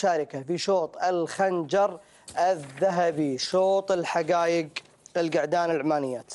المشاركة في شوط الخنجر الذهبي، شوط الحقائق القعدان العمانيات.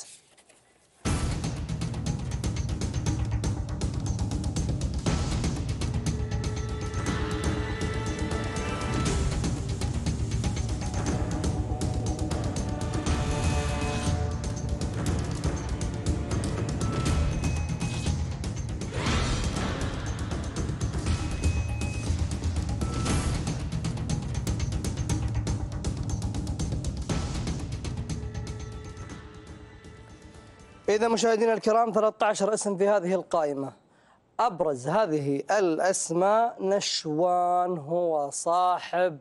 إذا مشاهدينا الكرام 13 اسم في هذه القائمة، أبرز هذه الأسماء نشوان هو صاحب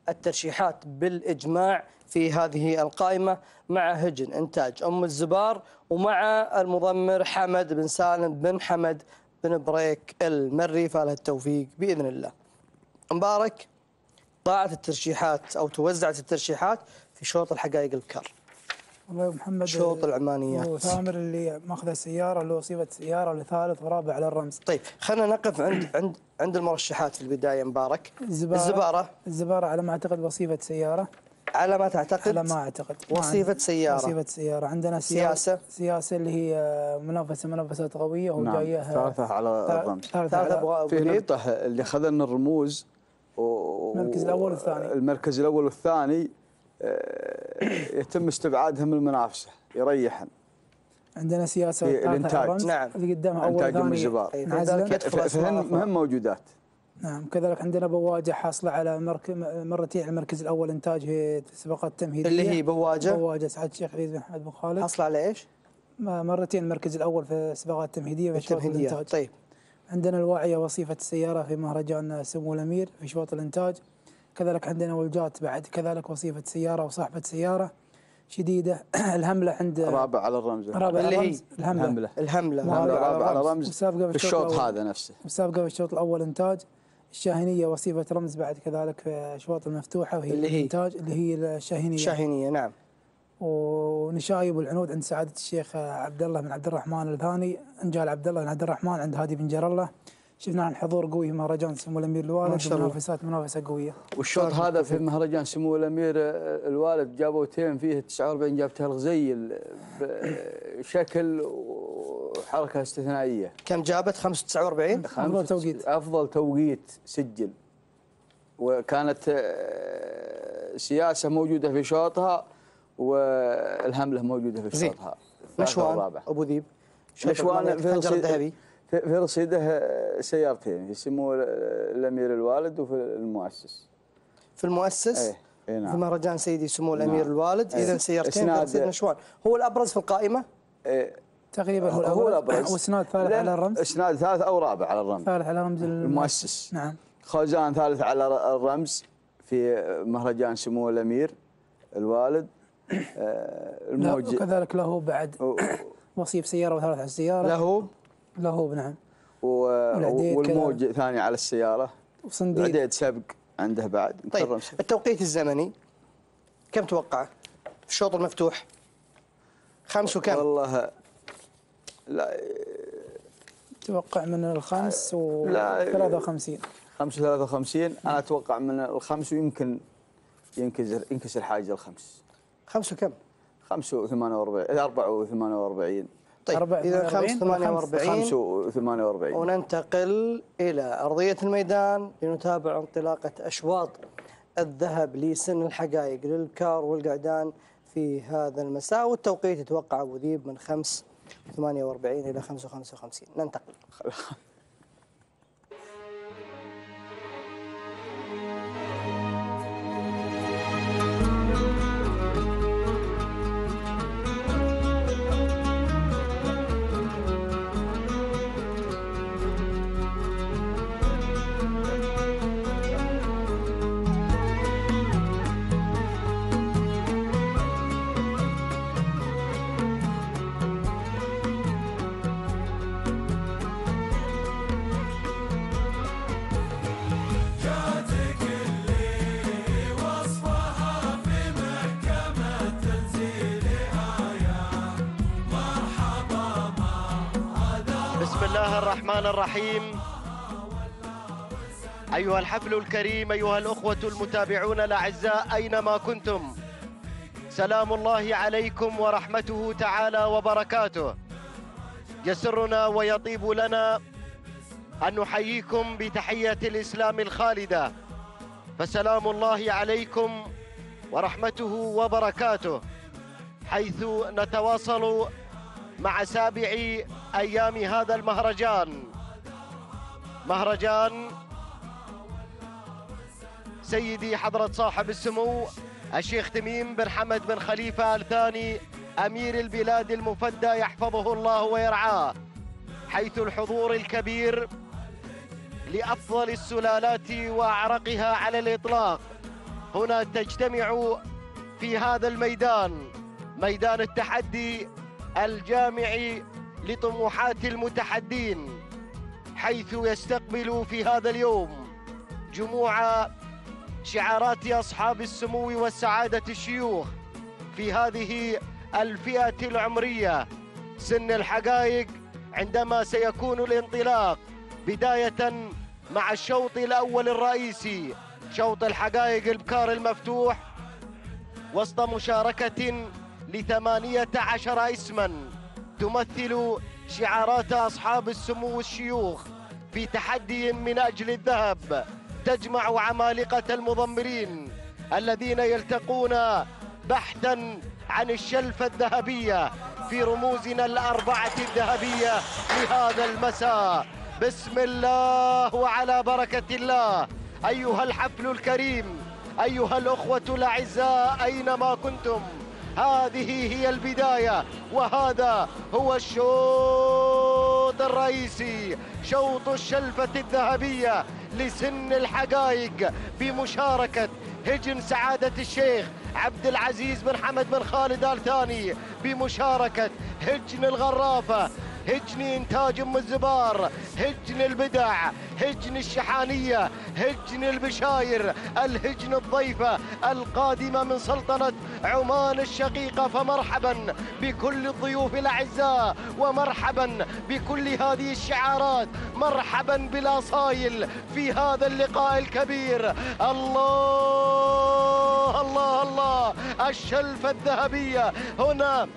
الترشيحات بالإجماع في هذه القائمة، مع هجن إنتاج أم الزبار ومع المضمر حمد بن سالم بن حمد بن بريك المري، فله التوفيق بإذن الله. مبارك، ضاعت الترشيحات أو توزعت الترشيحات في شوط الحقائق الكر. والله يا محمد شوط العمانيات وثامر اللي ماخذ السياره، اللي اصيبت سياره لثالث ورابع على الرمز. طيب خلينا نقف عند المرشحات في البدايه. مبارك، الزباره على ما اعتقد وصيفه سياره. على ما تعتقد؟ على ما اعتقد وصيفه سياره. عندنا سياسه اللي هي منافسات قويه وجايه ثالثه على الرمز. في نقطه اللي اخذنا الرموز المركز الاول والثاني. المركز الاول والثاني يتم استبعادهم من المنافسه، يريحن. عندنا سياسه الانتاج، نعم، اللي قدامها اول ثاني فهن مهم موجودات. نعم، كذلك عندنا بواجه حاصله على مرتين على المركز الاول انتاج في سباقات تمهيديه، اللي هي بواجه سعد الشيخ عزيز بن حمد بن خالد. حصل على ايش؟ مرتين المركز الاول في سباقات تمهيديه في شوط الانتاج. طيب عندنا الواعيه وصيفه السياره في مهرجان سمو الامير في شوط الانتاج. كذلك عندنا ولجات بعد كذلك وصيفة سيارة وصاحبة سيارة شديدة. الهملة عند رابع على الرمز، اللي هي الهملة رابع على الرمز في الشوط هذا نفسه. مسابقة في الشوط الأول إنتاج. الشاهينية وصيفة رمز بعد كذلك في الأشواط المفتوحة، وهي الإنتاج اللي هي الشاهينية. نعم. ونشايب العنود عند سعادة الشيخ عبد الله بن عبد الرحمن الثاني، انجال عبد الله بن عبد الرحمن عند هادي بن جر الله. شفنا عن حضور قوي في مهرجان سمو الامير الوالد، منافسة قوية. والشوط هذا في مهرجان سمو الامير الوالد جابوا تيم فيه 49 جابتها الغزي بشكل وحركة استثنائية. كم جابت؟ 45 أفضل توقيت سجل، وكانت سياسة موجودة في شوطها والهملة موجودة في شوطها. نشوان أبو ذيب، نشوان في الذهبي في رصيده سيارتين، في سمو الامير الوالد وفي المؤسس. في المؤسس؟ اي نعم. في مهرجان سيدي سمو الامير الوالد. اذا سيارتين في رصيد نشوان. هو الابرز في القائمه؟ تقريبا هو الابرز. واسناد ثالث على الرمز. اسناد ثالث او رابع على الرمز. ثالث على رمز المؤسس. نعم. خوزان ثالث على الرمز في مهرجان سمو الامير الوالد. الموجي وكذلك له بعد وصيف سياره وثالث على السياره. له نعم. والموج ثاني على السيارة، وصنديق العديد سبق عنده بعد. طيب التوقيت الزمني كم توقعه؟ الشوط المفتوح 5 وكم؟ والله لا توقع من الخمس و53. 5:53 أنا أتوقع من الخمس، ويمكن ينكسر حاجز الخمس. 5 وكم؟ 5:48 4:48. طيب إذا 5:48 وننتقل إلى أرضية الميدان لنتابع انطلاقة أشواط الذهب لسن الحقائق للكار والقعدان في هذا المساء، والتوقيت يتوقع أبو ذيب من 5:48 إلى 5:55. ننتقل. الرحمن الرحيم. أيها الحفل الكريم، أيها الأخوة المتابعون الأعزاء أينما كنتم، سلام الله عليكم ورحمته تعالى وبركاته. يسرنا ويطيب لنا أن نحييكم بتحية الإسلام الخالدة، فسلام الله عليكم ورحمته وبركاته، حيث نتواصل مع سابع أيام هذا المهرجان، مهرجان سيدي حضرة صاحب السمو الشيخ تميم بن حمد بن خليفة آل ثاني أمير البلاد المفدى يحفظه الله ويرعاه، حيث الحضور الكبير لأفضل السلالات وأعرقها على الإطلاق هنا تجتمع في هذا الميدان، ميدان التحدي الجامع لطموحات المتحدين، حيث يستقبل في هذا اليوم جموع شعارات أصحاب السمو والسعادة الشيوخ في هذه الفئة العمرية سن الحقائق، عندما سيكون الانطلاق بداية مع الشوط الأول الرئيسي، شوط الحقائق البكار المفتوح، وسط مشاركة ل18 اسما تمثل شعارات أصحاب السمو الشيوخ في تحدي من أجل الذهب، تجمع عمالقة المضمرين الذين يلتقون بحثا عن الشلفة الذهبية في رموزنا الأربعة الذهبية لهذا المساء. بسم الله وعلى بركة الله. أيها الحفل الكريم، أيها الأخوة الأعزاء أينما كنتم، هذه هي البداية وهذا هو الشوط الرئيسي، شوط الشلفة الذهبية لسن الحقائق بمشاركة هجن سعادة الشيخ عبد العزيز بن حمد بن خالد آل ثاني، بمشاركة هجن الغرافة، هجن إنتاج أم الزبار، هجن البدع، هجن الشحانية، هجن البشاير، الهجن الضيفة القادمة من سلطنة عمان الشقيقة. فمرحبا بكل الضيوف الأعزاء، ومرحبا بكل هذه الشعارات، مرحبا بالأصايل في هذا اللقاء الكبير. الله الله الله، الشلفة الذهبية هنا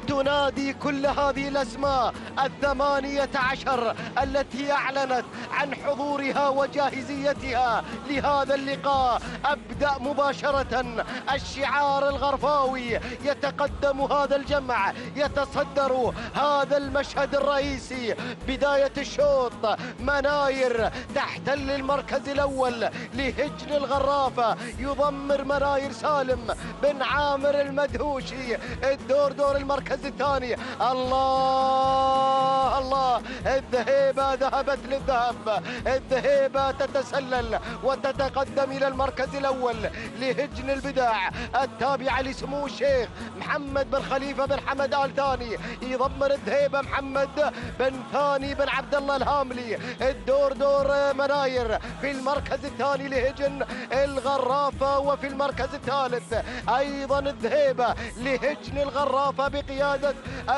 تنادي كل هذه الأسماء 18 التي أعلنت عن حضورها وجاهزيتها لهذا اللقاء. أبدأ مباشرة، الشعار الغرفاوي يتقدم هذا الجمع، يتصدر هذا المشهد الرئيسي. بداية الشوط، مناير تحتل المركز الأول لهجن الغرافة، يضمر مناير سالم بن عامر المدهوشي. الدور دور المركز الثاني، الله الله، الذهيبة ذهبت للذهب، الذهيبة تتسلل وتتقدم إلى المركز الأول لهجن البدع التابعة لسمو الشيخ محمد بن خليفة بن حمد آل ثاني، يضمر الذهيبة محمد بن ثاني بن عبد الله الهاملي. الدور دور مناير في المركز الثاني لهجن الغرافة، وفي المركز الثالث أيضا الذهيبة لهجن الغرافة بقيادة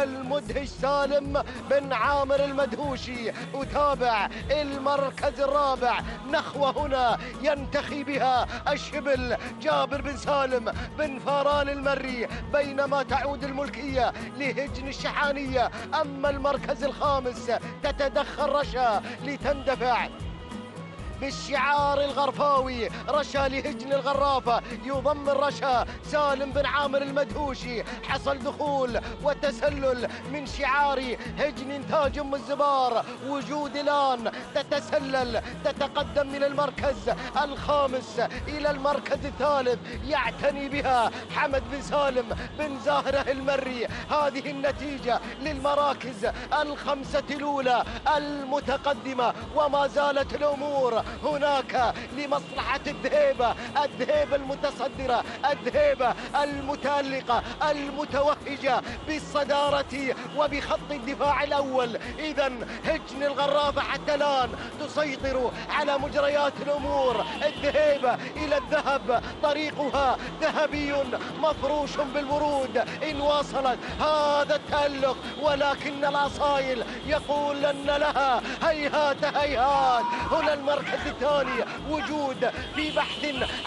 المدهش سالم بن عامر المدهوشي. أتابع المركز الرابع، نخوة هنا ينتخي بها الشبل جابر بن سالم بن فاران المري، بينما تعود الملكية لهجن الشحانية. أما المركز الخامس تتدخل رشا لتندفع بالشعار الغرفاوي، رشا لهجن الغرافة، يضم الرشا سالم بن عامر المدهوشي. حصل دخول وتسلل من شعار هجن إنتاج أم الزبار. وجود الآن تتسلل، تتقدم من المركز الخامس إلى المركز الثالث، يعتني بها حمد بن سالم بن زاهرة المري. هذه النتيجة للمراكز الخمسة الأولى المتقدمة، وما زالت الأمور هناك لمصلحة الذهيبة، الذهيبة المتصدرة، الذهيبة المتألقة المتوهجة بالصدارة وبخط الدفاع الأول. إذا هجن الغرافة حتى الآن تسيطر على مجريات الأمور. الذهيبة إلى الذهب طريقها ذهبي مفروش بالورود إن واصلت هذا التألق، ولكن الأصايل يقول أن لها هيهات هيهات. هنا المركز الثاني وجود في بحث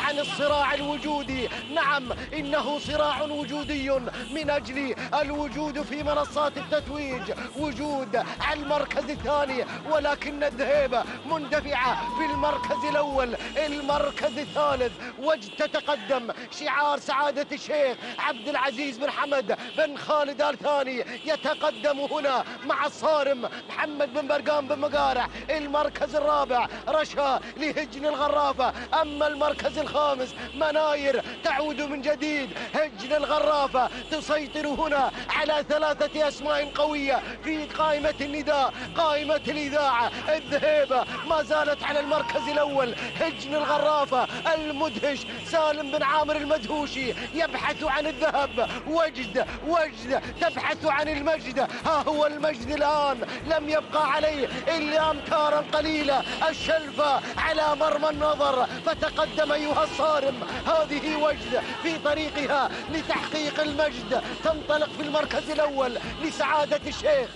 عن الصراع الوجودي. نعم إنه صراع وجودي من أجل الوجود في منصات التتويج، وجود على المركز الثاني، ولكن الذهيبة مندفعة في المركز الأول. المركز الثالث وجد تتقدم شعار سعادة الشيخ عبد العزيز بن حمد بن خالد آل ثاني يتقدم هنا مع الصارم محمد بن برقام بن مقارع. المركز الرابع رشا لهجن الغرافة. أما المركز الخامس مناير تعود من جديد. هجن الغرافة تسيطر هنا على 3 أسماء قوية في قائمة النداء، قائمة الإذاعة. الذهيبة ما زالت على المركز الأول. هجن الغرافة المدهش سالم بن عامر المدهوشي يبحث عن الذهب. وجد تبحث عن المجد. ها هو المجد الآن، لم يبقى عليه إلا أمتارا قليلة. الشلفة على مرمى النظر، فتقدم أيها الصارم. هذه وجد في طريقها لتحقيق المجد، تنطلق في المركز الأول لسعادة الشيخ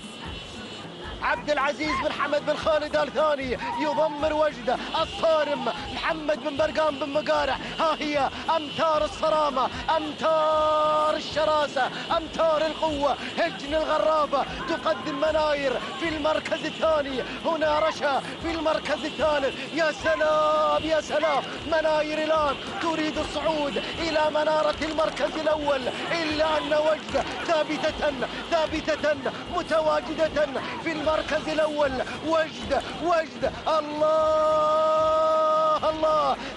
عبد العزيز بن حمد بن خالد آل ثاني. يضمر وجد الصارم محمد بن برقام بن مقارع. ها هي أمتار الصرامة، أمتار الشراسة، أمتار القوة. هجن الغرافة تقدم مناير في المركز الثاني. هنا رشا في المركز الثالث. يا سلام يا سلام، مناير الآن تريد الصعود إلى منارة المركز الأول، إلا أن وجد ثابتة متواجدة في المركز الأول. وجد الله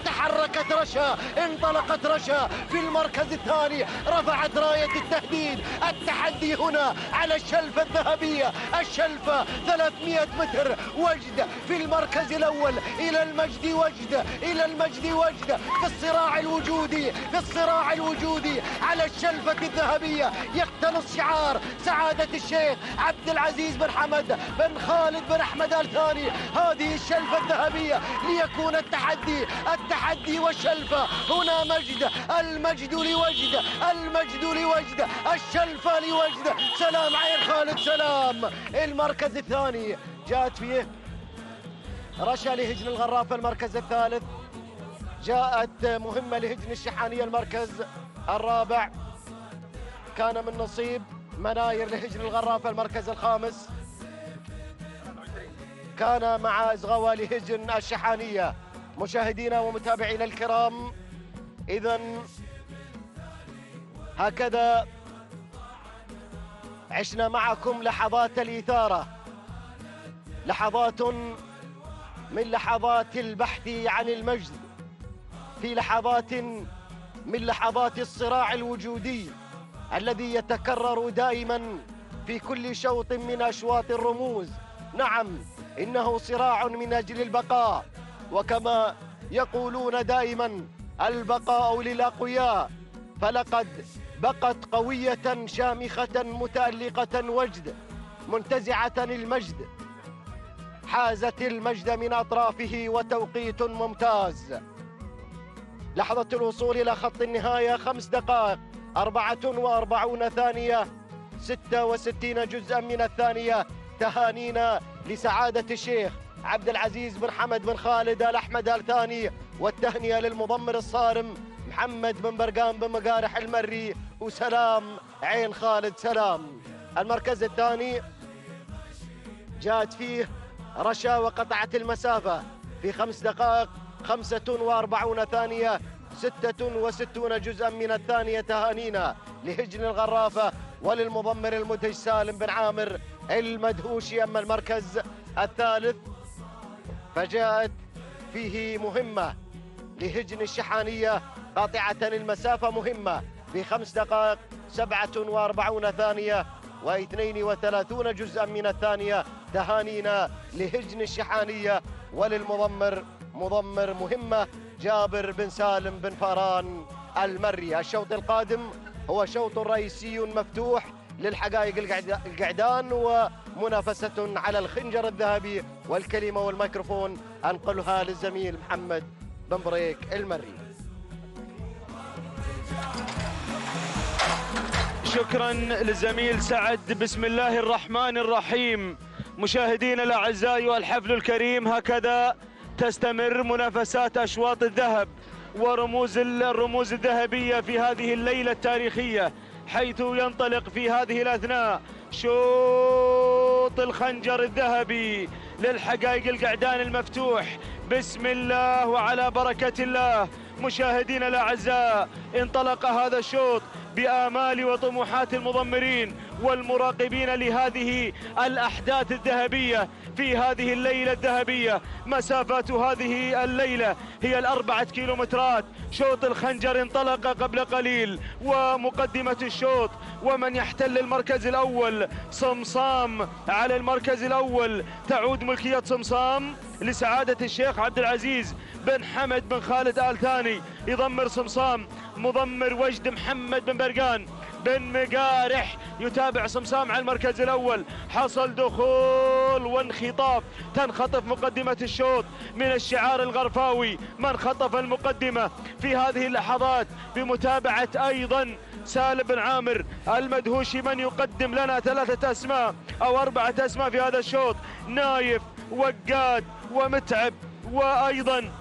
تحركت رشا، انطلقت رشا في المركز الثاني، رفعت راية التهديد. التحدي هنا على الشلفة الذهبية، الشلفة 300 متر. وجد في المركز الأول. إلى المجد وجد في الصراع الوجودي على الشلفة الذهبية. يقتنص شعار سعادة الشيخ عبد العزيز بن حمد بن خالد بن أحمد آل ثاني هذه الشلفة الذهبية ليكون التحدي والشلفة. هنا المجد لوجد، الشلفة لوجد. سلام عين خالد سلام. المركز الثاني جاءت فيه رشا لهجن الغرافة. المركز الثالث جاءت مهمة لهجن الشحانية. المركز الرابع كان من نصيب مناير لهجن الغرافة. المركز الخامس كان مع إزغوى لهجن الشحانية. مشاهدينا ومتابعينا الكرام، إذن هكذا عشنا معكم لحظات الإثارة، لحظات من لحظات البحث عن المجد، في لحظات من لحظات الصراع الوجودي الذي يتكرر دائما في كل شوط من أشواط الرموز. نعم إنه صراع من أجل البقاء، وكما يقولون دائما البقاء للأقوياء، فلقد بقت قوية شامخة متألقة وجد، منتزعة المجد، حازت المجد من أطرافه وتوقيت ممتاز. لحظة الوصول إلى خط النهاية 5 دقائق 44 ثانية 66 جزءا من الثانية. تهانينا لسعادة الشيخ عبد العزيز بن حمد بن خالد آل أحمد آل ثاني، والتهنئة للمضمر الصارم محمد بن برقام بن مقارح المري. وسلام عين خالد سلام. المركز الثاني جاءت فيه رشا وقطعت المسافة في 5 دقائق 45 ثانية 66 جزءا من الثانية. تهانينا لهجن الغرافة وللمضمر المدهش سالم بن عامر المدهوشي. أما المركز الثالث فجاءت فيه مهمة لهجن الشحانية قاطعة المسافة، مهمة في 5 دقائق 47 ثانية و32 جزءا من الثانية. تهانينا لهجن الشحانية وللمضمر مضمر مهمة جابر بن سالم بن فاران المري. الشوط القادم هو شوط رئيسي مفتوح للحقائق القعدان ومنافسة على الخنجر الذهبي، والكلمة والميكروفون أنقلها للزميل محمد بن بريك المري. شكرا للزميل سعد. بسم الله الرحمن الرحيم. مشاهدينا الأعزاء والحفل الكريم، هكذا تستمر منافسات أشواط الذهب الرموز الذهبية في هذه الليلة التاريخية، حيث ينطلق في هذه الأثناء شوط الخنجر الذهبي للحقائق القعدان المفتوح. بسم الله وعلى بركة الله. مشاهدينا الأعزاء، انطلق هذا الشوط بآمال وطموحات المضمرين والمراقبين لهذه الأحداث الذهبية في هذه الليلة الذهبية. مسافات هذه الليلة هي 4 كيلومترات. شوط الخنجر انطلق قبل قليل، ومقدمة الشوط ومن يحتل المركز الأول صمصام. على المركز الأول تعود ملكية صمصام لسعادة الشيخ عبد العزيز بن حمد بن خالد آل ثاني. يضمر صمصام مضمر وجد محمد بن برقان بن مقارح. يتابع صمصام على المركز الأول. حصل دخول وانخطاف، تنخطف مقدمة الشوط من الشعار الغرفاوي. من خطف المقدمة في هذه اللحظات بمتابعة أيضا سالم بن عامر المدهوشي، من يقدم لنا 3 أسماء أو 4 أسماء في هذا الشوط: نايف، وقاد، ومتعب، وأيضا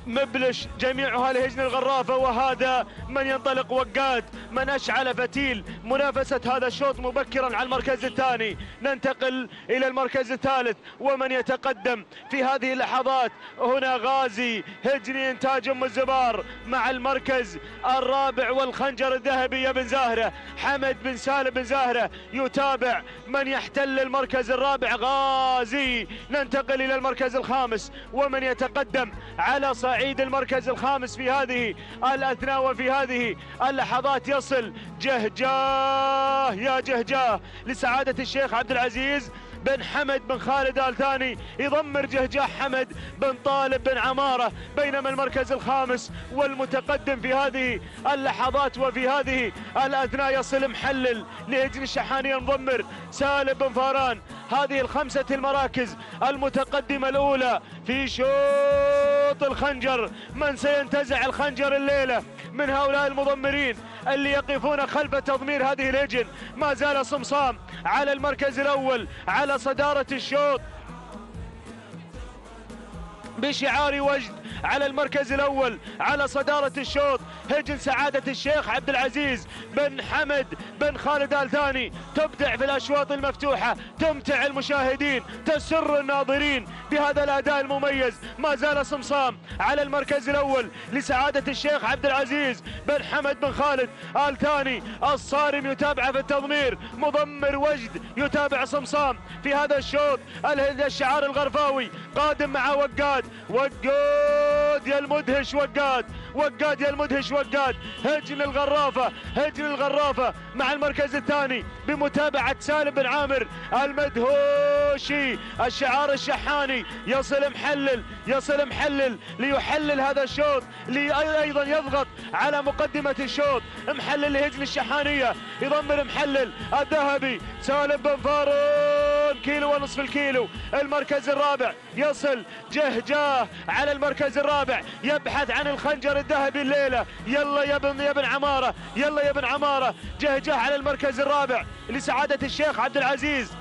مبلش، جميعها لهجن الغرافة. وهذا من ينطلق وقاد، من أشعل فتيل منافسة هذا الشوط مبكرا على المركز الثاني. ننتقل إلى المركز الثالث، ومن يتقدم في هذه اللحظات هنا غازي هجني إنتاج أم الزبار مع المركز الرابع والخنجر الذهبي يا بن زاهرة. حمد بن سالم بن زاهرة يتابع من يحتل المركز الرابع غازي. ننتقل إلى المركز الخامس، ومن يتقدم على صعيد المركز الخامس في هذه الأثناء وفي هذه اللحظات يصل جهجاه يا جهجاه لسعادة الشيخ عبد العزيز بن حمد بن خالد آل ثاني. يضمر جهجاه حمد بن طالب بن عمارة. بينما المركز الخامس والمتقدم في هذه اللحظات وفي هذه الأثناء يصل محلل لهجن الشحانية المضمر سالم بن فاران. هذه ال5 المراكز المتقدمة الأولى في شوط الخنجر. من سينتزع الخنجر الليلة من هؤلاء المضمرين اللي يقفون خلف تضمير هذه الهجن؟ ما زال صمصام على المركز الأول على صدارة الشوط بشعار وجد. على المركز الأول على صدارة الشوط هجن سعادة الشيخ عبد العزيز بن حمد بن خالد آل ثاني. تبدع في الأشواط المفتوحة، تمتع المشاهدين، تسر الناظرين بهذا الأداء المميز. ما زال صمصام على المركز الأول لسعادة الشيخ عبد العزيز بن حمد بن خالد آل ثاني. الصارم يتابع في التضمير، مضمر وجد يتابع صمصام في هذا الشوط. الشعار الغرفاوي قادم مع وقاد. وقاد يا المدهش، وقاد يا المدهش، وقاد هجن الغرافة مع المركز الثاني بمتابعة سالم بن عامر المدهوشي. الشعار الشحاني يصل محلل ليحلل هذا الشوط، أيضا يضغط على مقدمة الشوط. محلل لهجن الشحانية. يضمر محلل الذهبي سالم بن فارون 1.5 كيلو. المركز الرابع يصل جهجاه على المركز الرابع يبحث عن الخنجر الذهبي الليلة. يلا يا بن عمارة، يلا يا بن عمارة. جهجاه على المركز الرابع لسعادة الشيخ عبد العزيز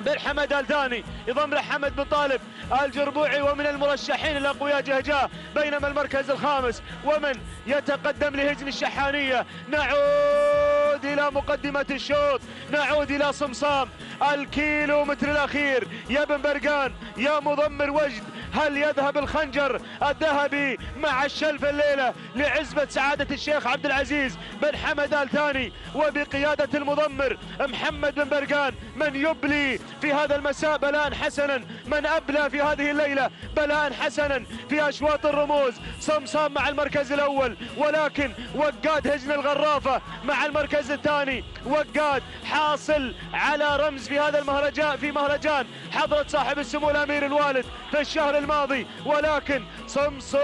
بن حمد آل ثاني. يضم حمد بن طالب الجربوعي ومن المرشحين الأقوياء جهجاه. بينما المركز الخامس ومن يتقدم لهجن الشحانية. نعود إلى مقدمة الشوط، نعود إلى صمصام. الكيلومتر الأخير يا بن برقان يا مضمر وجد. هل يذهب الخنجر الذهبي مع الشلف الليلة لعزبة سعادة الشيخ عبد العزيز بن حمد آل ثاني وبقيادة المضمر محمد بن برقان، من يبلي في هذا المساء بلاء حسنا، من أبلى في هذه الليلة بلاء حسنا في أشواط الرموز؟ صمصام مع المركز الأول، ولكن وقاد هجن الغرافة مع المركز الثاني. وقاد حاصل على رمز في هذا المهرجان، في مهرجان حضرة صاحب السمو الأمير الوالد في الشهر الماضي، ولكن صمصام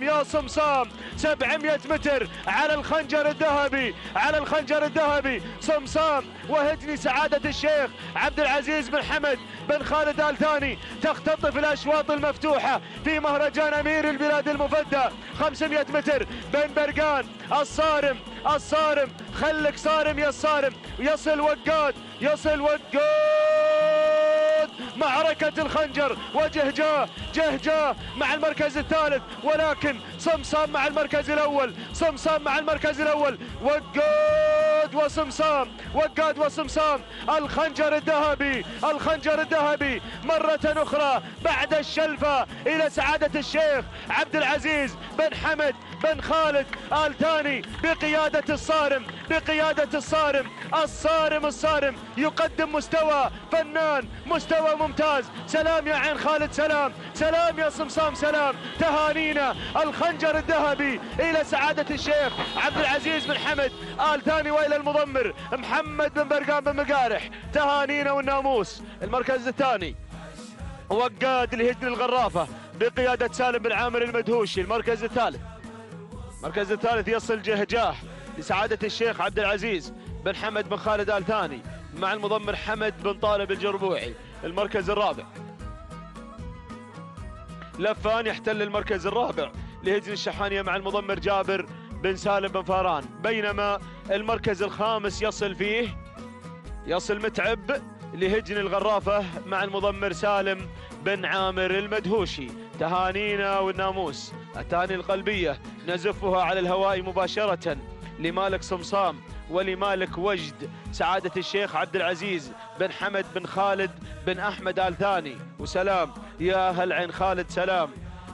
يا صمصام 700 متر على الخنجر الذهبي، على الخنجر الذهبي. صمصام وهجني سعادة الشيخ عبد العزيز بن حمد بن خالد آل ثاني تختطف الأشواط المفتوحة في مهرجان أمير البلاد المفدى. 500 متر بن برقان الصارم الصارم، خليك صارم يا الصارم. يصل وقاد، يصل وقاد. معركة الخنجر وجهجاه، جهجاه مع المركز الثالث، ولكن صمصام مع المركز الأول، صمصام مع المركز الأول. وقاد وصمصام، وقاد وصمصام. الخنجر الذهبي، الخنجر الذهبي مرة أخرى بعد الشلفة إلى سعادة الشيخ عبد العزيز بن حمد بن خالد آل ثاني بقيادة الصارم، بقيادة الصارم. الصارم الصارم يقدم مستوى فنان، مستوى ممتاز. سلام يا عين خالد، سلام، سلام يا صمصام، سلام. تهانينا الخنجر الذهبي إلى سعادة الشيخ عبد العزيز بن حمد آل ثاني وإلى المضمر محمد بن برقان بن مقارح. تهانينا والناموس. المركز الثاني وقاد لهجن الغرافة بقيادة سالم بن عامر المدهوشي. المركز الثالث، المركز الثالث يصل جهجاه لسعادة الشيخ عبد العزيز بن حمد بن خالد آل ثاني مع المضمر حمد بن طالب الجربوعي. المركز الرابع لفان يحتل المركز الرابع لهجن الشحانية مع المضمر جابر بن سالم بن فاران. بينما المركز الخامس يصل متعب لهجن الغرافة مع المضمر سالم بن عامر المدهوشي. تهانينا والناموس، التهاني القلبية نزفها على الهواء مباشرة لمالك صمصام ولمالك وجد سعادة الشيخ عبد العزيز بن حمد بن خالد بن أحمد آل ثاني. وسلام يا أهل عين خالد، سلام.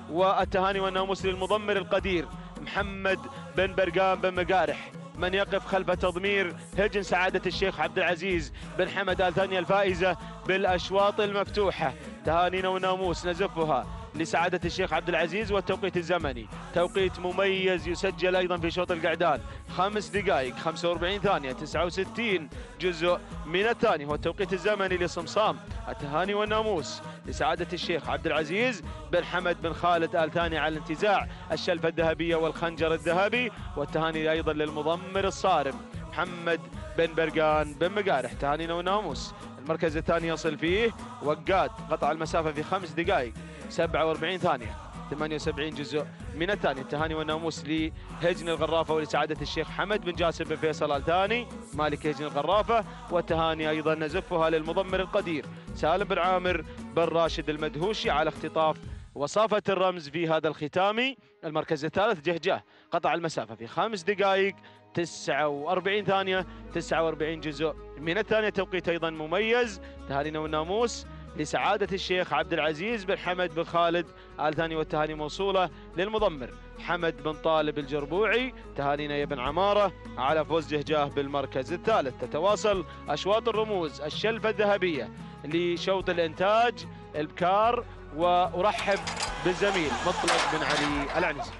والتهاني والناموس للمضمر القدير محمد بن برقان بن مقارح، من يقف خلف تضمير هجن سعادة الشيخ عبد العزيز بن حمد آل ثاني الفائزة بالأشواط المفتوحة. تهانينا والناموس نزفها لسعادة الشيخ عبد العزيز. والتوقيت الزمني توقيت مميز يسجل أيضا في شوط القعدان 5 دقائق 45 ثانية 69 جزء من الثاني هو التوقيت الزمني لصمصام. التهاني والناموس لسعادة الشيخ عبد العزيز بن حمد بن خالد آل ثاني على انتزاع الشلفة الذهبية والخنجر الذهبي. والتهاني أيضا للمضمر الصارم محمد بن برقان بن مقارح. تهانينا والناموس. المركز الثاني يصل فيه وقاد، قطع المسافة في 5 دقائق 47 ثانية 78 جزء من الثاني. التهاني والناموس لهجن الغرافة ولسعادة الشيخ حمد بن جاسم بن فيصل آل ثاني مالك هجن الغرافة. والتهاني أيضا نزفها للمضمر القدير سالم بن عامر بن راشد المدهوشي على اختطاف وصافة الرمز في هذا الختامي. المركز الثالث جهجاه، قطع المسافة في 5 دقائق 49 ثانية 49 جزء من الثانية. توقيت أيضا مميز. تهانينا والناموس لسعادة الشيخ عبد العزيز بن حمد بن خالد آل ثاني. والتهاني موصولة للمضمر حمد بن طالب الجربوعي. تهانينا يا بن عمارة على فوز جهجاه بالمركز الثالث. تتواصل أشواط الرموز الشلفة الذهبية لشوط الإنتاج البكار، وأرحب بالزميل مطلق بن علي العنزي.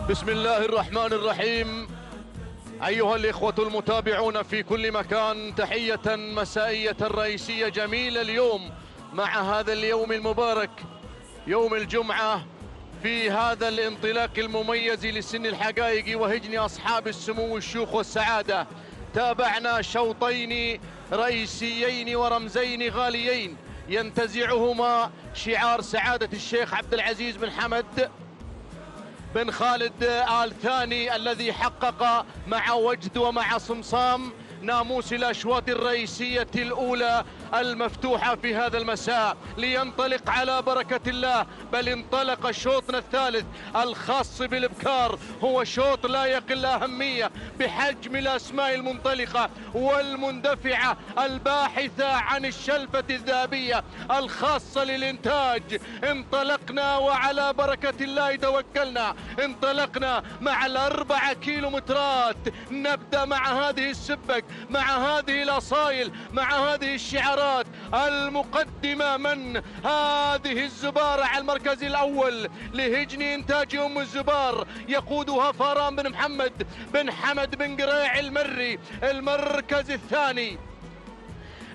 بسم الله الرحمن الرحيم. أيها الإخوة المتابعون في كل مكان، تحية مسائية رئيسية جميلة اليوم مع هذا اليوم المبارك يوم الجمعة في هذا الانطلاق المميز لسن الحقائق وهجن أصحاب السمو والشيوخ والسعادة. تابعنا شوطين رئيسيين ورمزين غاليين ينتزعهما شعار سعادة الشيخ عبد العزيز بن حمد بن خالد آل ثاني الذي حقق مع وجد ومع صمصام ناموس الأشواط الرئيسية الأولى المفتوحة في هذا المساء. لينطلق على بركة الله، بل انطلق شوطنا الثالث الخاص بالإبكار. هو شوط لا يقل أهمية بحجم الأسماء المنطلقة والمندفعة الباحثة عن الشلفة الذهبية الخاصة للإنتاج. انطلقنا وعلى بركة الله توكلنا. انطلقنا مع ال4 كيلومترات. نبدأ مع هذه السبك، مع هذه الأصايل، مع هذه الشعارات المقدمة من هذه الزبارة على المركز الأول لهجن إنتاج أم الزبار يقودها فاران بن محمد بن حمد بن قريع المري. المركز الثاني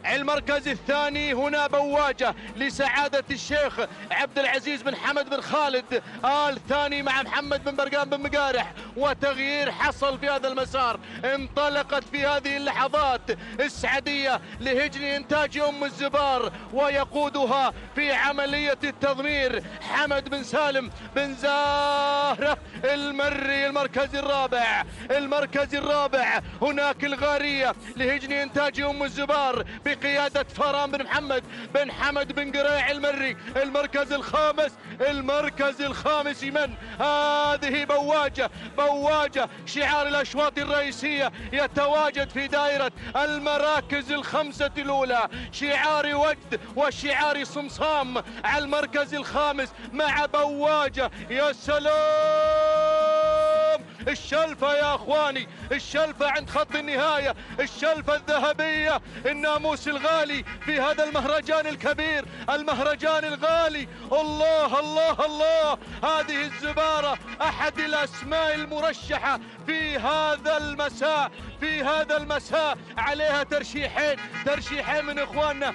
المركز الثاني هنا بواجة لسعادة الشيخ عبد العزيز بن حمد بن خالد آل ثاني مع محمد بن برقان بن مقارح. وتغيير حصل في هذا المسار. انطلقت في هذه اللحظات السعدية لهجني إنتاج أم الزبار، ويقودها في عملية التضمير حمد بن سالم بن زاهرة المري. المركز الرابع، المركز الرابع هناك الغارية لهجني إنتاج أم الزبار بقيادة فران بن محمد بن حمد بن قريع المري. المركز الخامس، المركز الخامس من هذه بواجة، بواجة شعار الأشواط الرئيسية يتواجد في دائرة المراكز الخمسة الأولى، شعار وجد وشعار صمصام على المركز الخامس مع بواجة. يا سلام، الشلفة يا أخواني، الشلفة عند خط النهاية، الشلفة الذهبية، الناموس الغالي في هذا المهرجان الكبير، المهرجان الغالي. الله الله الله، هذه الزبارة أحد الأسماء المرشحة في هذا المساء، في هذا المساء عليها ترشيحين، ترشيحين من إخواننا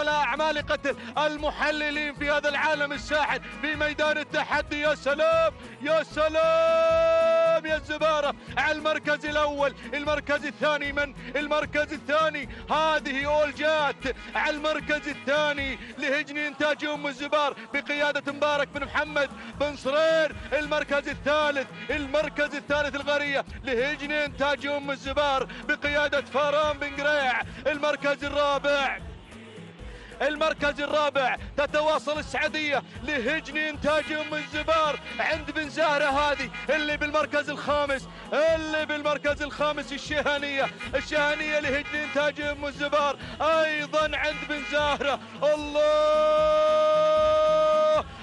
عمالقة المحللين في هذا العالم الساحر في ميدان التحدي. يا سلام يا سلام يا الزبارة على المركز الأول. المركز الثاني من؟ المركز الثاني هذه أولجات على المركز الثاني لهجني إنتاج أم الزبار بقيادة مبارك بن محمد بن صرير. المركز الثالث، المركز الثالث الغارية لهجني إنتاج أم الزبار بقيادة فران بن قريع. المركز الرابع، المركز الرابع تتواصل السعدية لهجني إنتاج أم الزبار عند بن زهرة، هذه اللي بالمركز الخامس، اللي بالمركز الخامس الشهانية، الشهانية لهجني إنتاج أم الزبار أيضا عند بن زهرة. الله،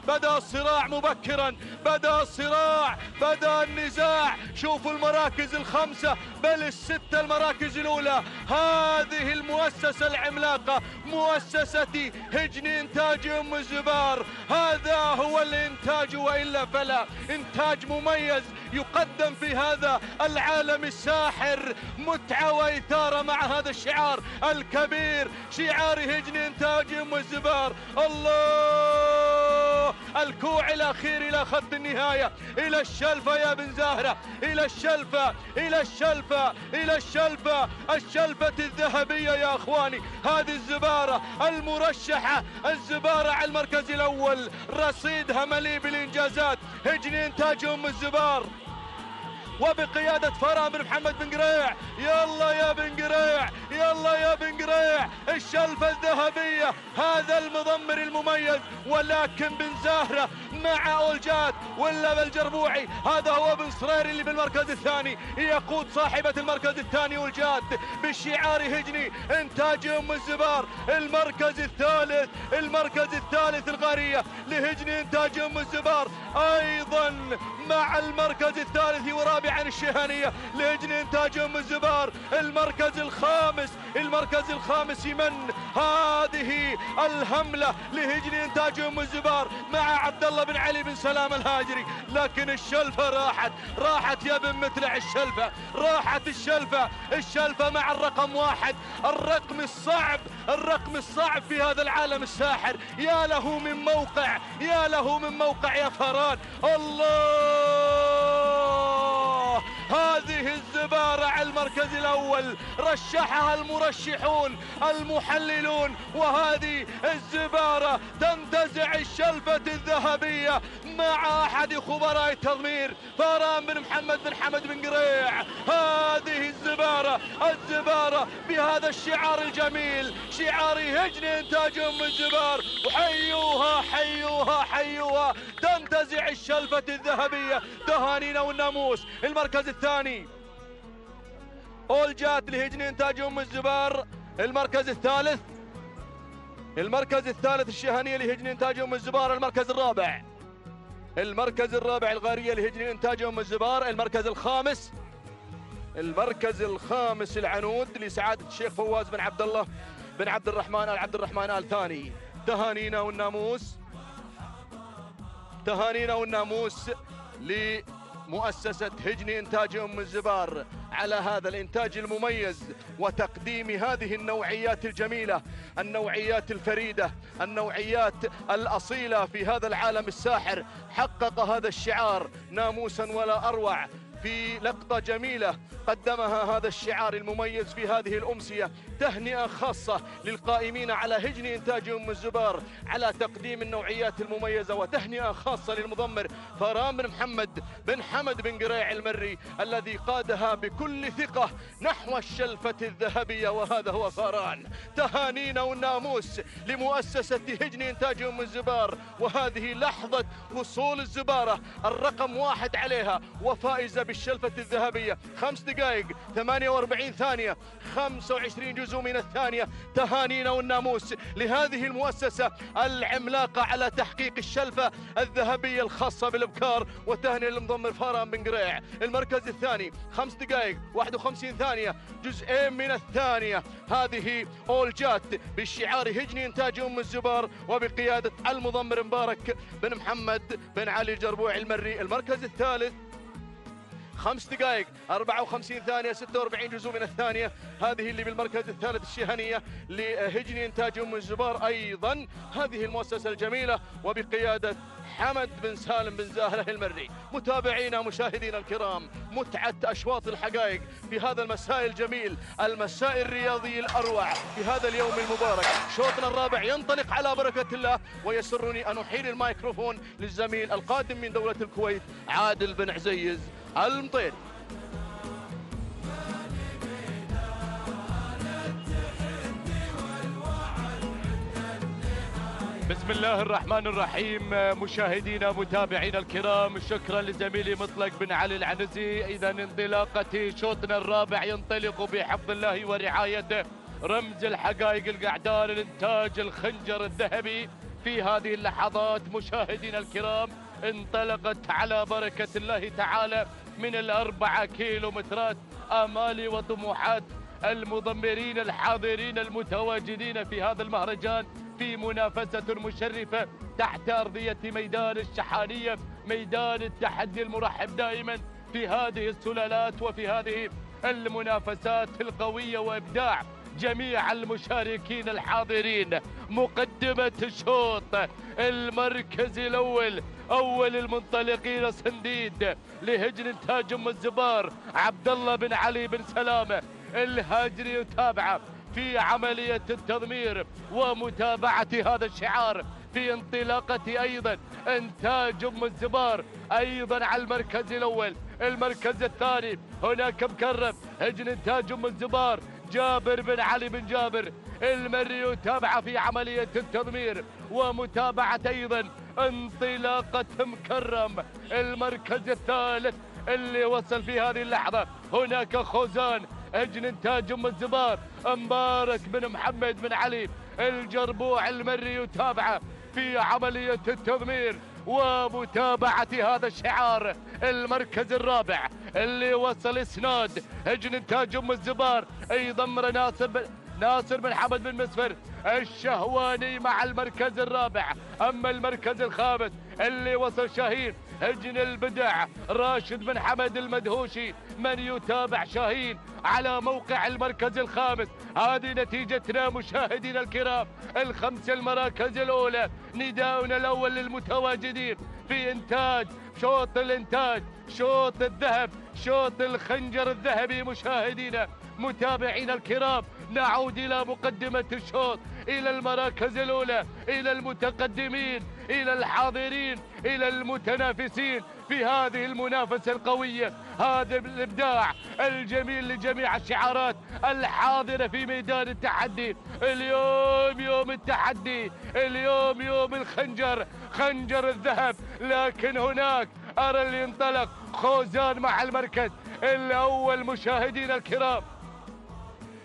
بدأ الصراع مبكرا، بدأ الصراع، بدأ النزاع. شوفوا المراكز الخمسة بل الستة المراكز الأولى، هذه المؤسسة العملاقة مؤسسة هجني إنتاج أم الزبار. هذا هو الإنتاج وإلا فلا، إنتاج مميز يقدم في هذا العالم الساحر، متعة وإثارة مع هذا الشعار الكبير، شعار هجني إنتاج أم الزبار. الله، الكوع الأخير إلى خط النهاية، إلى الشلفة يا بن زاهرة، إلى الشلفة، إلى الشلفة، إلى الشلفة، الشلفة الذهبية يا أخواني. هذه الزبارة المرشحة، الزبارة على المركز الأول، رصيدها مليء بالإنجازات. هجني إنتاج أم الزبار وبقيادة فران بن محمد بن قريع. يلا يا بن قريع، يلا يا بن قريع، الشلفة الذهبية، هذا المضمر المميز. ولكن بن زاهرة مع أولجات ولا بالجربوعي، هذا هو بن صرير اللي بالمركز الثاني، يقود صاحبة المركز الثاني أولجات بالشعار هجني إنتاج أم الزبار. المركز الثالث، المركز الثالث الغارية لهجني إنتاج أم الزبار أيضا مع المركز الثالث ورابعا الشهانية لهجني إنتاج أم الزبار. المركز الخامس، المركز الخامس من هذه الهملة لهجني إنتاج أم الزبار مع عبد الله بن علي بن سلام الهاجري. لكن الشلفة راحت، راحت يا بن متلع، الشلفة راحت، الشلفة، الشلفة مع الرقم واحد، الرقم الصعب، الرقم الصعب في هذا العالم الساحر. يا له من موقع، يا له من موقع يا فران. الله، هذه الزبارة على المركز الأول، رشحها المرشحون المحللون، وهذه الزبارة تنتزع الشلفة الذهبية مع أحد خبراء التضمير فران بن محمد بن حمد بن قريع. هذه الزبارة، الزبارة بهذا الشعار الجميل، شعار هجني إنتاج أم الزبار. حيوها حيوها حيوها، تنتزع الشلفة الذهبية. تهانينا والناموس. المركز الثاني أولجات لهجني إنتاج أم الزبار. المركز الثالث، المركز الثالث الشهانية لهجني إنتاج أم الزبار. المركز الرابع، المركز الرابع الغارية لهجني إنتاج أم الزبار. المركز الخامس، المركز الخامس العنود لسعادة الشيخ فواز بن عبد الله بن عبد الرحمن آل عبد الرحمن آل ثاني. تهانينا والناموس، تهانينا والناموس لمؤسسة هجني إنتاج أم الزبار. على هذا الإنتاج المميز وتقديم هذه النوعيات الجميلة، النوعيات الفريدة، النوعيات الأصيلة في هذا العالم الساحر. حقق هذا الشعار ناموسا ولا أروع في لقطة جميلة قدمها هذا الشعار المميز في هذه الأمسية. تهنئة خاصة للقائمين على هجن إنتاج أم الزبار على تقديم النوعيات المميزة، وتهنئة خاصة للمضمر فاران بن محمد بن حمد بن قريع المري الذي قادها بكل ثقة نحو الشلفة الذهبية، وهذا هو فاران. تهانينا والناموس لمؤسسة هجن إنتاج أم الزبار، وهذه لحظة وصول الزبارة الرقم 1 عليها وفائزة بالشلفة الذهبية. 5 دقائق 48 ثانية 25 جزء من الثانية. تهانينا والناموس لهذه المؤسسة العملاقة على تحقيق الشلفة الذهبية الخاصة بالابكار، وتهنئة للمضمر فاران بن قريع. المركز الثاني 5 دقائق 51 ثانية جزئين من الثانية. هذه أولجات بالشعار هجني إنتاج أم الزبار وبقيادة المضمر مبارك بن محمد بن علي الجربوعي المري. المركز الثالث 5 دقائق 54 ثانية 46 جزء من الثانية. هذه اللي بالمركز الثالث الشهنية لهجني إنتاج أم الزبار، أيضا هذه المؤسسة الجميلة وبقيادة حمد بن سالم بن زاهرة المري. متابعينا مشاهدينا الكرام، متعة أشواط الحقائق في هذا المساء الجميل، المساء الرياضي الأروع في هذا اليوم المبارك. شوطنا الرابع ينطلق على بركة الله، ويسرني أن أحيل الميكروفون للزميل القادم من دولة الكويت عادل بن عزيز المطيري. بسم الله الرحمن الرحيم. مشاهدينا متابعينا الكرام، شكرا لزميلي مطلق بن علي العنزي. إذا انطلاقة شوطنا الرابع ينطلق بحفظ الله ورعايته. رمز الحقائق القعدان الانتاج الخنجر الذهبي في هذه اللحظات مشاهدينا الكرام انطلقت على بركة الله تعالى من ال4 كيلومترات. آمال وطموحات المضمرين الحاضرين المتواجدين في هذا المهرجان في منافسة مشرفة تحت أرضية ميدان الشحانية، ميدان التحدي المرحب دائما في هذه السلالات وفي هذه المنافسات القوية، وإبداع جميع المشاركين الحاضرين. مقدمة الشوط المركز الأول، أول المنطلقين صنديد لهجن إنتاج أم الزبار عبد الله بن علي بن سلامة الهاجري، يتابع في عملية التضمير ومتابعة هذا الشعار في انطلاقة أيضا إنتاج أم الزبار أيضا على المركز الأول. المركز الثاني هناك مكرم هجن إنتاج أم الزبار جابر بن علي بن جابر المري، يتابع في عملية التضمير ومتابعة أيضا انطلاقة مكرم. المركز الثالث اللي وصل في هذه اللحظة هناك خوزان هجن إنتاج أم الزبار مبارك بن محمد بن علي الجربوع المري، يتابع في عملية التضمير ومتابعة هذا الشعار. المركز الرابع اللي وصل إسناد هجن إنتاج أم الزبار أيضا ناصر بن حمد بن مسفر الشهواني مع المركز الرابع. أما المركز الخامس اللي وصل شاهين هجن البدع راشد بن حمد المدهوشي، من يتابع شاهين على موقع المركز الخامس. هذه نتيجتنا مشاهدينا الكرام، ال5 المراكز الأولى. نداؤنا الأول للمتواجدين في إنتاج شوط الإنتاج، شوط الذهب، شوط الخنجر الذهبي. مشاهدينا متابعينا الكرام، نعود إلى مقدمة الشوط، إلى المراكز الأولى، إلى المتقدمين، إلى الحاضرين، إلى المتنافسين في هذه المنافسة القوية. هذا الإبداع الجميل لجميع الشعارات الحاضرة في ميدان التحدي. اليوم يوم التحدي، اليوم يوم الخنجر، خنجر الذهب. لكن هناك أرى اللي ينطلق خوزان مع المركز الأول. مشاهدينا الكرام،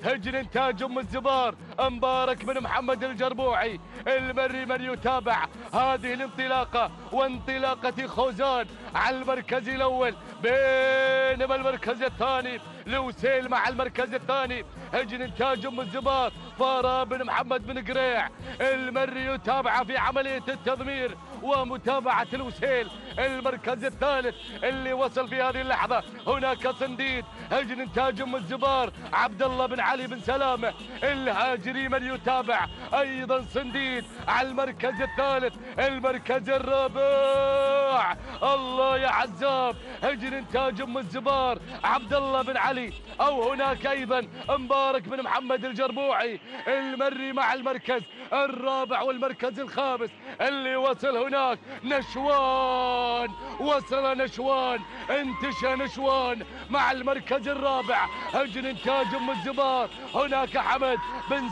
هجن إنتاج أم الزبار مبارك بن محمد الجربوعي المري، من يتابع هذه الانطلاقة وانطلاقة خوزان على المركز الأول. بينما المركز الثاني لوسيل مع المركز الثاني هجن إنتاج أم الزبار فاران بن محمد بن قريع المري، يتابع في عملية التضمير ومتابعة الوسيل. المركز الثالث اللي وصل في هذه اللحظة هناك صنديد هجن إنتاج أم الزبار عبد الله بن علي بن سلامة الهاجري من يتابع أيضا صنديد على المركز الثالث. المركز الرابع الله يا عزاب هجن إنتاج أم الزبار عبد الله بن علي، أو هناك أيضا مبارك بن محمد الجربوعي المري مع المركز الرابع. والمركز الخامس اللي وصل هناك نشوان، وصل نشوان، انتشى نشوان مع المركز الرابع هجن إنتاج أم الزبار. هناك حمد بن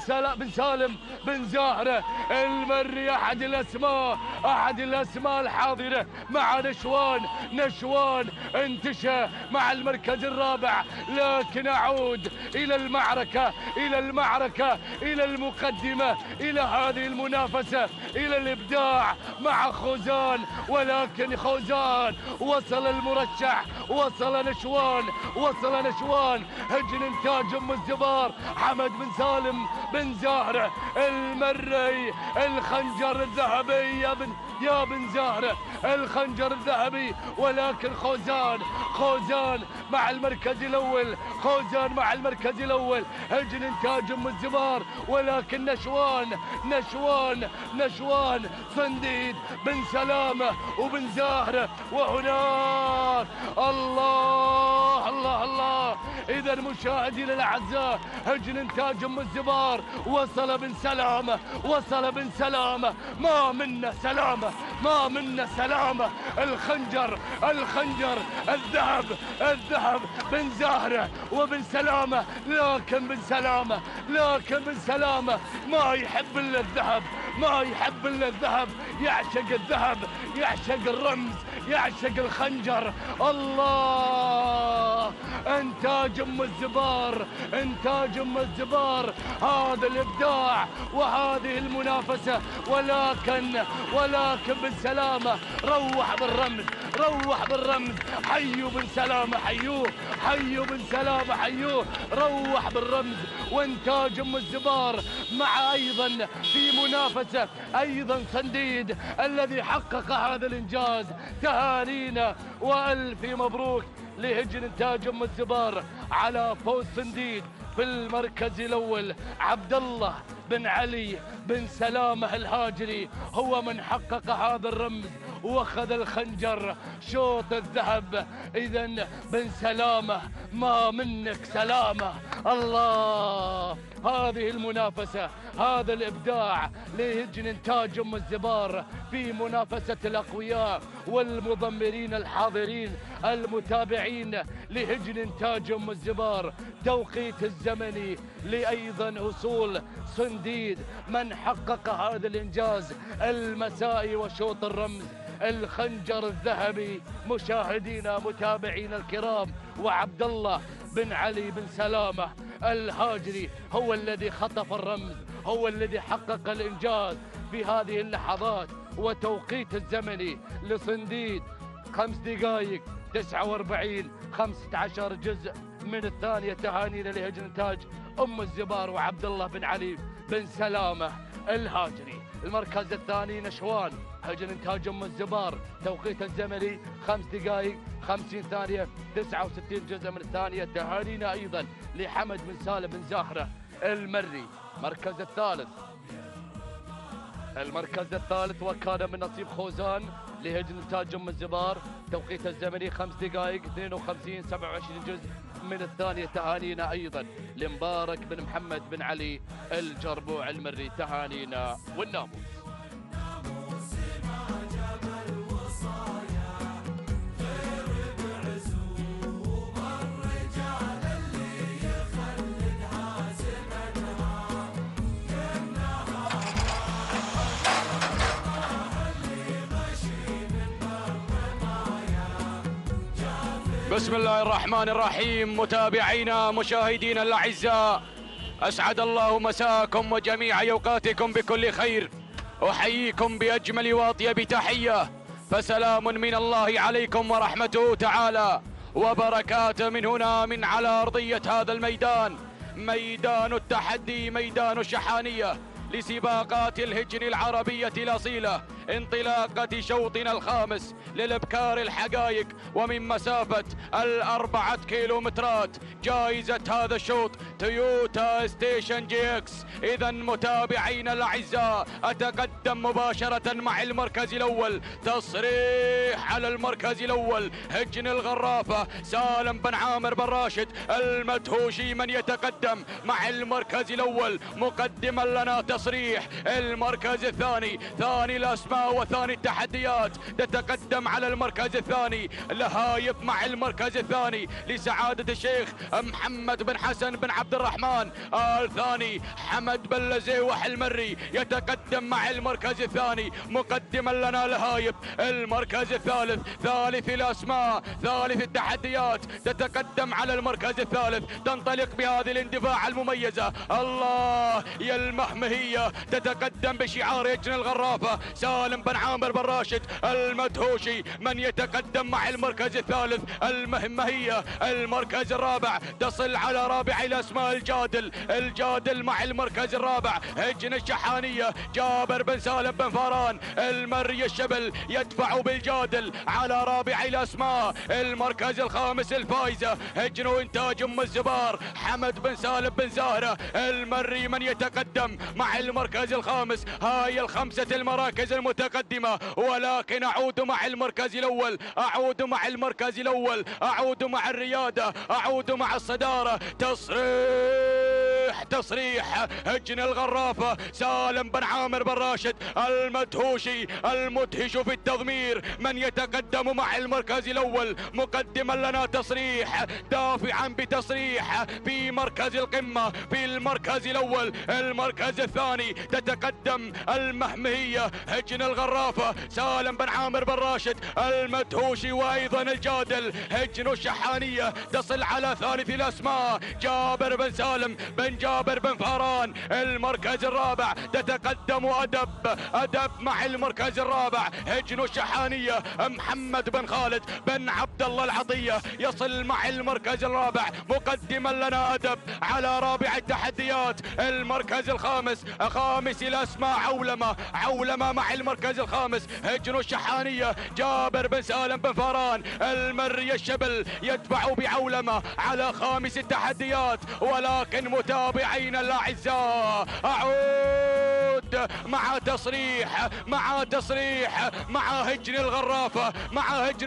سالم بن زاهرة المري أحد الأسماء الحاضرة مع نشوان انتشى مع المركز الرابع. لكن أعود إلى المعركة إلى المقدمة، إلى هذه المنافسة، إلى الإبداع مع خوزان. ولكن خوزان وصل المرشح، وصل نشوان هجن إنتاج أم الزبار حمد بن سالم بن زاهرة المري الخنجر الذهبي يا بن زاهرة الخنجر الذهبي. ولكن خوزان مع المركز الأول، هجن إنتاج أم الزبار. ولكن نشوان صنديد بن سلامة وبن زاهرة. وهناك الله إذا مشاهدينا الأعزاء هجن إنتاج أم الزبار وصل بن سلامة ما منا سلامة الخنجر الذهب بن زاهرة وبن سلامة. لكن بن سلامة ما يحب إلا الذهب، يعشق الذهب، يعشق الرمز، يعشق الخنجر. الله إنتاج أم الزبار هذا الإبداع وهذه المنافسة. ولكن بن سلامة روح بالرمز. حيوا بن سلامة، حيوا بن سلامة، حيوه روح بالرمز. وإنتاج أم الزبار مع أيضا في منافسة أيضا صنديد الذي حقق هذا الإنجاز. تهانينا وألف مبروك لهجن إنتاج أم الزبار على فوز صنديد. في المركز الأول عبد الله بن علي بن سلامة الهاجري هو من حقق هذا الرمز واخذ الخنجر شوط الذهب. إذن بن سلامة ما منك سلامة. الله هذه المنافسة، هذا الإبداع لهجن إنتاج أم الزبار في منافسة الأقوياء والمضمرين الحاضرين المتابعين لهجن إنتاج أم الزبار. توقيت الزمني لأيضا وصول صنديد من حقق هذا الإنجاز المسائي وشوط الرمز الخنجر الذهبي. مشاهدينا متابعينا الكرام، وعبد الله بن علي بن سلامة الهاجري هو الذي خطف الرمز، هو الذي حقق الإنجاز في هذه اللحظات. وتوقيت الزمني لصنديد 5 دقائق 49 15 جزء من الثانية. تهانينا لهجن إنتاج أم الزبار وعبد الله بن علي بن سلامة الهاجري. المركز الثاني نشوان هجن إنتاج أم الزبار، توقيت الزمني 5 دقائق 50 ثانية 69 جزء من الثانية. تهانينا أيضا لحمد بن سالم بن زاهرة المري. المركز الثالث وكان من نصيب خوزان لهجن إنتاج أم الزبار، توقيت الزمني 5 دقائق 52 27 جزء من الثانية. تهانينا أيضا لمبارك بن محمد بن علي الجربوع المري. تهانينا والناموس. بسم الله الرحمن الرحيم. متابعينا مشاهدينا الأعزاء، أسعد الله مساكم وجميع أوقاتكم بكل خير. أحييكم بأجمل وأطيب تحية، فسلام من الله عليكم ورحمته تعالى وبركاته من هنا من على أرضية هذا الميدان، ميدان التحدي، ميدان الشحانية لسباقات الهجن العربية الأصيلة، انطلاقة شوطنا الخامس للابكار الحقائق ومن مسافة 4 كيلومترات. جائزة هذا الشوط تويوتا ستيشن جي اكس. إذا متابعينا الأعزاء أتقدم مباشرة مع المركز الأول. تصريح على المركز الأول هجن الغرافة سالم بن عامر بن راشد المدهوشي من يتقدم مع المركز الأول. مقدما لنا تصريح المركز الثاني، ثاني الأسماء وثاني التحديات، تتقدم على المركز الثاني لهايب مع المركز الثاني لسعادة الشيخ محمد بن حسن بن عبد الرحمن. الثاني حمد بن لزيوح المري يتقدم مع المركز الثاني. مقدما لنا لهايب المركز الثالث، ثالث الأسماء، ثالث التحديات، تتقدم على المركز الثالث. تنطلق بهذه الاندفاع المميزة الله يا المهمهية، تتقدم بشعار يجن الغرافة سالم بن عامر بن راشد المدهوشي من يتقدم مع المركز الثالث. المهمهية المركز الرابع تصل على رابع الأسماء الجادل مع المركز الرابع هجن الشحانية جابر بن سالم بن فاران المري الشبل يدفع بالجادل على رابع الأسماء. المركز الخامس الفايزة هجن وإنتاج أم الزبار حمد بن سالم بن زهرة المري من يتقدم مع المركز الخامس. هاي الخمسة المراكز المتقدمة، ولكن أعود مع المركز الأول، أعود مع المركز الأول، أعود مع الريادة، أعود مع الصدارة. تصريح هجن الغرافة سالم بن عامر بن راشد المدهوشي المدهش في التضمير من يتقدم مع المركز الأول. مقدما لنا تصريح دافعا بتصريح في مركز القمة في المركز الأول. المركز الثاني تتقدم المهمهية هجن الغرافة سالم بن عامر بن راشد المدهوشي وأيضا الجادل هجن الشحانية تصل على ثالث الأسماء جابر بن سالم بن جابر بن فاران. المركز الرابع تتقدم أدب مع المركز الرابع هجن الشحانية محمد بن خالد بن عبد الله العطية يصل مع المركز الرابع. مقدما لنا أدب على رابع التحديات. المركز الخامس خامس الأسماء عولمة مع المركز الخامس هجن الشحانية جابر بن سالم بن فاران المري الشبل يدفع بعولمة على خامس التحديات. ولكن متابعينا الأعزاء أعود مع تصريح مع هجن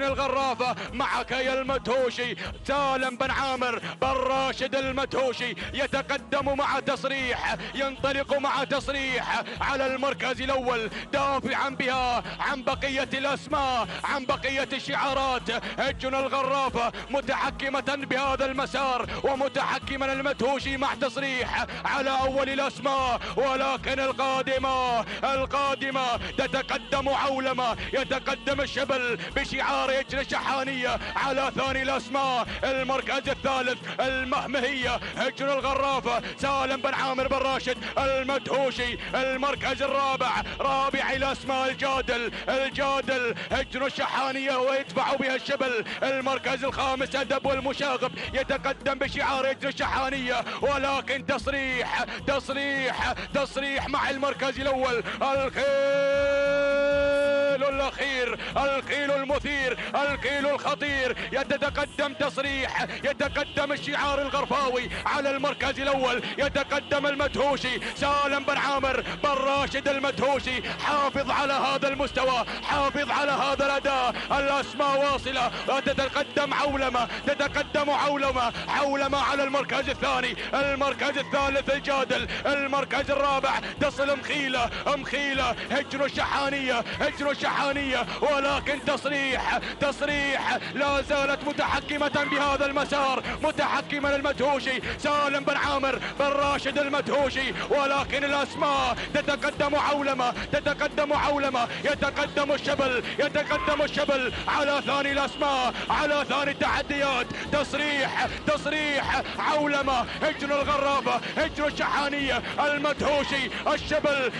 الغرافة معك يا المدهوشي سالم بن عامر بن راشد المدهوشي يتقدم مع تصريح، ينطلق مع تصريح على المركز الأول دافعا بها عن بقية الأسماء عن بقية الشعارات. هجن الغرافة متحكمة بهذا المسار ومتحكما المدهوشي مع تصريح على أول الأسماء. ولكن القادمة تتقدم عولمة، يتقدم الشبل بشعار يجن الشحانية على ثاني الأسماء. المركز الثالث المهمهية هجن الغرافة سالم بن عامر بن راشد المدهوشي. المركز الرابع رابع الأسماء الجادل هجن الشحانية ويدفع بها الشبل. المركز الخامس أدب والمشاغب يتقدم بشعار يجن الشحانية. ولكن تصريح مع المركز الأول. الخيل الأخير، الخيل المثير، الخيل الخطير يتقدم تصريح، يتقدم الشعار الغرفاوي على المركز الأول. يتقدم المدهوشي سالم بن عامر بن راشد المدهوشي. حافظ على هذا المستوى، حافظ على هذا الأداء. الأسماء واصلة وتتقدم عولمة على المركز الثاني. المركز الثالث الجادل. المركز الرابع تصل مخيلة هجن الشحانية. ولكن تصريح لا زالت متحكمة بهذا المسار، متحكما المدهوشي سالم بن عامر بن راشد المدهوشي. ولكن الأسماء تتقدم عولمة، يتقدم الشبل على ثاني الأسماء على ثاني التحديات. تصريح عولمة هجن الغرافة هجن الشحانية المدهوشي الشبل.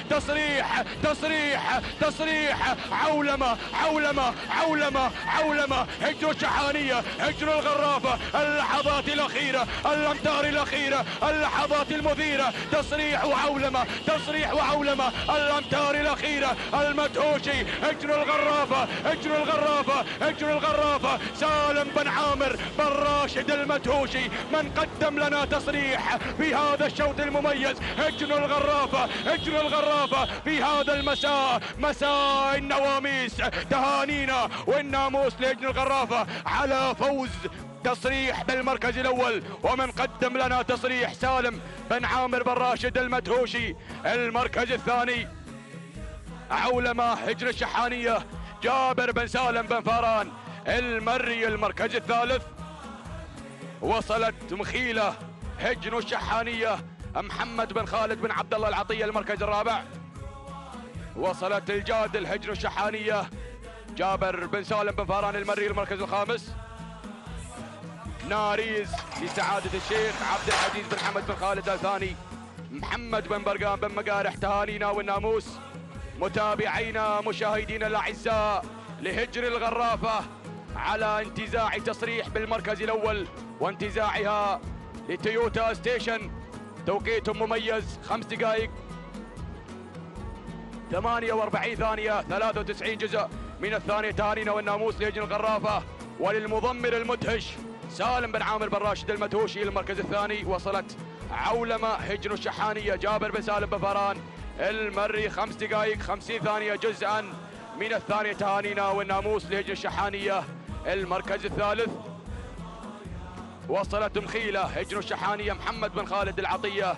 تصريح عولمة عولمة عولمة عولمة، هجر الشحانية، هجر الغرافة، اللحظات الأخيرة، الأمتار الأخيرة، اللحظات المثيرة، تصريح وعولمة، تصريح وعولمة، الأمتار الأخيرة، المدهوشي، هجر الغرافة، هجر الغرافة، هجر الغرافة، سالم بن عامر بن راشد المدهوشي من قدم لنا تصريح في هذا الشوط المميز. هجر الغرافة، هجر الغرافة في هذا المساء، مساء النواميس، تهانينا والناموس لهجر الغرافة على فوز. تصريح بالمركز الأول، ومن قدم لنا تصريح سالم بن عامر بن راشد المدهوشي. المركز الثاني عولمة هجر الشحانية جابر بن سالم بن فاران المري. المركز الثالث وصلت مخيلة هجر الشحانية محمد بن خالد بن عبد الله العطية. المركز الرابع وصلت الجادل هجر الشحانية جابر بن سالم بن فاران المري. المركز الخامس ناريز لسعادة الشيخ عبد العزيز بن حمد بن خالد الثاني محمد بن برقان بن مقارح. تهانينا والناموس متابعينا مشاهدينا الأعزاء لهجر الغرافة على انتزاع تصريح بالمركز الأول وانتزاعها لتويوتا ستيشن. توقيت مميز 5 دقائق 48 ثانية 93 جزء من الثانية. تهانينا والناموس لهجر الغرافة وللمضمر المدهش سالم بن عامر بن راشد المدهوشي. المركز الثاني وصلت عولمة هجر الشحانية جابر بن سالم بن فاران المري 5 دقائق 50 ثانية جزءا من الثانية. تهانينا والناموس لهجر الشحانية. المركز الثالث وصلت مخيلة هجر الشحانية محمد بن خالد العطية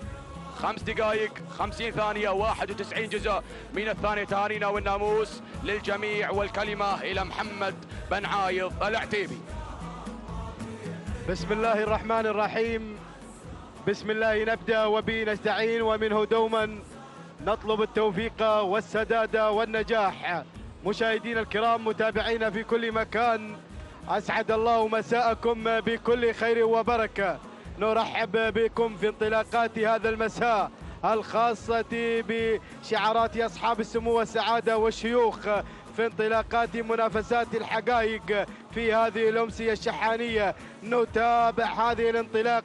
5 دقائق 50 ثانية 91 جزء من الثانية. تهانينا والناموس للجميع والكلمة إلى محمد بن عايض العتيبي. بسم الله الرحمن الرحيم، بسم الله نبدأ وبه نستعين ومنه دوما نطلب التوفيق والسداد والنجاح. مشاهدينا الكرام متابعينا في كل مكان، أسعد الله مساءكم بكل خير وبركة. نرحب بكم في انطلاقات هذا المساء الخاصة بشعارات أصحاب السمو والسعادة والشيوخ في انطلاقات منافسات الحقائق في هذه الأمسية الشحانية. نتابع هذه الانطلاق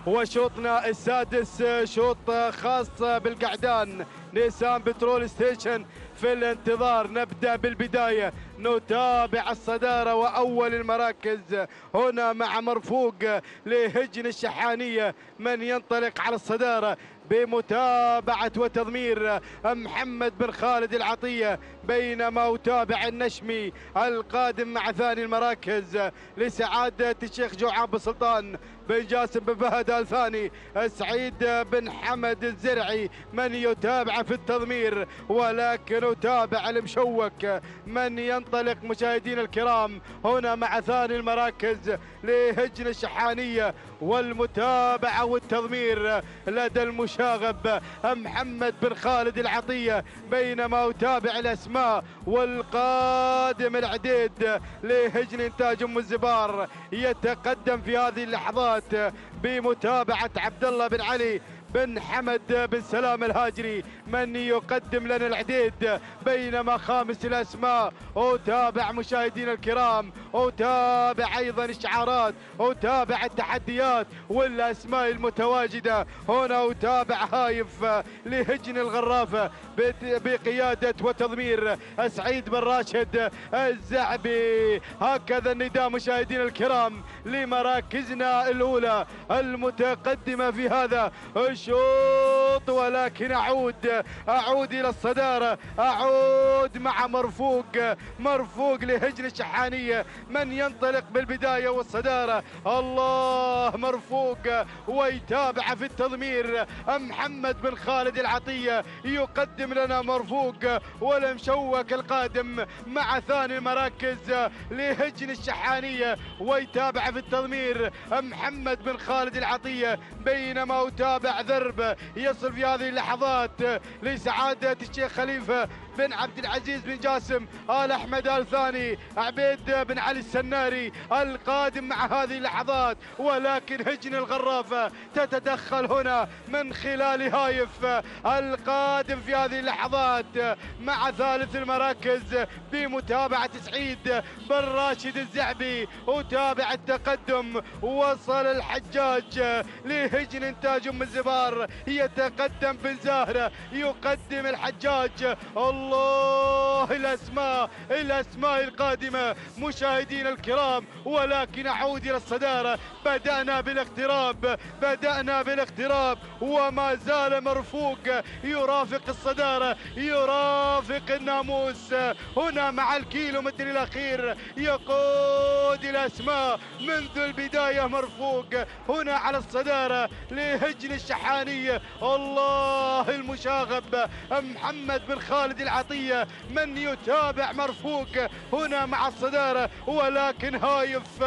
وشوطنا السادس، شوط خاص بالقعدان نيسان بترول ستيشن في الانتظار. نبدأ بالبداية، نتابع الصدارة وأول المراكز هنا مع مرفوق لهجن الشحانية من ينطلق على الصدارة بمتابعة وتضمير محمد بن خالد العطية، بينما أتابع النشمي القادم مع ثاني المراكز لسعادة الشيخ جوعان بن سلطان بن جاسم بن فهد الثاني سعيد بن حمد الزرعي من يتابع في التضمير. ولكن أتابع المشوك من ينطلق مشاهدينا الكرام هنا مع ثاني المراكز لهجن الشحانية، والمتابعة والتضمير لدى المشاغب محمد بن خالد العطية، بينما أتابع الأسماء والقادم العديد لهجن إنتاج أم الزبار يتقدم في هذه اللحظات بمتابعة عبد الله بن علي بن حمد بن سلام الهاجري من يقدم لنا العديد. بينما خامس الأسماء أتابع مشاهدينا الكرام، أتابع أيضا الشعارات، أتابع التحديات والأسماء المتواجدة هنا. أتابع هايف لهجن الغرافة بقيادة وتضمير سعيد بن راشد الزعبي. هكذا النداء مشاهدينا الكرام لمراكزنا الأولى المتقدمة في هذا الشوط. ولكن أعود إلى الصدارة، أعود مع مرفوق لهجن الشحانية من ينطلق بالبداية والصدارة. الله، مرفوق ويتابع في التضمير محمد بن خالد العطية يقدم لنا مرفوق، والمشوك القادم مع ثاني المراكز لهجن الشحانية ويتابع في التضمير محمد بن خالد العطية. بينما أتابع ذرب يصل في هذه اللحظات لسعادة الشيخ خليفة بن عبد العزيز بن جاسم، آل أحمد آل ثاني، عبيد بن علي السناري القادم مع هذه اللحظات، ولكن هجن الغرافة تتدخل هنا من خلال هايف القادم في هذه اللحظات مع ثالث المراكز بمتابعة سعيد بن راشد الزعبي. وتابع التقدم، وصل الحجاج لهجن إنتاج أم الزبار، يتقدم بن زاهرة، يقدم الحجاج. الله الأسماء القادمة مشاهدين الكرام، ولكن أعود إلى الصدارة. بدأنا بالاقتراب وما زال مرفوق يرافق الصدارة، يرافق الناموس هنا مع الكيلومتر الأخير، يقود الأسماء منذ البداية. مرفوق هنا على الصدارة لهجن الشحاني. الله المشاغب محمد بن خالد العطية من يتابع مرفوق هنا مع الصدارة، ولكن هايف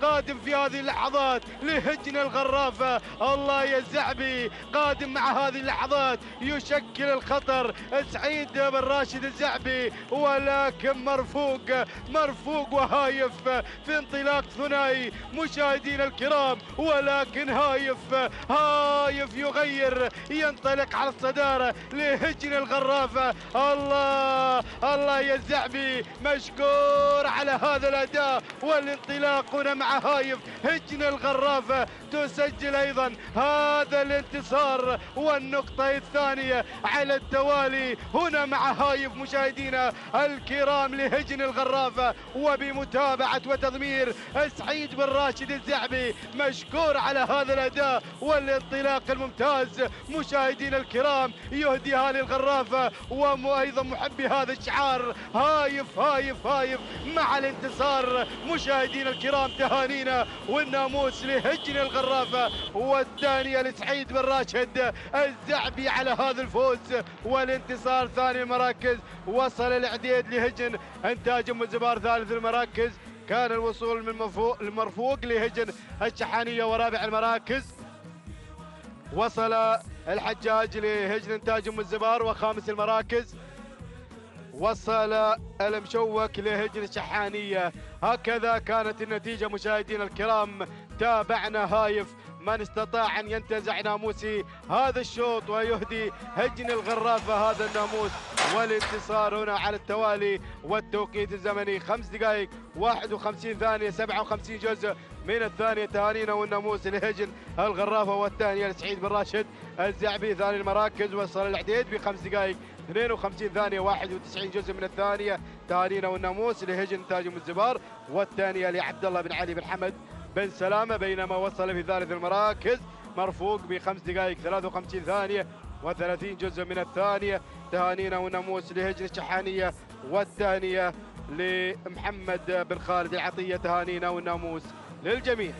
قادم في هذه اللحظات لهجن الغرافة. الله يا الزعبي قادم مع هذه اللحظات، يشكل الخطر سعيد بن راشد الزعبي، ولكن مرفوق وهايف في انطلاق ثنائي مشاهدين الكرام، ولكن هايف يغير، ينطلق على الصدارة لهجن الغرافة. الله يا الزعبي مشكور على هذا الأداء والانطلاق هنا مع هايف. هجن الغرافة تسجل أيضا هذا الانتصار والنقطة الثانية على التوالي هنا مع هايف مشاهدينا الكرام لهجن الغرافة، وبمتابعة وتضمير سعيد بن راشد الزعبي. مشكور على هذا الأداء والانطلاق الممتاز مشاهدينا الكرام، يهديها للغرافة وأيضا محبي هذا الشعار. هايف مع الانتصار مشاهدينا الكرام، تهانينا والناموس لهجن الغرافة، والثانية لسعيد بن راشد الزعبي على هذا الفوز والانتصار. ثاني المراكز وصل العديد لهجن إنتاج أم الزبار. ثالث المراكز كان الوصول من المرفوق لهجن الشحانية. ورابع المراكز وصل الحجاج لهجن إنتاج أم الزبار. وخامس المراكز وصل المشوك لهجن الشحانية. هكذا كانت النتيجة مشاهدينا الكرام. تابعنا هايف من استطاع أن ينتزع ناموسي هذا الشوط ويهدي هجن الغرافة هذا الناموس والانتصار هنا على التوالي. والتوقيت الزمني 5 دقائق 51 ثانية 57 جزء من الثانية. تهانينا والناموس لهجن الغرافة، والثانية لسعيد بن راشد الزعبي. ثاني المراكز وصل العديد ب5 دقائق 52 ثانية 91 جزء من الثانية. تهانينا والناموس لهجن إنتاج أم الزبار، والثانية لعبد الله بن علي بن حمد بن سلامة. بينما وصل في ثالث المراكز مرفوق ب5 دقائق 53 ثانية و30 جزء من الثانية. تهانينا والناموس لهجن الشحانية، والثانية لمحمد بن خالد العطية. تهانينا والناموس للجميع.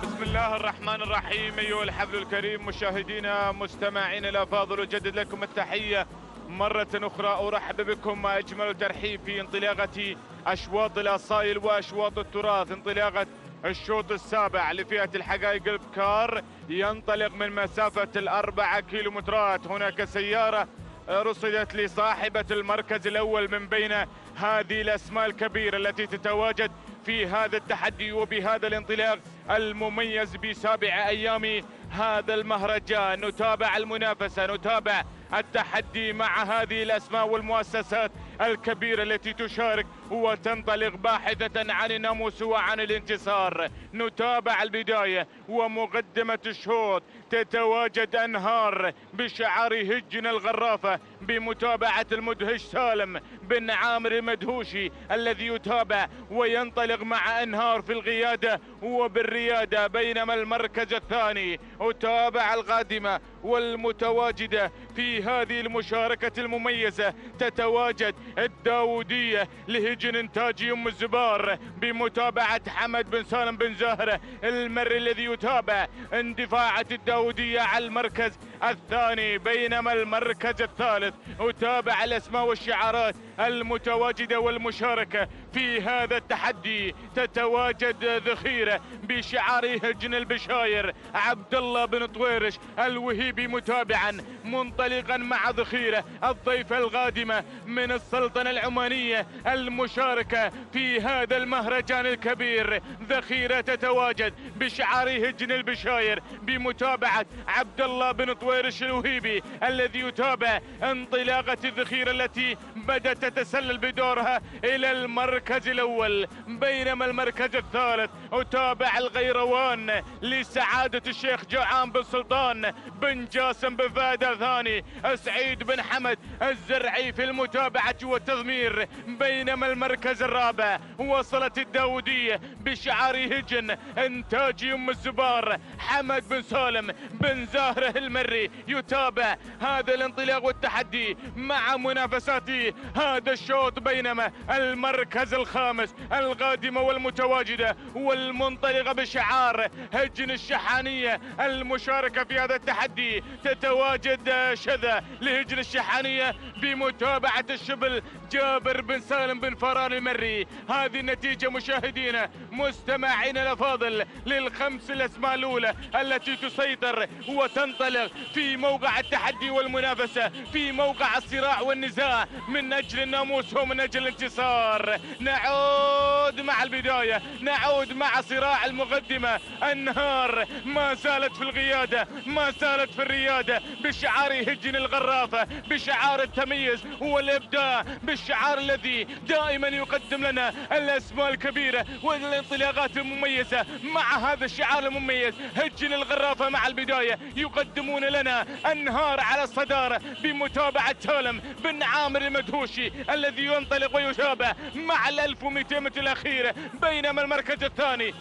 بسم الله الرحمن الرحيم. أيها الحفل الكريم مشاهدينا مستمعين الأفاضل، أجدد لكم التحية مرة أخرى. أرحب بكم أجمل ترحيب في انطلاقة أشواط الأصايل وأشواط التراث. انطلاقة الشوط السابع لفئة الحقائق البكار ينطلق من مسافة 4 كيلومترات. هناك سيارة رصدت لصاحبة المركز الأول من بين هذه الأسماء الكبيرة التي تتواجد في هذا التحدي وبهذا الانطلاق المميز بسابع أيام هذا المهرجان. نتابع المنافسة، نتابع التحدي مع هذه الأسماء والمؤسسات الكبيرة التي تشارك وتنطلق باحثة عن الناموس وعن الانتصار. نتابع البداية ومقدمة الشوط. تتواجد أنهار بشعار هجن الغرافة بمتابعة المدهش سالم بن عامر المدهوشي الذي يتابع وينطلق مع أنهار في القيادة وبالريادة. بينما المركز الثاني أتابع القادمة والمتواجدة في هذه المشاركة المميزة تتواجد الداودية لهجن إنتاج أم الزبار بمتابعة حمد بن سالم بن زاهرة المري الذي يتابع اندفاعة الداودية على المركز الثاني. بينما المركز الثالث أتابع الأسماء والشعارات المتواجدة والمشاركة في هذا التحدي. تتواجد ذخيرة بشعار هجن البشاير، عبد الله بن طويرش الوهيبي متابعا منطلقا مع ذخيرة الضيفة القادمة من السلطنة العمانية المشاركة في هذا المهرجان الكبير. ذخيرة تتواجد بشعار هجن البشاير بمتابعة عبد الله بن طويرش الوهيبي الذي يتابع انطلاقة الذخيرة التي بدأت تتسلل بدورها إلى المركز الأول. بينما المركز الثالث أتابع الغيروان لسعادة الشيخ جوعان بن سلطان بن جاسم بن فهد الثاني، سعيد بن حمد الزرعي في المتابعة والتضمير. بينما المركز الرابع وصلت الداودية بشعار هجن إنتاج أم الزبار، حمد بن سالم بن زاهرة المري يتابع هذا الانطلاق والتحدي مع منافسات هذا الشوط. بينما المركز الخامس القادمة والمتواجدة والمنطلقة بشعار هجن الشحانية المشاركة في هذا التحدي. تتواجد شذا لهجن الشحانية بمتابعة الشبل جابر بن سالم بن فران المري. هذه النتيجة مشاهدينا مستمعينا الأفاضل للخمس الأسماء الأولى التي تسيطر وتنطلق في موقع التحدي والمنافسة، في موقع الصراع والنزاع من أجل الناموس ومن أجل الانتصار. نعود مع البداية، نعود مع صراع المقدمة. النهار ما زالت في القيادة، ما زالت في الريادة بشعار هجن الغرافة، بشعار التميز والإبداع، بالشعار الذي دائما يقدم لنا الأسماء الكبيرة والانطلاقات المميزة. مع هذا الشعار المميز هجن الغرافة مع البداية يقدمون لنا النهار على الصدارة بمتابعة سالم بن عامر المدهوشي الذي ينطلق ويتابع مع 1200 متر الأخيرة. بينما المركز الثاني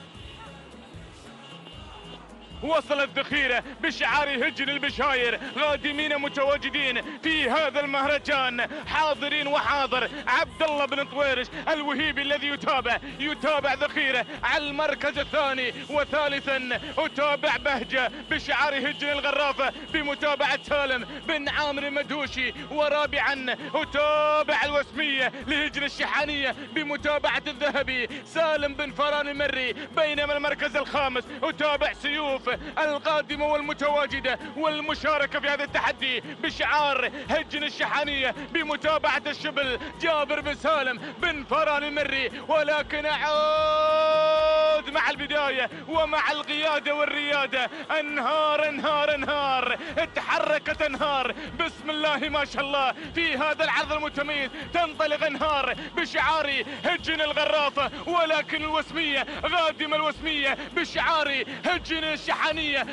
وصلت ذخيرة بشعار هجن البشاير، قادمين متواجدين في هذا المهرجان، حاضرين وحاضر. عبد الله بن طويرش الوهيبي الذي يتابع ذخيرة على المركز الثاني. وثالثا أتابع بهجة بشعار هجن الغرافة بمتابعة سالم بن عامر المدهوشي. ورابعا أتابع الوسمية لهجن الشحانية بمتابعة الذهبي سالم بن فران المري. بينما المركز الخامس أتابع سيوف القادمة والمتواجدة والمشاركة في هذا التحدي بشعار هجن الشحانية بمتابعة الشبل جابر بن سالم بن فران المري. ولكن أعود مع البداية ومع القيادة والريادة. انهار انهار انهار، اتحركت انهار بسم الله ما شاء الله في هذا العرض المتميز. تنطلق انهار بشعار هجن الغرافة، ولكن الوسمية قادمة، الوسمية بشعار هجن الشحانية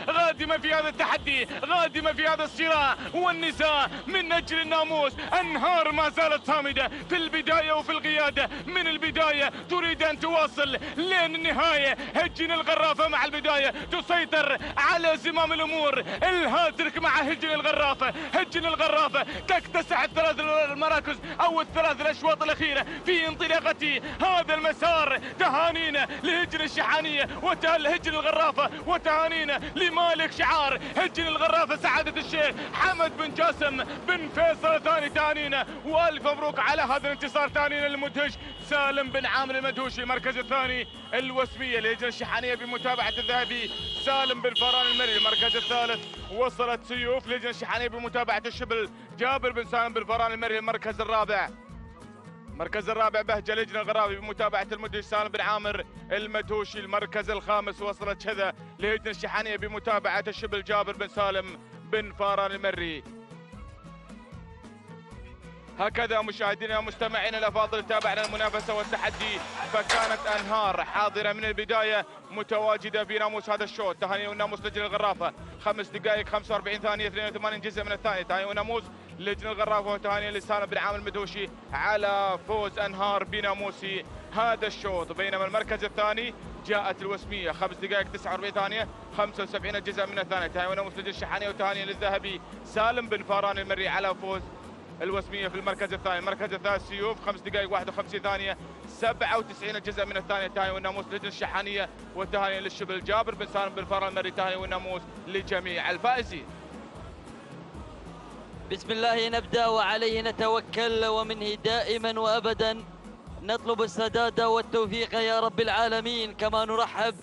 قادمة في هذا التحدي، قادمة في هذا الصراع والنزاع من أجل الناموس. أنهار ما زالت صامدة في البداية وفي القيادة، من البداية تريد أن تواصل لين النهاية. هجن الغرافة مع البداية تسيطر على زمام الأمور. الهاتريك مع هجن الغرافة، هجن الغرافة تكتسح الثلاث المراكز أو الثلاث الأشواط الأخيرة في انطلاقة هذا المسار. تهانينا لهجن الشحانية وهجن الغرافة، وتهانينا لمالك شعار هجن الغرافة سعادة الشيخ حمد بن جاسم بن فيصل الثاني. تهانينا والف مبروك على هذا الانتصار. تهانينا للمدهش سالم بن عامر المدهوشي. المركز الثاني الوسمية لهجن الشحانية بمتابعة الذهبي سالم بن فران المري. المركز الثالث وصلت سيوف لهجن الشحانية بمتابعة الشبل جابر بن سالم بن فران المري. المركز الرابع بهجة لهجن الغرافي بمتابعة المدهش سالم بن عامر المدهوشي. المركز الخامس وصلت شذا لهجن الشحانية بمتابعة الشبل جابر بن سالم بن فاران المري. هكذا مشاهدينا ومستمعينا الافاضل تابعنا المنافسه والتحدي، فكانت انهار حاضره من البدايه متواجده في ناموس هذا الشوط. تهاني وناموس لجنه الغرافه 5 دقائق 45 ثانيه 82 جزء من الثانيه. تهاني وناموس لجنه الغرافه وتهاني لسالم بن عامر المدهوشي على فوز انهار بناموس هذا الشوط. بينما المركز الثاني جاءت الوسميه 5 دقائق 49 ثانيه 75 جزء من الثانيه. تهاني وناموس لجنه الشحانيه وتهاني للذهبي سالم بن فاران المري على فوز الوسمية في المركز الثاني. المركز الثالث سيوف 5 دقائق 51 ثانية 97 جزء من الثانية. تهاني والناموس لجنة الشحانية والتهاني للشبل جابر بن سالم بن فران المري. تهاني والناموس لجميع الفائزين. بسم الله نبدأ وعليه نتوكل، ومنه دائما وأبدا نطلب السداد والتوفيق يا رب العالمين. كما نرحب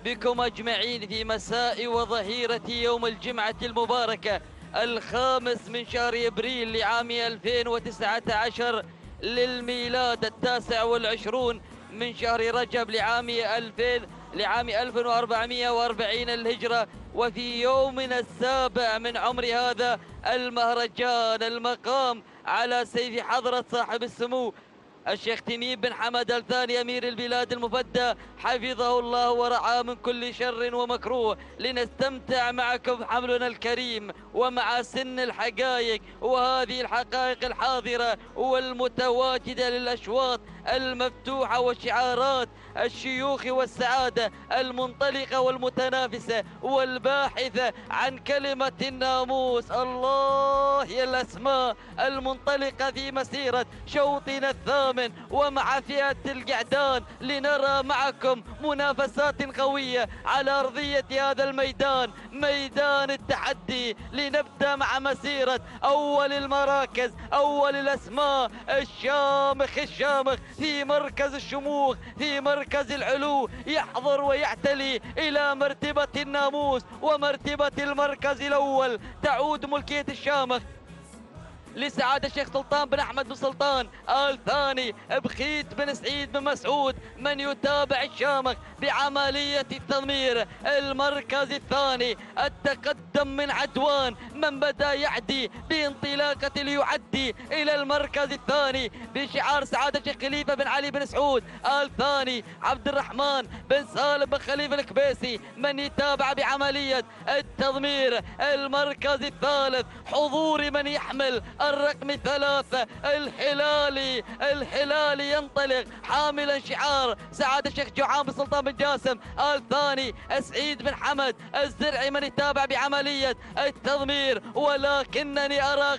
بكم أجمعين في مساء وظهيرة يوم الجمعة المباركة 5 من شهر إبريل لعام 2019 للميلاد 29 من شهر رجب لعام 1440 الهجرة، وفي يومنا السابع من عمر هذا المهرجان المقام على سيف حضرة صاحب السمو الشيخ تميم بن حمد الثاني أمير البلاد المفدى حفظه الله ورعاه من كل شر ومكروه، لنستمتع معكم حملنا الكريم ومع سن الحقائق وهذه الحقائق الحاضرة والمتواجدة للأشواط المفتوحة وشعارات الشيوخ والسعادة المنطلقة والمتنافسة والباحثة عن كلمة الناموس. الله يا الأسماء المنطلقة في مسيرة شوطنا الثامن ومع فئة القعدان، لنرى معكم منافسات قوية على أرضية هذا الميدان، ميدان التحدي. لنبدأ مع مسيرة أول المراكز، أول الأسماء الشامخ في مركز الشموخ، في مركز العلو، يحضر ويعتلي إلى مرتبة الناموس ومرتبة المركز الأول. تعود ملكية الشامخ لسعادة الشيخ سلطان بن أحمد بن سلطان آل ثاني بخيت بن سعيد بن مسعود، من يتابع الشامخ بعملية التضمير. المركز الثاني التقدم من عدوان، من بدأ يعدي بانطلاقة ليعدي إلى المركز الثاني بشعار سعادة الشيخ خليفة بن علي بن سعود آل ثاني عبد الرحمن بن سالم بن خليفة الكبيسي، من يتابع بعملية التضمير. المركز الثالث حضور من يحمل الرقم 3 الهلالي ينطلق حاملا شعار سعادة الشيخ جوعان بن سلطان بن جاسم آل ثاني سعيد بن حمد الزرعي، من يتابع بعملية التضمير. ولكنني أرى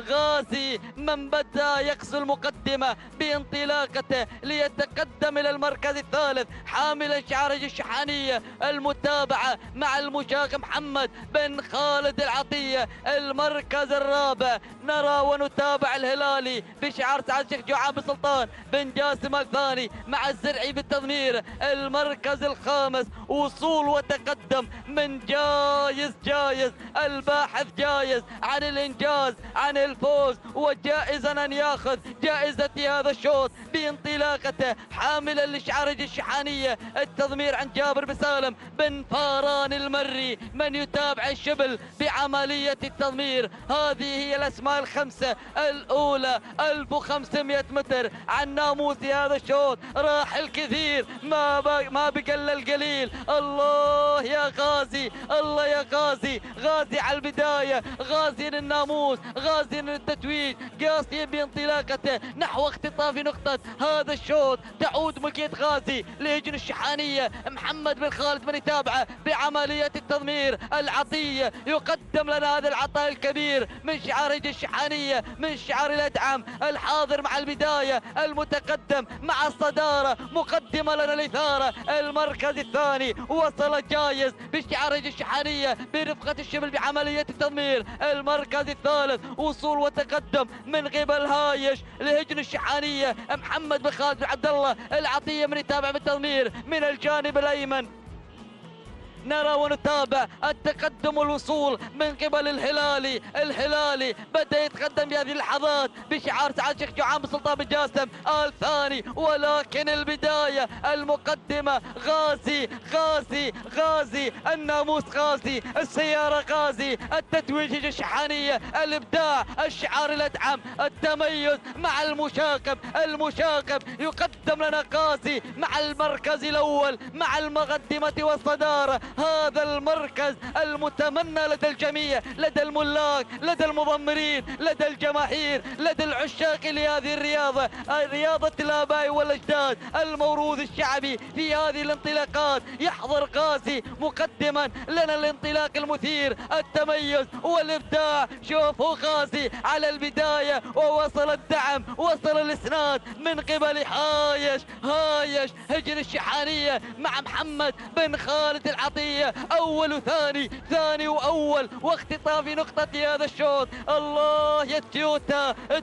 غازي من بدأ يقصو المقدمة بانطلاقته ليتقدم إلى المركز الثالث حاملا شعار الشحانية. المتابعة مع المشاق محمد بن خالد العطية. المركز الرابع نرى ونتابع الهلالي بشعار سعادة الشيخ جوعان بن سلطان بن جاسم الثاني مع الزرعي بالتضمير. المركز الخامس وصول وتقدم من جايز الباحث جايز عن الإنجاز عن الفوز، وجائزا أن يأخذ جائزة هذا الشوط بانطلاقته حاملا لشعار الشحانية التضمير عن جابر بن سالم بن فاران المري، من يتابع الشبل بعملية التضمير. هذه هي الأسماء الخمسة. الأولى 1500 متر عن ناموس هذا الشوط، راح الكثير ما بقى إلا القليل. الله يا غازي، الله يا غازي، غازي على البداية، غازي للناموس، غازي للتتويج، قاسي بانطلاقته نحو اختطاف نقطة هذا الشوط. تعود ملكية غازي لهجن الشحانية محمد بن خالد، من يتابعه بعملية التضمير. العطية يقدم لنا هذا العطاء الكبير من شعار الشحانية، من شعار الأدعم الحاضر مع البداية، المتقدم مع الصدارة، مقدمة لنا الإثارة. المركز الثاني وصل جايز بشعار الشحانية برفقة الشبل بعملية التضمير. المركز الثالث وصول وتقدم من قبل هايش لهجن الشحانية محمد بن خالد بن عبد الله العطية، من يتابع بالتضمير من الجانب الأيمن. نرى ونتابع التقدم والوصول من قبل الهلالي بدأ يتقدم بهذه اللحظات بشعار سعادة الشيخ جوعان بن سلطان بن جاسم آل ثاني، ولكن البداية المقدمة غازي الناموس غازي، السيارة غازي، التتويج الشحانية، الإبداع، الشعار الأدعم، التميز مع المشاقب يقدم لنا غازي مع المركز الأول مع المقدمة والصدارة. هذا المركز المتمنى لدى الجميع، لدى الملاك، لدى المضمرين، لدى الجماهير، لدى العشاق لهذه الرياضة، رياضة الآباء والأجداد، الموروث الشعبي. في هذه الانطلاقات يحضر غازي مقدما لنا الانطلاق المثير، التميز والإبداع. شوفوا غازي على البداية ووصل الدعم، وصل الإسناد من قبل هايش هجن الشحانية مع محمد بن خالد العطية الشحانية، أول وثاني، ثاني وأول، واختطاف نقطة هذا الشوط. الله يا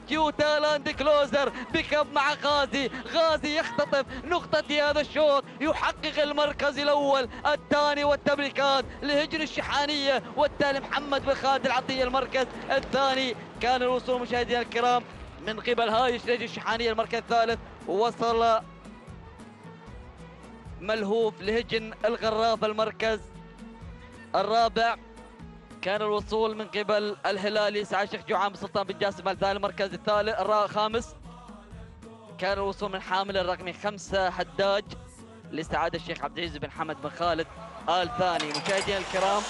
تيوتا لاند كلوزر بيكب مع غازي، غازي يختطف نقطة هذا الشوط، يحقق المركز الأول، الثاني والتبريكات لهجن الشحانية، والتالي محمد بن خالد العطية المركز الثاني. كان الوصول مشاهدينا الكرام من قبل هايش لهجن الشحانية المركز الثالث، ووصل ملهوف لهجن الغراف المركز الرابع. كان الوصول من قبل الهلالي سعد الشيخ جوعان بن سلطان بن جاسم الثاني المركز الخامس. كان الوصول من حامل الرقم 5 حداج لسعادة الشيخ عبد العزيز بن حمد بن خالد الثاني. مشاهدينا الكرام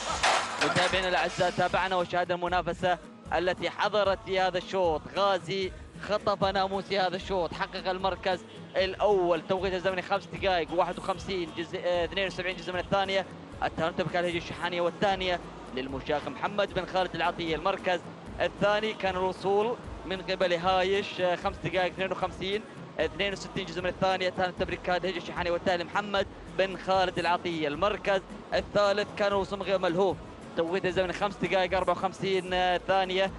متابعينا الاعزاء، تابعنا وشاهدنا المنافسة التي حضرت في هذا الشوط. غازي خطف ناموسي هذا الشوط، حقق المركز الأول، توقيت الزمني 5 دقائق 51 72 جزء من الثانية. الترتب كان الهجن الشحانية، والثانية للمشاق محمد بن خالد العطية. المركز الثاني كان الوصول من قبل هايش 5 دقائق 52 62 جزء من الثانية. ثاني التبريكات الهجن الشحانية، والتالي محمد بن خالد العطية. المركز الثالث كان الوصول من قبل ملهوف، توقيت الزمني 5 دقائق 54 ثانية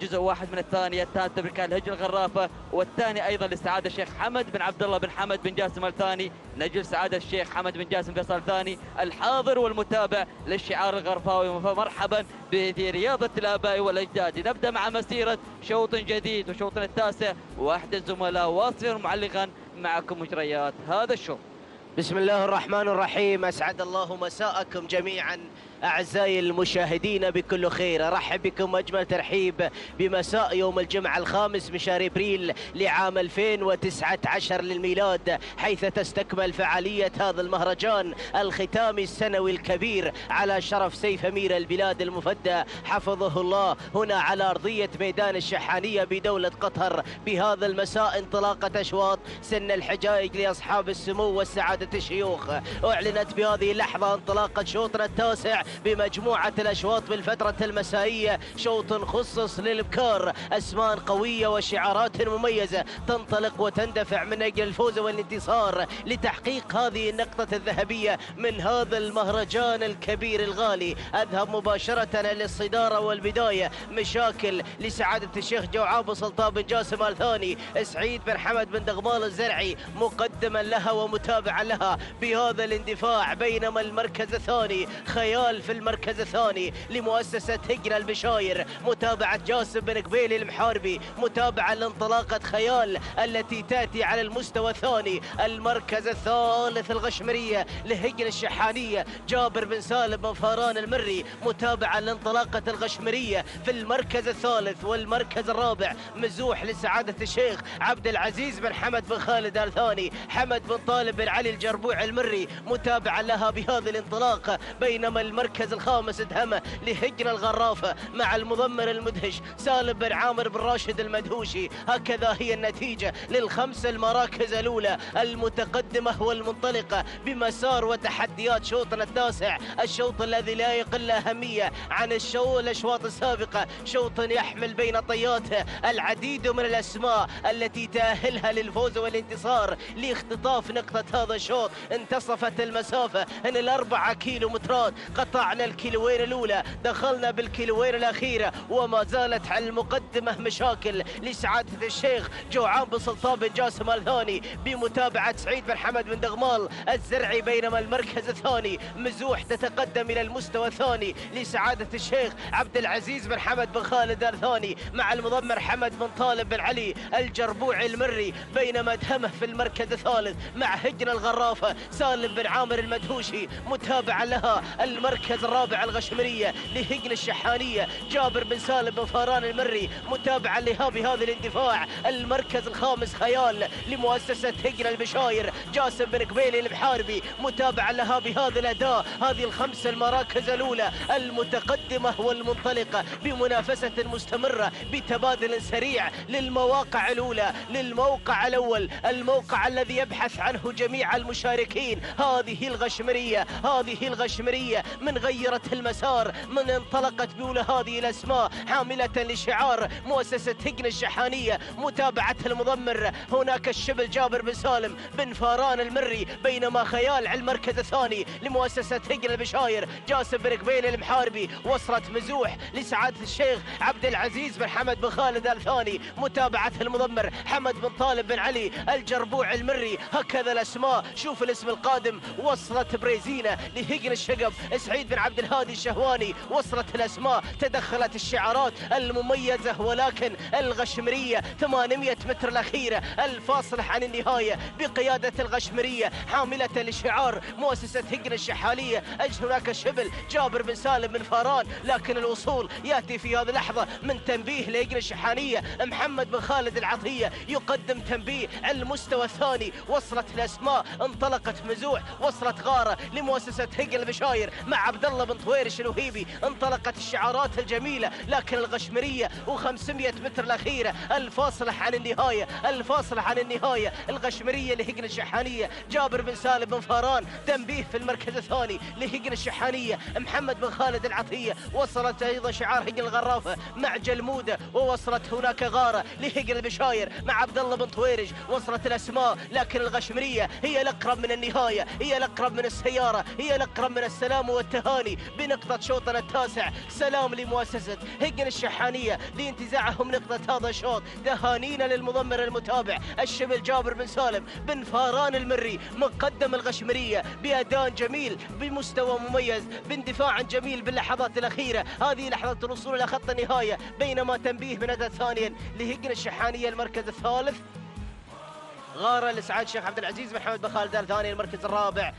جزء واحد من الثانية. الثالث تبريكات الهجن الغرافة، والثاني أيضا لسعادة الشيخ حمد بن عبد الله بن حمد بن جاسم الثاني، نجل سعادة الشيخ حمد بن جاسم فيصل الثاني. الحاضر والمتابع للشعار الغرفاوي، فمرحبا في رياضة الآباء والأجداد. نبدأ مع مسيرة شوط جديد وشوطنا التاسع، واحد الزملاء واصفا معلقا معكم مجريات هذا الشوط. بسم الله الرحمن الرحيم. أسعد الله مساءكم جميعا أعزائي المشاهدين بكل خير. أرحب بكم أجمل ترحيب بمساء يوم الجمعة 5 من شهر أبريل لعام 2019 للميلاد، حيث تستكمل فعالية هذا المهرجان الختامي السنوي الكبير على شرف سيف أمير البلاد المفدى حفظه الله، هنا على أرضية ميدان الشحانية بدولة قطر. بهذا المساء انطلاقة أشواط سن الحجائج لأصحاب السمو والسعادة الشيوخ. أعلنت بهذه اللحظة انطلاقة شوطنا التاسع بمجموعة الأشواط بالفترة المسائية، شوط خصص للإبكار، أسمان قوية وشعارات مميزة تنطلق وتندفع من أجل الفوز والانتصار لتحقيق هذه النقطة الذهبية من هذا المهرجان الكبير الغالي. أذهب مباشرة للصدارة والبداية، مشاكل لسعادة الشيخ جوعان بن سلطان بن جاسم الثاني، سعيد بن حمد بن دغمال الزرعي مقدما لها ومتابعا لها بهذا الاندفاع. بينما المركز الثاني خيال في المركز الثاني لمؤسسة هجن البشاير، متابعة جاسم بن قبيلي المحاربي، متابعة لانطلاقة خيال التي تأتي على المستوى الثاني. المركز الثالث الغشمرية لهجن الشحانية، جابر بن سالم بن فاران المري، متابعة لانطلاقة الغشمرية في المركز الثالث. والمركز الرابع مزوح لسعادة الشيخ عبد العزيز بن حمد بن خالد الثاني، حمد بن طالب بن علي الجربوع المري، متابعة لها بهذا الانطلاق. بينما المركز الخامس ادهمه لهجن الغرافة مع المضمر المدهش سالم بن عامر بن راشد المدهوشي. هكذا هي النتيجة للخمس المراكز الأولى المتقدمة والمنطلقة بمسار وتحديات شوطنا التاسع، الشوط الذي لا يقل أهمية عن الأشواط السابقة، شوط يحمل بين طياته العديد من الأسماء التي تأهلها للفوز والانتصار لاختطاف نقطة هذا الشوط. انتصفت المسافة ان ال4 كيلومترات، قطعنا الكيلوين الأولى، دخلنا بالكيلوين الأخيرة، وما زالت على المقدمة مشاكل لسعادة الشيخ جوعان بن سلطان بن جاسم الثاني بمتابعة سعيد بن حمد بن دغمال الزرعي. بينما المركز الثاني مزوح تتقدم إلى المستوى الثاني لسعادة الشيخ عبد العزيز بن حمد بن خالد الثاني مع المضمر حمد بن طالب بن علي الجربوعي المري. بينما دهمه في المركز الثالث مع هجن الغرافة سالم بن عامر المدهوشي، متابعة لها المركز الرابع الغشمرية لهجن الشحانية جابر بن سالم بن فاران المري، متابعة لها بهذا الاندفاع. المركز الخامس خيال لمؤسسة هجن البشاير جاسم بن قبيلي المحاربي، متابعة لها بهذا الأداء. هذه الخمس المراكز الأولى المتقدمة والمنطلقة بمنافسة مستمرة بتبادل سريع للمواقع الأولى، للموقع الأول، الموقع الذي يبحث عنه جميع المشاركين. هذه الغشمرية من من غيرت المسار، من انطلقت بأولى هذه الأسماء حاملة لشعار مؤسسة هجن الشحانية. متابعة المضمر هناك الشبل جابر بن سالم بن فاران المري، بينما خيال على المركز الثاني لمؤسسة هجن البشاير جاسم بن قبيل المحاربي. وصلت مزوح لسعادة الشيخ عبد العزيز بن حمد بن خالد الثاني. متابعة المضمر حمد بن طالب بن علي الجربوع المري. هكذا الأسماء، شوف الاسم القادم. وصلت بريزينة لهجن الشقب سعيد بن عبد الهادي الشهواني. وصلت الأسماء، تدخلت الشعارات المميزة، ولكن الغشمرية 800 متر الأخيرة الفاصلة عن النهاية بقيادة الغشمرية حاملة لشعار مؤسسة هجن الشحالية. هناك الشبل جابر بن سالم بن فاران، لكن الوصول يأتي في هذه اللحظة من تنبيه لهجن الشحانية. محمد بن خالد العطية يقدم تنبيه على المستوى الثاني. وصلت الأسماء، انطلقت مزوح، وصلت غارة لمؤسسة هجن البشاير مع عبد الله بن طويرش الوهيبي. انطلقت الشعارات الجميلة، لكن الغشمرية و500 متر الأخيرة الفاصلة عن النهاية، الفاصلة عن النهاية. الغشمرية لهجن الشحانية جابر بن سالم بن فاران. تنبيه في المركز الثاني لهجن الشحانية محمد بن خالد العطية. وصلت أيضا شعار هجن الغرافة مع جلمودة. ووصلت هناك غارة لهجن البشاير مع عبد الله بن طويرج. وصلت الأسماء، لكن الغشمرية هي الأقرب من النهاية، هي الأقرب من السيارة، هي الأقرب من السلام والتهاني بنقطة شوطنا التاسع. سلام لمؤسسة هجن الشحانية لانتزاعهم نقطة هذا الشوط. تهانينا للمضمر المتابع الشبل جابر بن سالم بن فاران المري. مقدم الغشمرية بأداء جميل، بمستوى مميز، باندفاع جميل باللحظات الأخيرة. هذه لحظة الوصول إلى خط النهاية، بينما تنبيه من أداء ثانيا لهجن الشحانية المركز الثالث. غارة لسعاد الشيخ عبد العزيز محمد بن خالد الثاني المركز الرابع.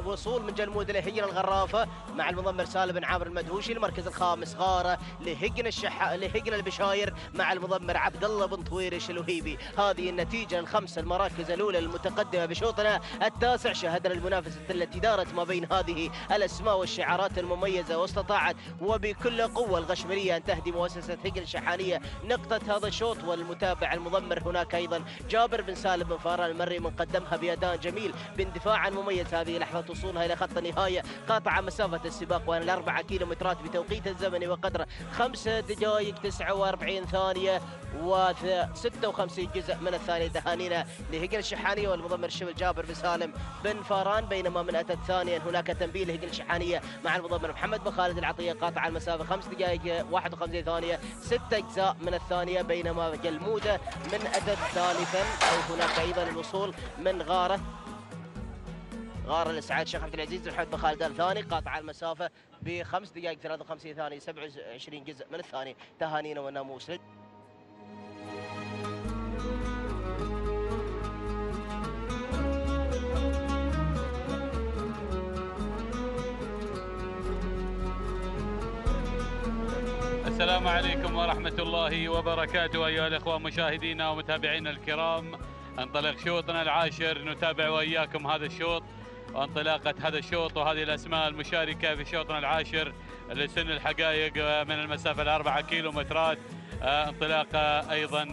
وصول من جلمود لهجن الغرافة مع المضمر سالم بن عامر المدهوشي. المركز الخامس غارة لهجن البشاير مع المضمر عبد الله بن طويرش الوهيبي. هذه النتيجة الخمس المراكز الأولى المتقدمة بشوطنا التاسع. شاهدنا المنافسة التي دارت ما بين هذه الأسماء والشعارات المميزة، واستطاعت وبكل قوة الغشمرية أن تهدي مؤسسة هجن الشحانية نقطة هذا الشوط. والمتابع المضمر هناك أيضا جابر بن سالم بن فاران المري من قدمها بأداء جميل باندفاع مميز. هذه لحظة وصولها إلى خط النهاية، قاطع مسافة السباق وهي 4 كيلومترات بتوقيت الزمني وقدره 5 دقائق 49 ثانية و56 جزء من الثانية. تهانينا لهجن الشحانية والمضمر الشبل جابر بن سالم بن فاران. بينما من أتت ثانيا هناك تنبيه لهجن الشحانية مع المضمر محمد بن خالد العطية، قاطع المسافة 5 دقائق 51 ثانية 6 أجزاء من الثانية. بينما جلمودة من أتت ثالثا. أو هناك أيضا الوصول من غارة لسعاد الشيخ عبد العزيز محمد بن خالد الثاني، قاطع المسافة ب5 دقائق 53 ثانية 27 جزء من الثانية. تهانينا والناموس. السلام عليكم ورحمة الله وبركاته أيها الأخوة مشاهدينا ومتابعينا الكرام. انطلق شوطنا العاشر، نتابع وإياكم هذا الشوط وانطلاقة هذا الشوط وهذه الأسماء المشاركة في شوطنا العاشر لسن الحقائق من المسافة 4 كيلومترات. انطلاقة أيضا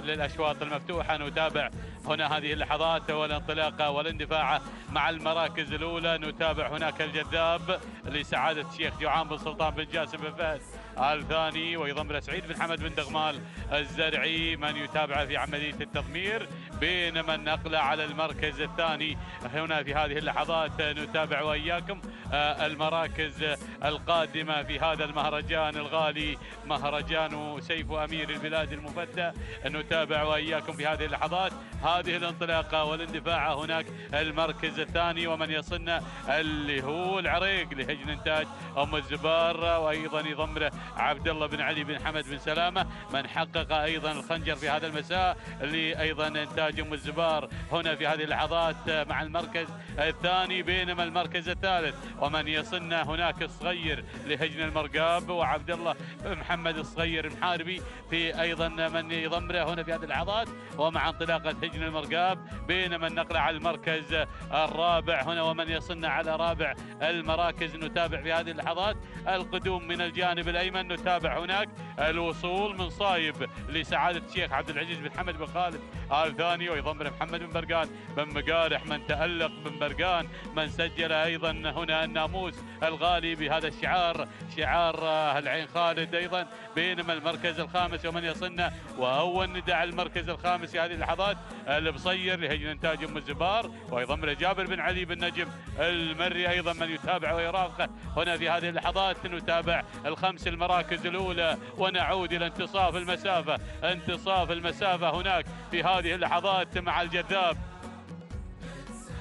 للأشواط المفتوحة. نتابع هنا هذه اللحظات والانطلاقة والاندفاع مع المراكز الأولى. نتابع هناك الجذاب لسعادة الشيخ جوعان بن سلطان بن جاسم بن فهد الثاني، ويضم سعيد بن حمد بن دغمال الزرعي من يتابع في عملية التضمير. بينما النقلة على المركز الثاني هنا في هذه اللحظات. نتابع وإياكم المراكز القادمة في هذا المهرجان الغالي، مهرجان سيف أمير البلاد المفتى. نتابع وإياكم في هذه اللحظات هذه الانطلاقة والاندفاع. هناك المركز الثاني ومن يصلنا اللي هو العريق لهجن إنتاج أم الزبار، وأيضا يضمره عبد الله بن علي بن حمد بن سلامة من حقق أيضا الخنجر في هذا المساء لأيضا إنتاج أم الزبار هنا في هذه اللحظات مع المركز الثاني. بينما المركز الثالث ومن يصلنا هناك الصغير لهجن المرقاب وعبد الله محمد الصغير المحاربي في أيضا من يضمره هنا في هذه اللحظات ومع انطلاقة هجن المرقاب. بينما النقلة على المركز الرابع هنا ومن يصلنا على رابع المراكز. نتابع في هذه اللحظات القدوم من الجانب الأيمن. نتابع هناك الوصول من صايب لسعادة الشيخ عبد العزيز بن حمد بن خالد الثاني، ويضمر محمد بن برقان بن مقارح من تألق بن برقان من سجل أيضا هنا الناموس الغالي بهذا الشعار، شعار العين خالد أيضا. بينما المركز الخامس ومن يصلنا وأول نداء المركز الخامس في هذه اللحظات البصير لهجن إنتاج أم الزبار، ويضم جابر بن علي بن نجم المري أيضا من يتابع ويرافقه هنا في هذه اللحظات. نتابع الخمس المراكز الأولى ونعود إلى انتصاف المسافة، انتصاف المسافة هناك في هذه اللحظات مع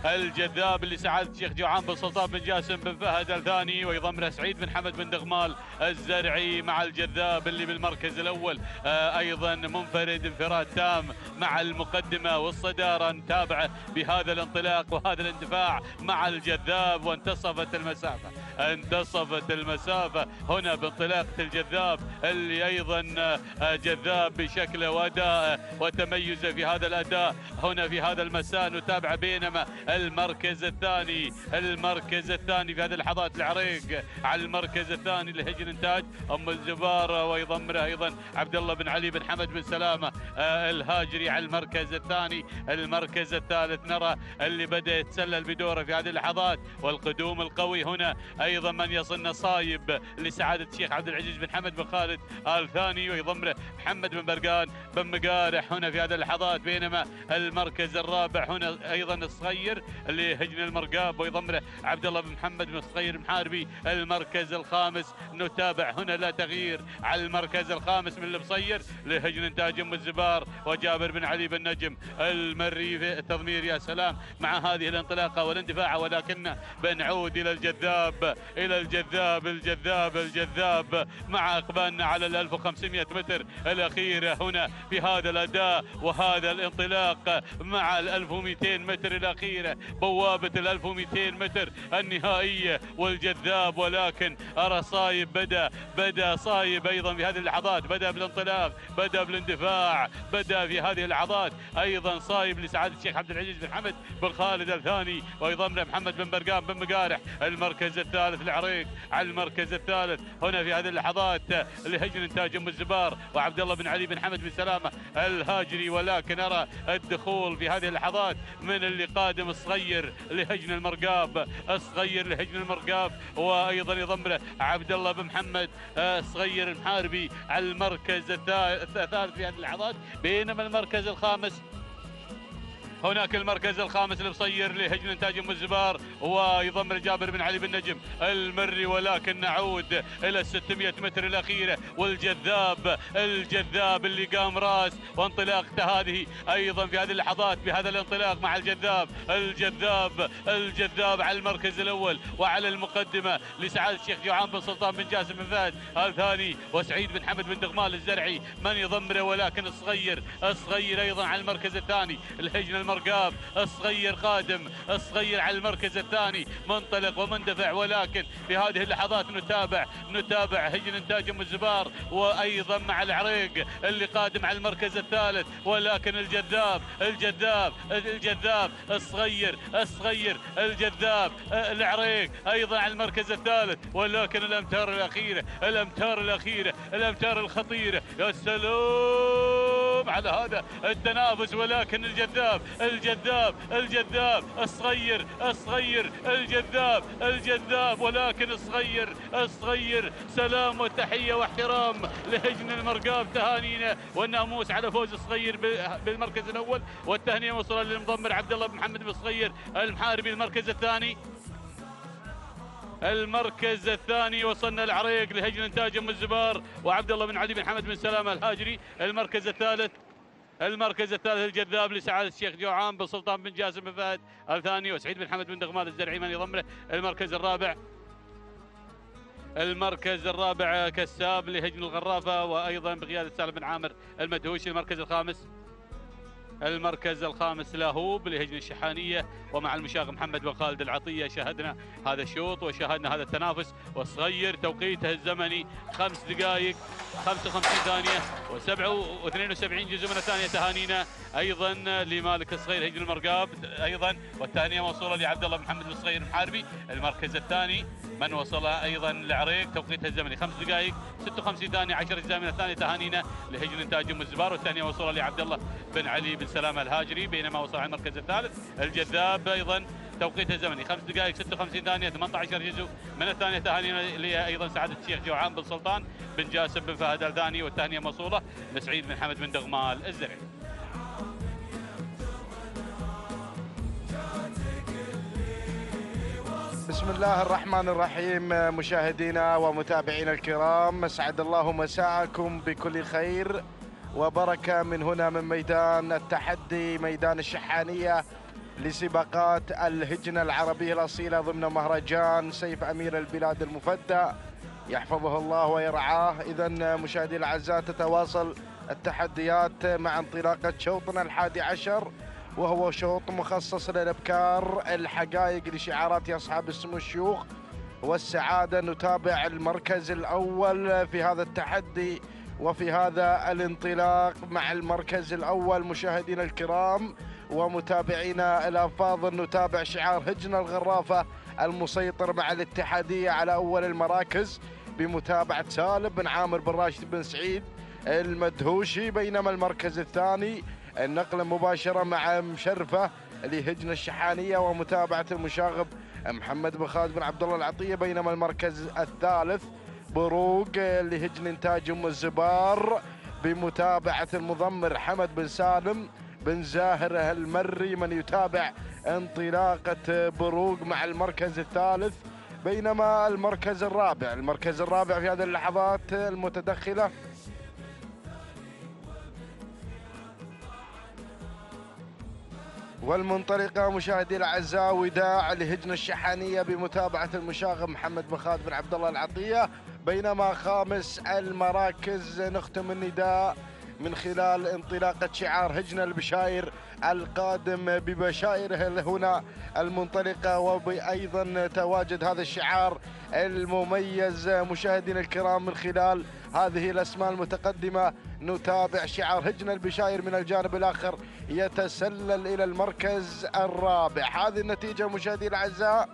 الجذاب اللي سعادة الشيخ جوعان بن سلطان بن جاسم بن فهد الثاني، ويضم سعيد بن حمد بن دغمال الزرعي مع الجذاب اللي بالمركز الأول أيضا منفرد انفراد تام مع المقدمة والصدارة. نتابع بهذا الانطلاق وهذا الاندفاع مع الجذاب، وانتصفت المسافة هنا بانطلاقة الجذاب اللي أيضا جذاب بشكله وأدائه وتميزه في هذا الأداء هنا في هذا المساء. نتابع بينما المركز الثاني في هذه اللحظات العريق على المركز الثاني لهجن إنتاج أم الزبار، ويضمره أيضا عبد الله بن علي بن حمد بن سلامة الهاجري على المركز الثاني. المركز الثالث نرى اللي بدأ يتسلل بدوره في هذه اللحظات، والقدوم القوي هنا أيضا من يصلنا صايب لسعادة الشيخ عبد العزيز بن حمد بن خالد الثاني، ويضمره محمد بن برقان بن مقارح هنا في هذه اللحظات. بينما المركز الرابع هنا أيضا الصغير لهجن المرقاب، ويضمره عبد الله بن محمد بن الصغير المحاربي. المركز الخامس نتابع هنا لا تغيير على المركز الخامس من البصير لهجن إنتاج أم الزبار وجابر بن علي بن نجم المري في التضمير. يا سلام مع هذه الانطلاقة والاندفاع، ولكن بنعود إلى الجذاب مع إقبالنا على 1500 متر الأخيرة هنا في هذا الأداء وهذا الانطلاق مع 1200 متر الأخيرة، بوابة 1200 متر النهائية والجذاب. ولكن أرى صايب بدأ صايب أيضا في هذه اللحظات، بدأ بالانطلاق، بدأ بالاندفاع، بدأ في هذه اللحظات أيضا صايب لسعادة الشيخ عبد العزيز بن حمد بن خالد الثاني، ويضمن محمد بن برقان بن مقارح. المركز الثالث العريق على المركز الثالث هنا في هذه اللحظات لهجن إنتاج أم الزبار وعبد الله بن علي بن حمد بن سلامة الهاجري. ولكن أرى الدخول في هذه اللحظات من اللي قادم الصغير لهجن المرقاب، وأيضا يضمره عبد الله بن محمد صغير المحاربي على المركز الثالث في هذه اللحظات. بينما المركز الخامس هناك المركز الخامس البصير لهجن إنتاج أم الزبار ويضم جابر بن علي بن نجم المري. ولكن نعود إلى 600 متر الأخيرة والجذاب اللي قام راس، وانطلاقته هذه أيضا في هذه اللحظات بهذا الانطلاق مع الجذاب على المركز الأول وعلى المقدمة لسعادة الشيخ جوعان بن سلطان بن جاسم بن فهد الثاني وسعيد بن حمد بن دغمال الزرعي من يضمره. ولكن الصغير أيضا على المركز الثاني الهجن المرقاب، الصغير قادم، الصغير على المركز الثاني منطلق ومندفع. ولكن في هذه اللحظات نتابع هجن إنتاج أم الزبار وأيضا مع العريق اللي قادم على المركز الثالث. ولكن الجذاب الصغير الجذاب العريق أيضا على المركز الثالث. ولكن الأمتار الخطيرة، يا سلام على هذا التنافس. ولكن الجذاب الصغير الجذاب ولكن الصغير سلام وتحية واحترام لهجن المرقاب. تهانينا والناموس على فوز الصغير بالمركز الأول، والتهنئة موصولة للمضمر عبد الله بن محمد بن الصغير المحاربي. المركز الثاني وصلنا العريق لهجن إنتاج أم الزبار وعبد الله بن علي بن حمد بن سلامة الهاجري. المركز الثالث الجذاب لسعادة الشيخ جوعان بن سلطان بن جاسم بن فهد الثاني وسعيد بن حمد بن دغمال الزرعي من يضمره. المركز الرابع كساب لهجن الغرافة وأيضا بقيادة سالم بن عامر المدهوشي. المركز الخامس لاهوب لهجن الشحانية ومع المشاغ محمد بن خالد العطية. شاهدنا هذا الشوط وشاهدنا هذا التنافس، والصغير توقيته الزمني 5 دقائق 55 ثانية و72 جزء من الثانية. تهانينا أيضا لمالك الصغير هجن المرقاب أيضا، والتهنئة موصولة لعبد الله بن محمد بن الصغير المحاربي. المركز الثاني من وصلها أيضا العريق توقيتها الزمني 5 دقائق 56 ثانية 10 أجزاء من الثانية. تهانينا لهجن إنتاج أم الزبار، والثانية موصولة لعبد الله بن علي بن سلامة الهاجري. بينما وصل على المركز الثالث الجذاب أيضا توقيت الزمني 5 دقائق 56 ثانيه 18 جزء من الثانيه. تهانينا لي ايضا سعاده الشيخ جوعان بن سلطان بن جاسم بن فهد الثاني، والتهنئه موصوله لسعيد بن حمد بن دغمال الزرعي. بسم الله الرحمن الرحيم. مشاهدينا ومتابعينا الكرام، اسعد الله مساءكم بكل خير وبركه من هنا من ميدان التحدي، ميدان الشحانيه لسباقات الهجنه العربيه الاصيله ضمن مهرجان سيف امير البلاد المفدى يحفظه الله ويرعاه. اذا مشاهدينا الاعزاء، تتواصل التحديات مع انطلاقه شوطنا ال11، وهو شوط مخصص للابكار الحقائق لشعارات اصحاب السمو الشيوخ والسعاده. نتابع المركز الاول في هذا التحدي وفي هذا الانطلاق مع المركز الاول. مشاهدينا الكرام ومتابعينا الافاضل، نتابع شعار هجنه الغرافه المسيطر مع الاتحاديه على اول المراكز بمتابعه سالم بن عامر بن راشد بن سعيد المدهوشي. بينما المركز الثاني النقله مباشره مع مشرفه لهجنه الشحانيه ومتابعه المشاغب محمد بن خالد بن عبد الله العطيه. بينما المركز الثالث بروق لهجن انتاج ام الزبار بمتابعه المضمر حمد بن سالم بن زاهر المري، من يتابع انطلاقه بروق مع المركز الثالث. بينما المركز الرابع في هذه اللحظات المتدخله والمنطلقة مشاهدي الأعزاء، وداع لهجنة الشحانية بمتابعة المشاغب محمد بن خالد بن عبد الله العطية. بينما خامس المراكز نختم النداء من خلال انطلاقة شعار هجنة البشاير القادم ببشائره هنا المنطلقة، وأيضا تواجد هذا الشعار المميز. مشاهدينا الكرام، من خلال هذه الأسماء المتقدمة نتابع شعار هجنة البشاير من الجانب الآخر يتسلل إلى المركز الرابع. هذه النتيجة مشاهدينا الأعزاء.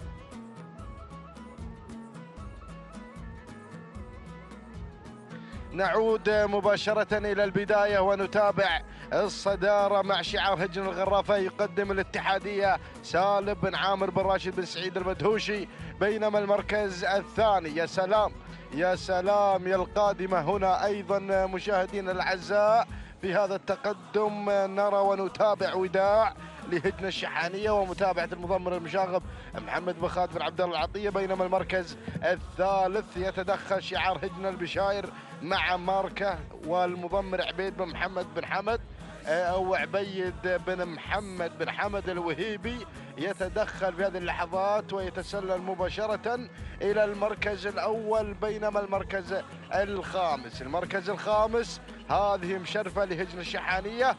نعود مباشرة إلى البداية ونتابع الصدارة مع شعار هجن الغرافة. يقدم الاتحادية سالم بن عامر بن راشد بن سعيد المدهوشي. بينما المركز الثاني يا سلام يا سلام يا القادمة هنا أيضا مشاهدينا الأعزاء في هذا التقدم نرى ونتابع وداع لهجنة الشحانية ومتابعة المضمر المشاغب محمد بن خالد بن عبد الله العطية. بينما المركز الثالث يتدخل شعار هجنة البشاير مع ماركة والمضمر عبيد بن محمد بن حمد أو عبيد بن محمد بن حمد الوهيبي يتدخل في هذه اللحظات ويتسلل مباشرة إلى المركز الأول. بينما المركز الخامس هذه مشرفة لهجنة الشحانية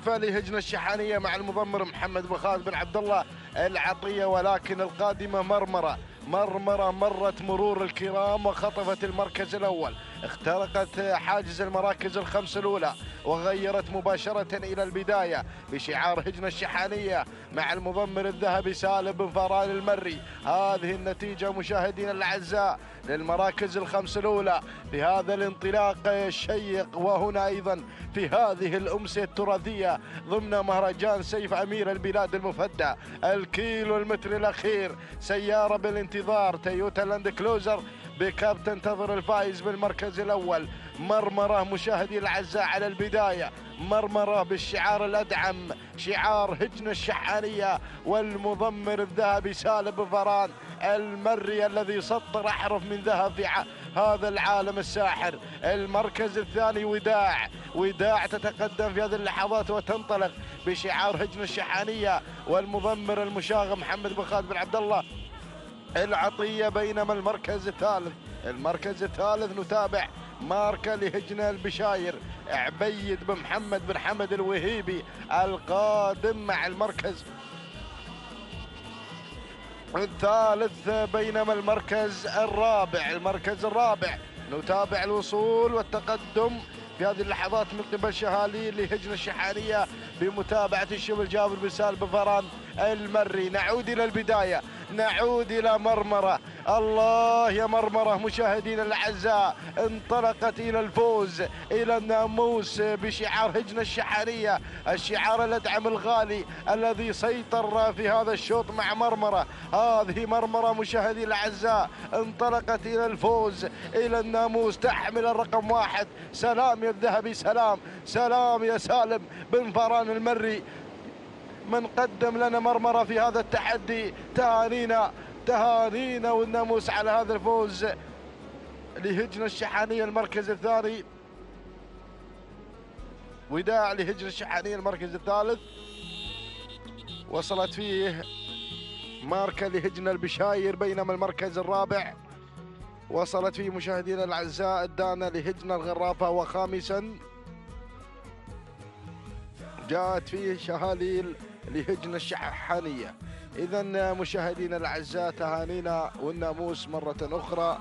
لهجنة الشحانية مع المضمر محمد بن خالد بن عبد الله العطية. ولكن القادمة مرمرة مرت مرور الكرام وخطفت المركز الأول، اخترقت حاجز المراكز الخمس الأولى وغيرت مباشرة إلى البداية بشعار هجنة الشحانية مع المضمر الذهبي سالم بن فاران المري. هذه النتيجة مشاهدينا الأعزاء للمراكز الخمس الأولى في هذا الانطلاق الشيق، وهنا أيضا في هذه الأمسية التراثية ضمن مهرجان سيف أمير البلاد المفدى. الكيلو المتر الأخير سيارة بالانتظار تويوتا لاند كلوزر بكاب تنتظر الفائز بالمركز الأول. مرمرة مشاهدي الأعزاء على البداية، مرمرة بالشعار الأدعم شعار هجنة الشحانية والمضمر الذهبي سالم بن فران المري الذي سطر أحرف من ذهب في هذا العالم الساحر. المركز الثاني وداع تتقدم في هذه اللحظات وتنطلق بشعار هجنة الشحانية والمضمر المشاغب محمد بن خالد بن عبد الله العطية. بينما المركز الثالث نتابع ماركة لهجنة البشاير عبيد بن محمد بن حمد الوهيبي القادم مع المركز الثالث. بينما المركز الرابع نتابع الوصول والتقدم في هذه اللحظات من قبل شهاليل لهجنة الشحانية بمتابعة الشبل جابر بن سالم بن فران المري. نعود إلى البداية، نعود إلى الله يا مرمرة مشاهدينا الأعزاء، انطلقت إلى الفوز إلى الناموس بشعار هجن الشحانية، الشعار الأدعم الغالي الذي سيطر في هذا الشوط مع مرمرة. هذه مرمرة مشاهدينا الأعزاء انطلقت إلى الفوز إلى الناموس تحمل الرقم 1. سلام يا الذهبي، سلام سلام يا سالم بن فران المري من قدم لنا مرمرة في هذا التحدي. تهانينا والناموس على هذا الفوز لهجن الشحانية المركز الثاني. وداع لهجن الشحانية المركز الثالث. وصلت فيه ماركة لهجن البشاير، بينما المركز الرابع وصلت فيه مشاهدينا الأعزاء الدانة لهجن الغرافة. وخامسا جاءت فيه شهاليل لهجن الشحانية. إذا مشاهدينا الأعزاء تهانينا والناموس مرة أخرى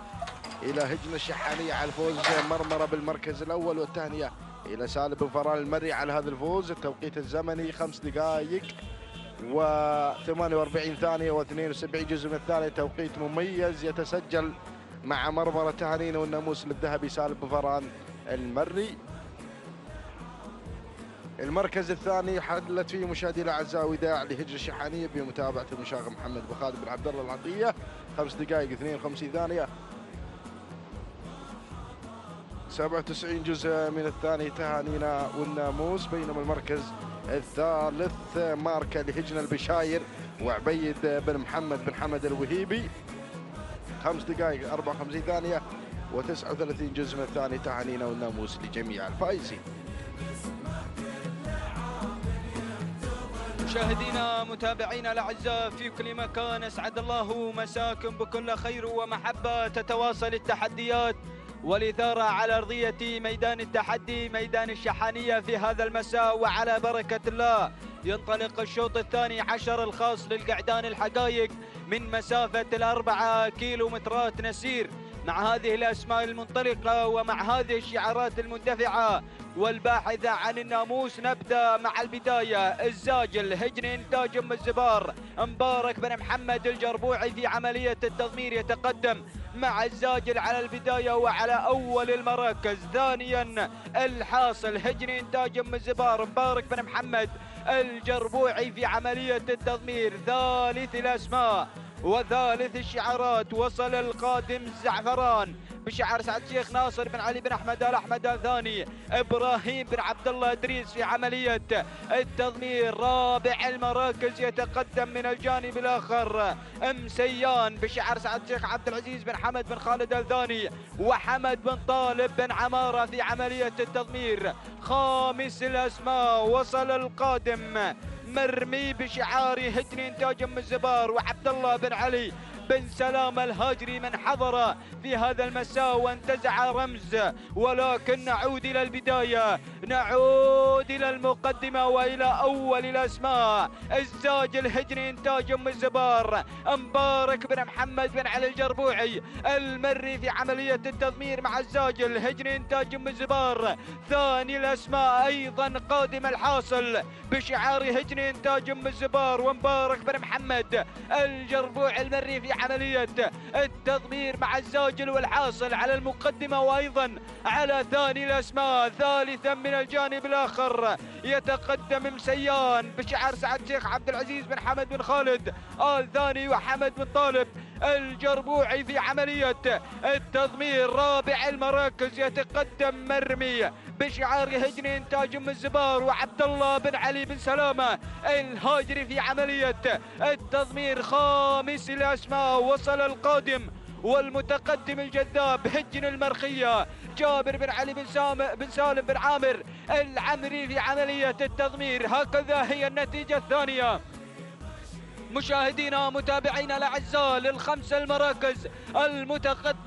إلى هجن الشحانية على الفوز مرمرة بالمركز الأول، والتهنئة إلى سالم بن فران المري على هذا الفوز. التوقيت الزمني 5 دقائق و48 ثانية و72 جزء من الثانية، توقيت مميز يتسجل مع مرمرة. تهانينا والناموس للذهبي سالم بن فران المري. المركز الثاني حلت فيه مشاهدينا الاعزاء وداع لهجن الشحانيه بمتابعه المشاغب محمد بن خالد بن عبد الله العطيه، 5 دقائق 52 ثانيه 97 جزء من الثاني. تهانينا والناموس. بينما المركز الثالث ماركه لهجن البشاير وعبيد بن محمد بن حمد الوهيبي، 5 دقائق 54 ثانيه و39 جزء من الثاني. تهانينا والناموس لجميع الفائزين. مشاهدينا متابعينا الاعزاء في كل مكان، اسعد الله مساكم بكل خير ومحبه. تتواصل التحديات والاثاره على ارضيه ميدان التحدي ميدان الشحانيه في هذا المساء، وعلى بركه الله ينطلق الشوط الثاني عشر الخاص للقعدان الحقائق من مسافه 4 كيلومترات نسير، مع هذه الاسماء المنطلقه ومع هذه الشعارات المندفعه والباحثة عن الناموس. نبدأ مع البداية. الزاجل هجن إنتاج أم الزبار مبارك بن محمد الجربوعي في عملية التضمير يتقدم مع الزاجل على البداية وعلى أول المراكز. ثانيا الحاصل هجن إنتاج أم الزبار مبارك بن محمد الجربوعي في عملية التضمير. ثالث الأسماء وثالث الشعارات وصل القادم الزعفران بشعار سعد الشيخ ناصر بن علي بن احمد ال احمد الثاني. ابراهيم بن عبد الله ادريس في عمليه التضمير. رابع المراكز يتقدم من الجانب الاخر مسيان بشعار سعد الشيخ عبد العزيز بن حمد بن خالد الثاني وحمد بن طالب بن عماره في عمليه التضمير. خامس الاسماء وصل القادم مرمي بشعار هجن انتاج ام الزبار وعبد الله بن علي بن سلام الهاجري من حضر في هذا المساء وانتزع رمز. ولكن نعود إلى البداية، نعود إلى المقدمة وإلى أول الأسماء. الزاجل هجن إنتاج أم الزبار مبارك بن محمد بن علي الجربوعي المري في عملية التضمير مع الزاجل هجن إنتاج أم الزبار. ثاني الأسماء أيضا قادم الحاصل بشعار هجن إنتاج أم الزبار ومبارك بن محمد الجربوعي المري في عملية التضمير مع الزاجل والحاصل على المقدمة وأيضا على ثاني الأسماء. ثالثا من الجانب الآخر يتقدم مسيان بشعار سعد الشيخ عبد العزيز بن حمد بن خالد آل ثاني وحمد بن طالب الجربوعي في عملية التضمير. رابع المراكز يتقدم مرمي بشعار هجن إنتاج أم الزبار وعبد الله بن علي بن سلامة الهاجري في عملية التضمير. خامس الأسماء وصل القادم والمتقدم الجذاب هجن المرخية جابر بن علي بن سالم بن عامر العمري في عملية التضمير. هكذا هي النتيجة الثانية مشاهدينا متابعينا الاعزاء للخمس المراكز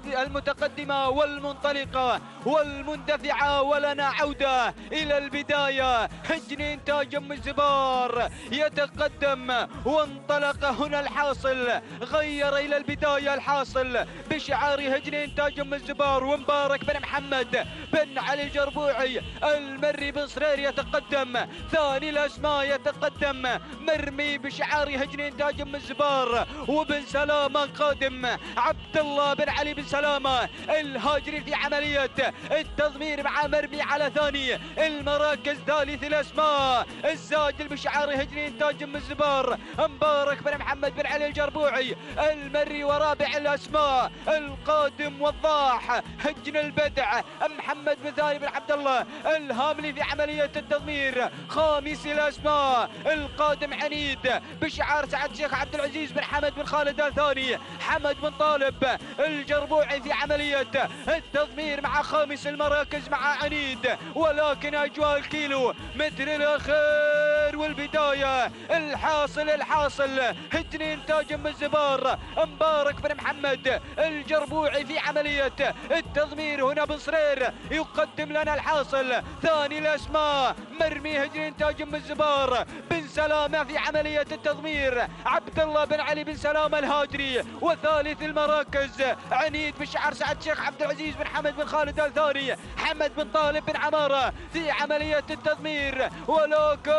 المتقدمه والمنطلقه والمندفعه. ولنا عوده الى البدايه. هجن انتاج ام الزبار يتقدم وانطلق هنا الحاصل، غير الى البدايه الحاصل بشعار هجن انتاج ام الزبار ومبارك بن محمد بن علي الجربوعي المري بن صرير يتقدم. ثاني الاسماء يتقدم مرمي بشعار هجن انتاج ام الزبار، وبن سلامه قادم عبد الله بن علي بن سلامه الهاجري في عمليه التضمير مع مرمي على ثاني المراكز. ثالث الاسماء الزاجل بشعار هجري انتاج ام الزبار مبارك بن محمد بن علي الجربوعي المري. ورابع الاسماء القادم وضاح هجن البدع محمد بن ثاني بن عبد الله الهاملي في عمليه التضمير. خامس الاسماء القادم عنيد بشعار سعد الشيخ عبد العزيز بن حمد بن خالد الثاني حمد بن طالب الجربوعي في عمليه التضمير مع خامس المراكز مع عنيد. ولكن اجواء الكيلو متر الاخير والبدايه الحاصل هجن انتاج ام الزبار مبارك بن محمد الجربوعي في عمليه التضمير. هنا بن صرير يقدم لنا الحاصل. ثاني الاسماء مرمي هجن انتاج ام الزبار بن سلامه في عمليه التضمير عبد الله بن علي بن سلامه الهاجري. وثالث المراكز عنيد بشعار سعد الشيخ عبد العزيز بن حمد بن خالد الثاني حمد بن طالب بن عماره في عمليه التضمير. ولكن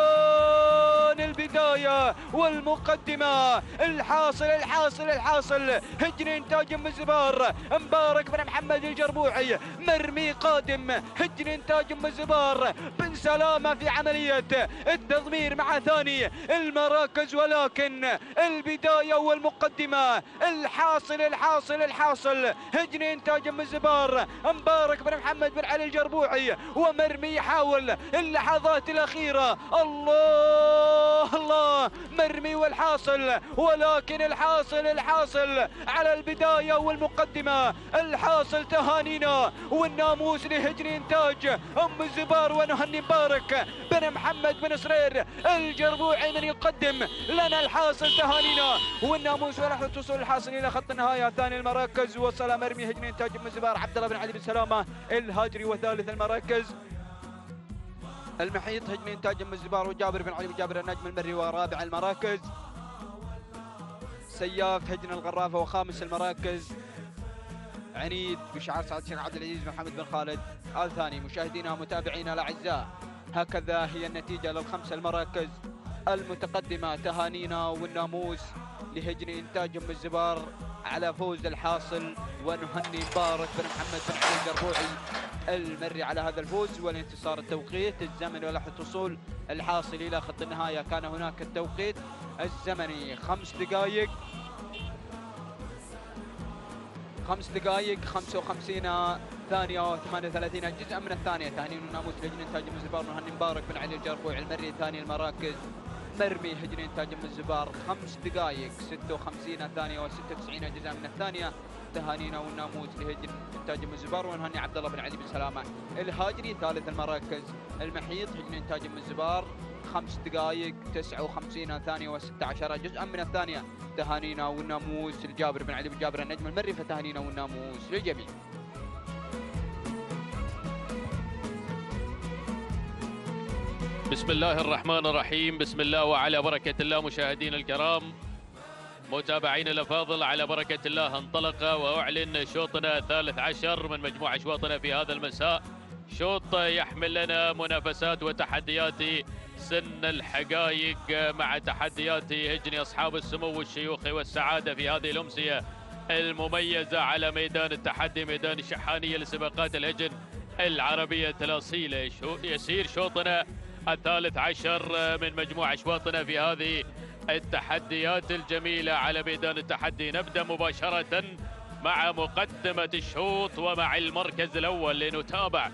البدايه والمقدمه الحاصل هجن انتاج ام الزبار مبارك بن محمد الجربوعي مرمي قادم هجن انتاج ام الزبار بن سلامه في عمليه التضمير مع ثاني المراكز. ولكن البدايه والمقدمه الحاصل هجن انتاج ام الزبار مبارك بن محمد بن علي الجربوعي ومرمي يحاول اللحظات الاخيره. الله مرمي والحاصل. ولكن الحاصل على البدايه والمقدمه. الحاصل تهانينا والناموس لهجن انتاج ام الزبار ونهني مبارك بن محمد بن صرير الجربوعي من يقدم لنا الحاصل. تهانينا والناموس ولحظه وصول الحاصل الى خط النهايه. ثاني المراكز وصل مرمي هجن انتاج ام الزبار عبد الله بن علي بن سلامه الهاجري. وثالث المراكز المحيط هجن انتاج ام الزبار وجابر بن علي بن جابر النجم المري. ورابع المراكز سياف هجن الغرافه. وخامس المراكز عنيد بشعار سعد الشيخ عبد العزيز بن حمد بن خالد الثاني. مشاهدينا ومتابعينا الاعزاء هكذا هي النتيجه للخمس المراكز المتقدمه. تهانينا والناموس لهجن انتاج ام الزبار على فوز الحاصل ونهني مبارك بن محمد بن علي الجربوعي المري على هذا الفوز والانتصار. التوقيت الزمني ولحظة وصول الحاصل إلى خط النهاية كان هناك التوقيت الزمني 5 دقائق 55 ثانية و38 جزءا من الثانية. تهانينا والناموس لهجن انتاج ام الزبار نهني مبارك بن علي الجربوعي المري. ثاني المراكز مرمي هجن انتاج ام الزبار 5 دقائق 56 ثانية و96 جزءا من الثانية. تهانينا والناموس لهجن انتاج ام الزبار ونهني عبد الله بن علي بن سلامه الهاجري. ثالث المراكز المحيط هجن انتاج ام الزبار 5 دقائق 59 ثانية و16 جزءا من الثانية. تهانينا والناموس لجابر بن علي بن جابر النجم المري. فتهانينا والناموس للجميع. بسم الله الرحمن الرحيم. بسم الله وعلى بركة الله. مشاهدينا الكرام متابعينا الافاضل على بركة الله انطلق واعلن شوطنا الثالث عشر من مجموع اشواطنا في هذا المساء. شوط يحمل لنا منافسات وتحديات سن الحقائق مع تحديات هجن اصحاب السمو والشيوخ والسعادة في هذه الامسية المميزة على ميدان التحدي ميدان الشحانية لسباقات الهجن العربية الأصيلة. يسير شوطنا الثالث عشر من مجموع أشواطنا في هذه التحديات الجميلة على ميدان التحدي. نبدأ مباشرة مع مقدمة الشوط ومع المركز الأول لنتابع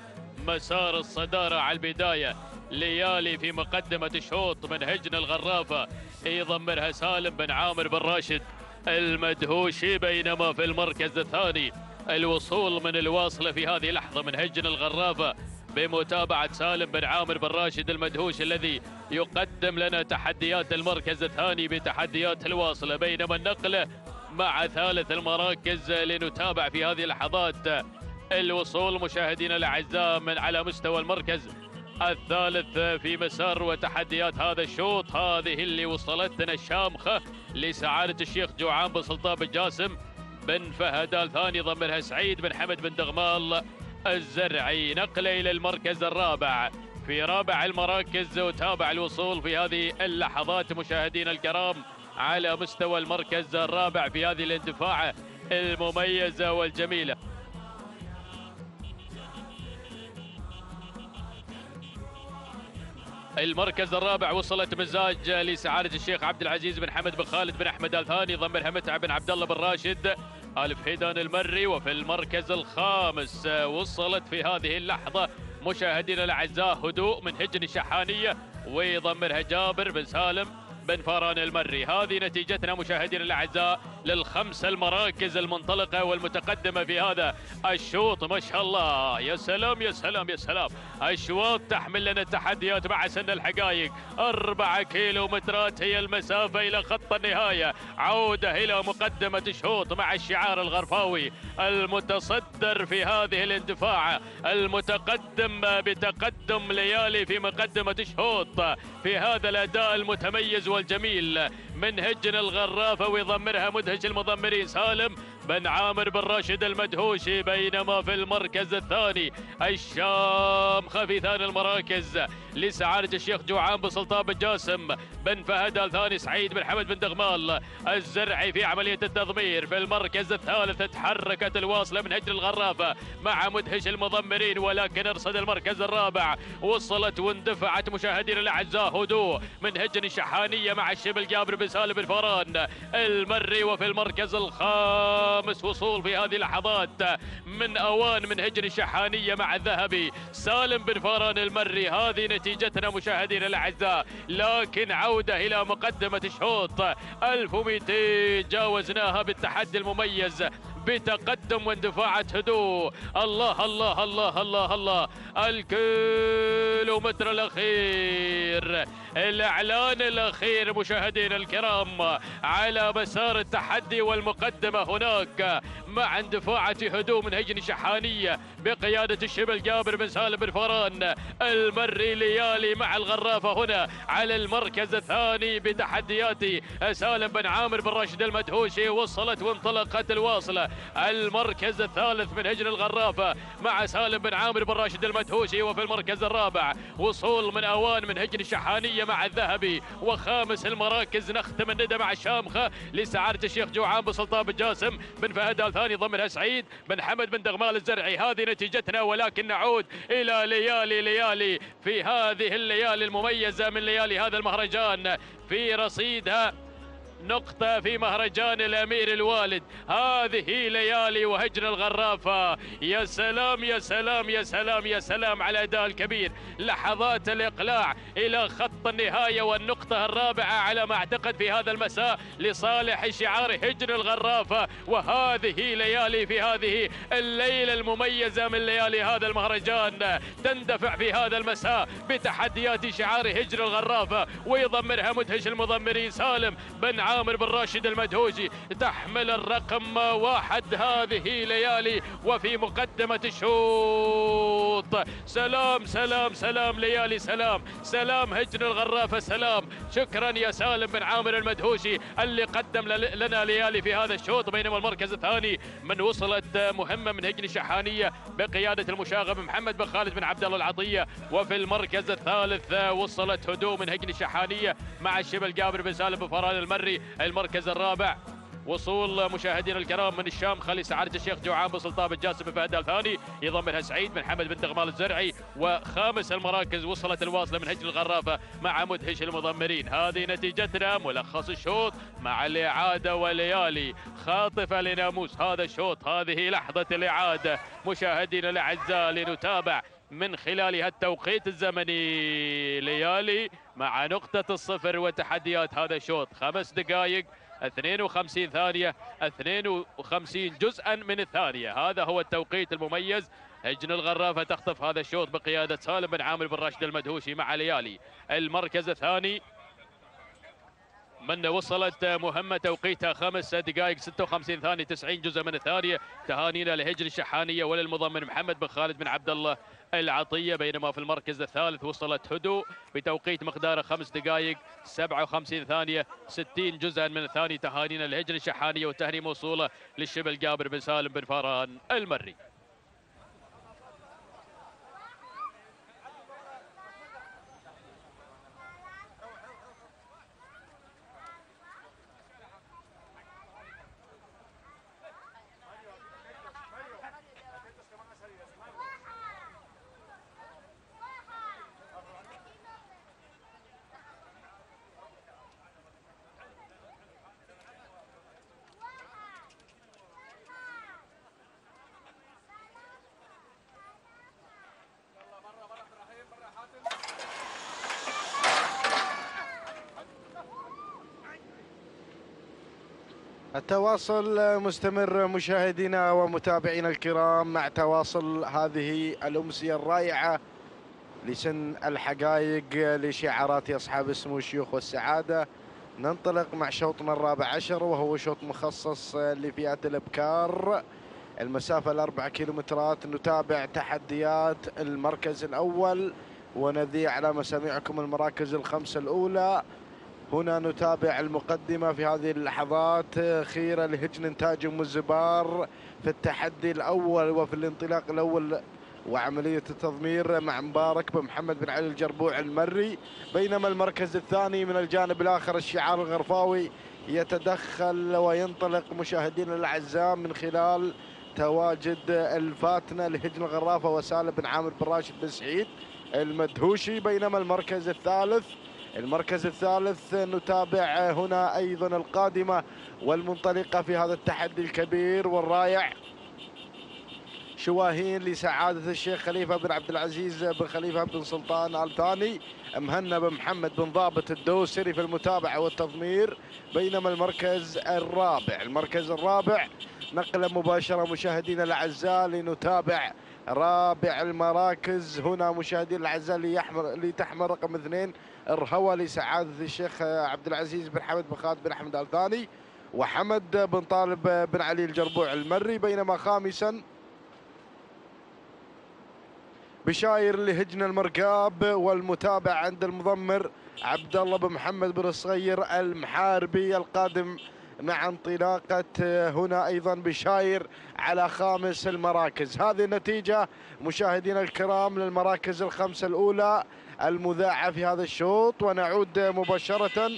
مسار الصدارة على البداية. ليالي في مقدمة الشوط من هجن الغرافة يضمرها سالم بن عامر بن راشد المدهوشي. بينما في المركز الثاني الوصول من الواصلة في هذه اللحظة من هجن الغرافة بمتابعة سالم بن عامر بن راشد المدهوش الذي يقدم لنا تحديات المركز الثاني بتحديات الواصلة. بينما النقلة مع ثالث المراكز لنتابع في هذه اللحظات الوصول مشاهدينا الأعزاء من على مستوى المركز الثالث في مسار وتحديات هذا الشوط. هذه اللي وصلتنا الشامخة لسعادة الشيخ جوعان بن سلطان بن جاسم بن فهد الثاني ضمنها سعيد بن حمد بن دغمال الزرعي. نقله إلى المركز الرابع. في رابع المراكز وتابع الوصول في هذه اللحظات مشاهدينا الكرام على مستوى المركز الرابع في هذه الاندفاعة المميزة والجميلة. المركز الرابع وصلت مزاج لسعادة الشيخ عبد العزيز بن حمد بن خالد بن أحمد آل ثاني، ضمنها متعب بن عبد الله بن راشد آل فهيدان المري. وفي المركز الخامس وصلت في هذه اللحظة مشاهدينا الأعزاء هدوء من هجن الشحانية، ويضمنها جابر بن سالم بن فاران المري. هذه نتيجتنا مشاهدينا الأعزاء للخمس المراكز المنطلقة والمتقدمة في هذا الشوط. ما شاء الله، يا سلام يا سلام يا سلام. أشواط تحمل لنا التحديات مع سن الحقائق. 4 كيلومترات هي المسافة إلى خط النهاية. عودة إلى مقدمة الشوط مع الشعار الغرفاوي المتصدر في هذه الاندفاع، المتقدم بتقدم ليالي في مقدمة الشوط في هذا الأداء المتميز والجميل من هجن الغرافة، ويضمرها مدهش المضمرين سالم بن عامر بن راشد المدهوشي. بينما في المركز الثاني الشامخة في ثاني المراكز لسعادة الشيخ جوعان بن سلطان بن جاسم بن فهد آل ثاني سعيد بن حمد بن دغمال الزرعي في عملية التضمير. في المركز الثالث تحركت الواصلة من هجن الغرافة مع مدهش المضمرين، ولكن ارصد المركز الرابع. وصلت واندفعت مشاهدينا الأعزاء هدوء من هجن الشحانية مع الشبل جابر بن سالم بن فاران المري. وفي المركز الخامس وصول في هذه اللحظات من أوان من هجن الشحانية مع الذهبي سالم بن فاران المري. هذه نتيجتنا مشاهدينا الأعزاء، لكن عودة إلى مقدمة الشوط 1200 جاوزناها بالتحدي المميز بتقدم واندفاعات هدوء. الله الله الله الله الله. الكيلومتر الأخير، الإعلان الأخير مشاهدينا الكرام على مسار التحدي والمقدمة هناك مع اندفاعة هدوء من هجن شحانية بقيادة الشبل جابر بن سالم بن فاران المري ليالي مع الغرافة هنا على المركز الثاني بتحديات سالم بن عامر بن راشد المدهوشي. وصلت وانطلقت الواصلة المركز الثالث من هجن الغرافة مع سالم بن عامر بن راشد المدهوشي. وفي المركز الرابع وصول من أوان من هجن الشحانية مع الذهبي. وخامس المراكز نختم الندى مع الشامخة لسعادة الشيخ جوعان بن سلطان بن جاسم بن فهد آل ثاني ضمنها سعيد بن حمد بن دغمال الزرعي. هذه نتيجتنا، ولكن نعود إلى ليالي في هذه الليالي المميزة من ليالي هذا المهرجان في رصيدها نقطة في مهرجان الأمير الوالد. هذه ليالي وهجن الغرافة. يا سلام يا سلام يا سلام يا سلام على الأداء الكبير. لحظات الإقلاع إلى خط النهاية والنقطة الرابعة على ما أعتقد في هذا المساء لصالح شعار هجن الغرافة. وهذه ليالي في هذه الليلة المميزة من ليالي هذا المهرجان تندفع في هذا المساء بتحديات شعار هجن الغرافة، ويضمرها مدهش المضمرين سالم بن عامر بن راشد المدهوشي. تحمل الرقم 1 هذه ليالي وفي مقدمة الشوط. سلام سلام سلام ليالي، سلام سلام هجن الغرافة، سلام. شكرا يا سالم بن عامر المدهوشي اللي قدم لنا ليالي في هذا الشوط. بينما المركز الثاني من وصلت مهمة من هجن الشحانية بقيادة المشاغب محمد بن خالد بن عبد الله العطية. وفي المركز الثالث وصلت هدوء من هجن الشحانية مع الشبل جابر بن سالم بن فاران المري. المركز الرابع وصول مشاهدينا الكرام من الشامخة لسعادة الشيخ جوعان بن سلطان بن جاسم بن فهد آل ثاني يضمنها سعيد بن حمد بن دغمال الزرعي. وخامس المراكز وصلت الواصلة من هجن الغرافة مع مدهش المضمرين. هذه نتيجتنا، ملخص الشوط مع الإعادة وليالي خاطفة لناموس هذا الشوط. هذه لحظة الإعادة مشاهدينا الأعزاء لنتابع من خلال التوقيت الزمني ليالي مع نقطة الصفر وتحديات هذا الشوط. 5 دقائق 52 ثانية 52 جزءا من الثانية. هذا هو التوقيت المميز. هجن الغرافة تخطف هذا الشوط بقيادة سالم بن عامر بن راشد المدهوشي مع ليالي. المركز الثاني من وصلت مهمة توقيتها 5 دقائق 56 ثانية 90 جزء من الثانية. تهانينا لهجن الشحانية وللمضمن محمد بن خالد بن عبد الله العطية. بينما في المركز الثالث وصلت هدوء بتوقيت مقداره 5 دقائق 57 ثانية 60 جزءا من الثانية. تهانينا لهجن الشحانية والتهنئة موصولة للشبل جابر بن سالم بن فاران المري. التواصل مستمر مشاهدينا ومتابعينا الكرام مع تواصل هذه الأمسية الرائعة لسن الحقائق لشعارات أصحاب السمو الشيوخ والسعادة. ننطلق مع شوطنا الرابع عشر وهو شوط مخصص لفئات الأبكار، المسافة ال4 كيلومترات. نتابع تحديات المركز الأول ونذيع على مسامعكم المراكز الخمسة الأولى. هنا نتابع المقدمة في هذه اللحظات، خيرة لهجن إنتاج أم الزبار في التحدي الأول وفي الانطلاق الأول وعملية التضمير مع مبارك بن محمد بن علي الجربوع المري. بينما المركز الثاني من الجانب الآخر الشعار الغرفاوي يتدخل وينطلق مشاهدينا الأعزاء من خلال تواجد الفاتنة لهجن الغرافة وسالم بن عامر بن راشد بن سعيد المدهوشي. بينما المركز الثالث نتابع هنا أيضا القادمة والمنطلقة في هذا التحدي الكبير والرائع، شواهين لسعادة الشيخ خليفة بن عبد العزيز بن خليفة بن سلطان آل ثاني، مهنا بن محمد بن ضابط الدوسري في المتابعة والتضمير. بينما المركز الرابع نقلة مباشرة مشاهدينا الأعزاء لنتابع رابع المراكز. هنا مشاهدينا الأعزاء لتحمل رقم 2 الرهوى لسعادة الشيخ عبد العزيز بن حمد بن خالد بن أحمد آل ثاني وحمد بن طالب بن علي الجربوع المري. بينما خامسا بشاير لهجن المرقاب والمتابع عند المضمر عبد الله بن محمد بن الصغير المحاربي القادم مع انطلاقة هنا أيضا بشاير على خامس المراكز. هذه النتيجة مشاهدينا الكرام للمراكز الخمسة الأولى المذاعة في هذا الشوط. ونعود مباشرة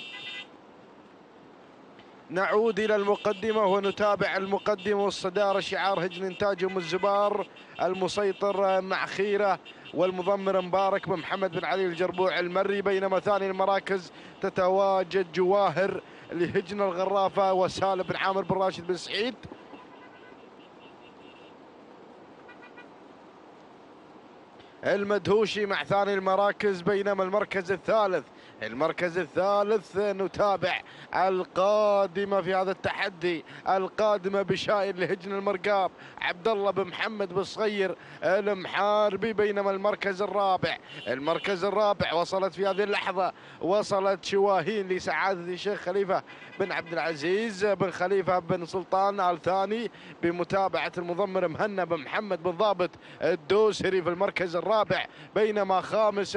إلى المقدمة ونتابع المقدمة والصدارة، شعار هجن إنتاج أم الزبار المسيطر مع خيرة والمضمر مبارك بن محمد بن علي الجربوع المري. بينما ثاني المراكز تتواجد جواهر لهجن الغرافة وسالم بن عامر بن راشد بن سعيد. المدهوشي مع ثاني المراكز. بينما المركز الثالث نتابع القادمة في هذا التحدي، القادمة بشاير لهجن المرقاب عبد الله بن محمد بن صغير المحاربي. بينما المركز الرابع وصلت في هذه اللحظة شواهين لسعادة الشيخ خليفة بن عبد العزيز بن خليفة بن سلطان آل ثاني بمتابعة المضمر مهنا بن محمد بن ضابط الدوسري في المركز الرابع. بينما خامس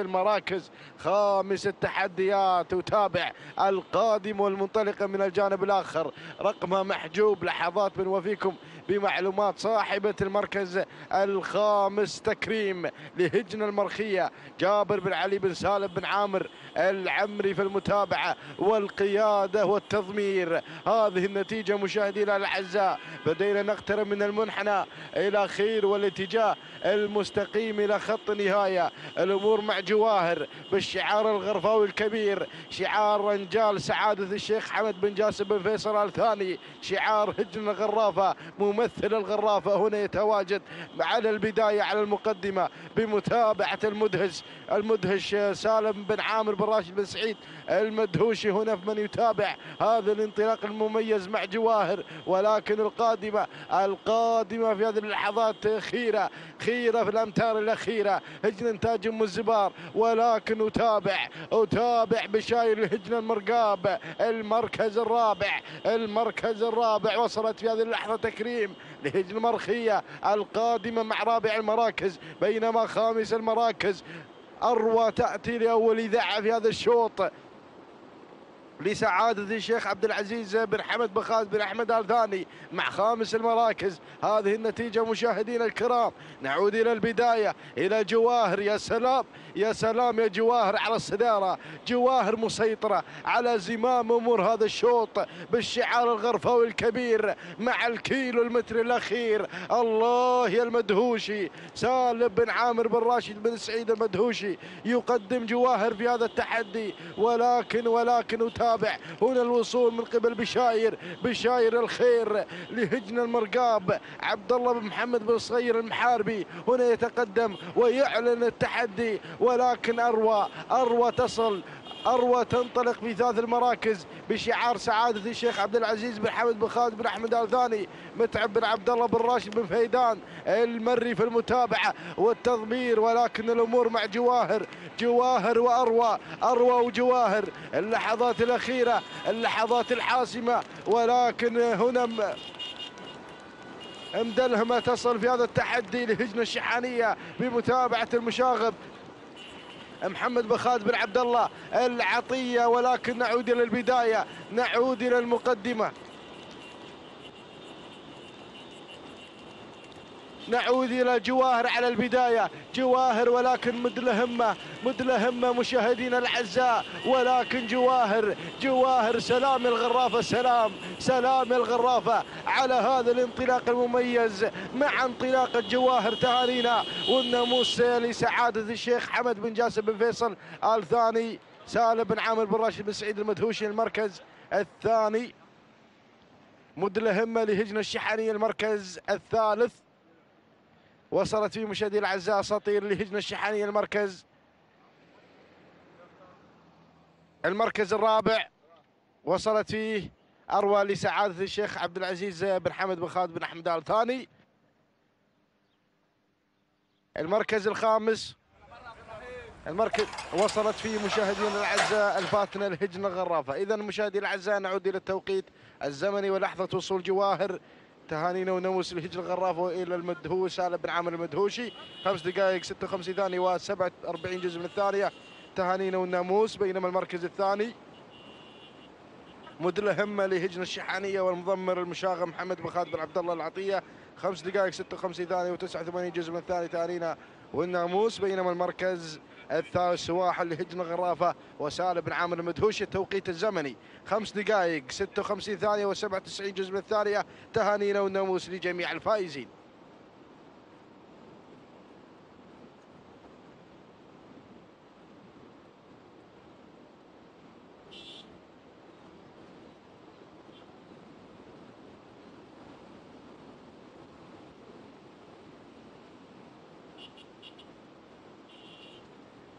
التحديات تتابع القادم والمنطلقة من الجانب الآخر، رقمها محجوب لحظات بنوفيكم بمعلومات صاحبة المركز الخامس تكريم لهجن المرخية جابر بن علي بن سالم بن عامر العمري في المتابعة والقيادة والتضمير. هذه النتيجة مشاهدينا الأعزاء، بدينا نقترب من المنحنى إلى خير والاتجاه المستقيم إلى خط نهاية. الأمور مع جواهر بالشعار الغرفاوي الكبير، شعار رنجال سعادة الشيخ حمد بن جاسم بن فيصل آل ثاني، شعار هجن الغرافة ممثل الغرافة هنا يتواجد على البداية على المقدمة بمتابعة المدهش سالم بن عامر بن راشد بن سعيد المدهوشي هنا في من يتابع هذا الانطلاق المميز مع جواهر. ولكن القادمة في هذه اللحظات خيرة في الأمتار الأخيرة هجن إنتاج أم الزبار. ولكن أتابع بشاير لهجن المرقاب المركز الرابع وصلت في هذه اللحظة تكريم لهجن المرخية القادمة مع رابع المراكز. بينما خامس المراكز أروى تأتي لأول إذاعة في هذا الشوط لسعادة الشيخ عبد العزيز بن حمد بن خالد بن أحمد آل ثاني مع خامس المراكز. هذه النتيجة مشاهدينا الكرام. نعود إلى البداية إلى جواهر. يا سلام يا جواهر على الصدارة، جواهر مسيطرة على زمام أمور هذا الشوط بالشعار الغرفاوي الكبير مع الكيلو المتر الأخير. الله يا المدهوشي سالم بن عامر بن راشد بن سعيد المدهوشي يقدم جواهر في هذا التحدي. ولكن نتابع هنا الوصول من قبل بشاير الخير لهجن المرقاب عبد الله بن محمد بن صغير المحاربي هنا يتقدم ويعلن التحدي. ولكن أروى تصل أروى تنطلق في ثالث المراكز بشعار سعادة الشيخ عبد العزيز بن حمد بن خالد بن أحمد آل ثاني. متعب بن عبد الله بن راشد بن فيدان المري في المتابعة والتضمير، ولكن الأمور مع جواهر وأروى، أروى وجواهر. اللحظات الأخيرة، اللحظات الحاسمة، ولكن هنا مدلهمة تصل في هذا التحدي لهجنة الشحانية بمتابعة المشاغب محمد بن خالد بن عبد الله العطية. ولكن نعود إلى البداية، نعود إلى المقدمة، نعود إلى جواهر على البداية. جواهر ولكن مدلهمة مشاهدينا الأعزاء، ولكن جواهر سلام الغرافة، سلام الغرافة على هذا الانطلاق المميز مع انطلاقة جواهر. تهانينا والناموس لسعادة الشيخ حمد بن جاسم بن فيصل آل ثاني، سالم بن عامر بن راشد بن سعيد المدهوشي المركز الثاني، مدلهمة لهجنة الشحانية المركز الثالث. وصلت فيه مشاهدي الاعزاء سطير لهجنة الشحانية المركز الرابع، وصلت فيه اروى لسعادة الشيخ عبد العزيز بن حمد بن خالد بن احمد آل ثاني. المركز الخامس، المركز وصلت فيه مشاهدينا الاعزاء الفاتنه الهجنه الغرافه. اذا مشاهدينا الاعزاء نعود الى التوقيت الزمني ولحظه وصول جواهر. تهانينا وناموس الهجنه الغرافه الى المدهوش سالم بن عامر المدهوشي، 5 دقائق 56 ثانيه و47 جزء من الثانيه. تهانينا والناموس. بينما المركز الثاني مدلهمة لهجنة الشحانية والمضمر المشاغب محمد بن خالد بن عبد الله العطية، 5 دقائق 56 ثانية و89 جزء من الثاني. تهانينا والناموس. بينما المركز الثالث سواح لهجنة غرافة وسالم بن عامر المدهوشي، التوقيت الزمني 5 دقائق 56 ثانية و97 جزء من الثانية. تهانينا والناموس لجميع الفائزين.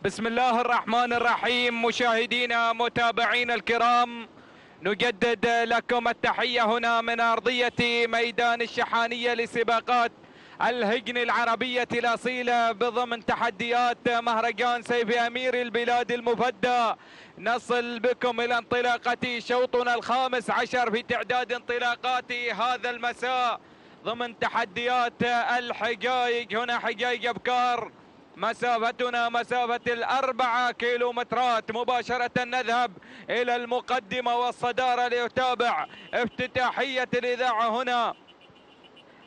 بسم الله الرحمن الرحيم. مشاهدينا متابعينا الكرام، نجدد لكم التحية هنا من أرضية ميدان الشحانية لسباقات الهجن العربية الأصيلة بضمن تحديات مهرجان سيف أمير البلاد المفدى. نصل بكم إلى انطلاقة شوطنا الخامس عشر في تعداد انطلاقات هذا المساء ضمن تحديات الحقائق. هنا حقائق أبكار، مسافتنا مسافة 4 كيلومترات. مباشرة نذهب إلى المقدمة والصدارة ليتابع افتتاحية الإذاعة هنا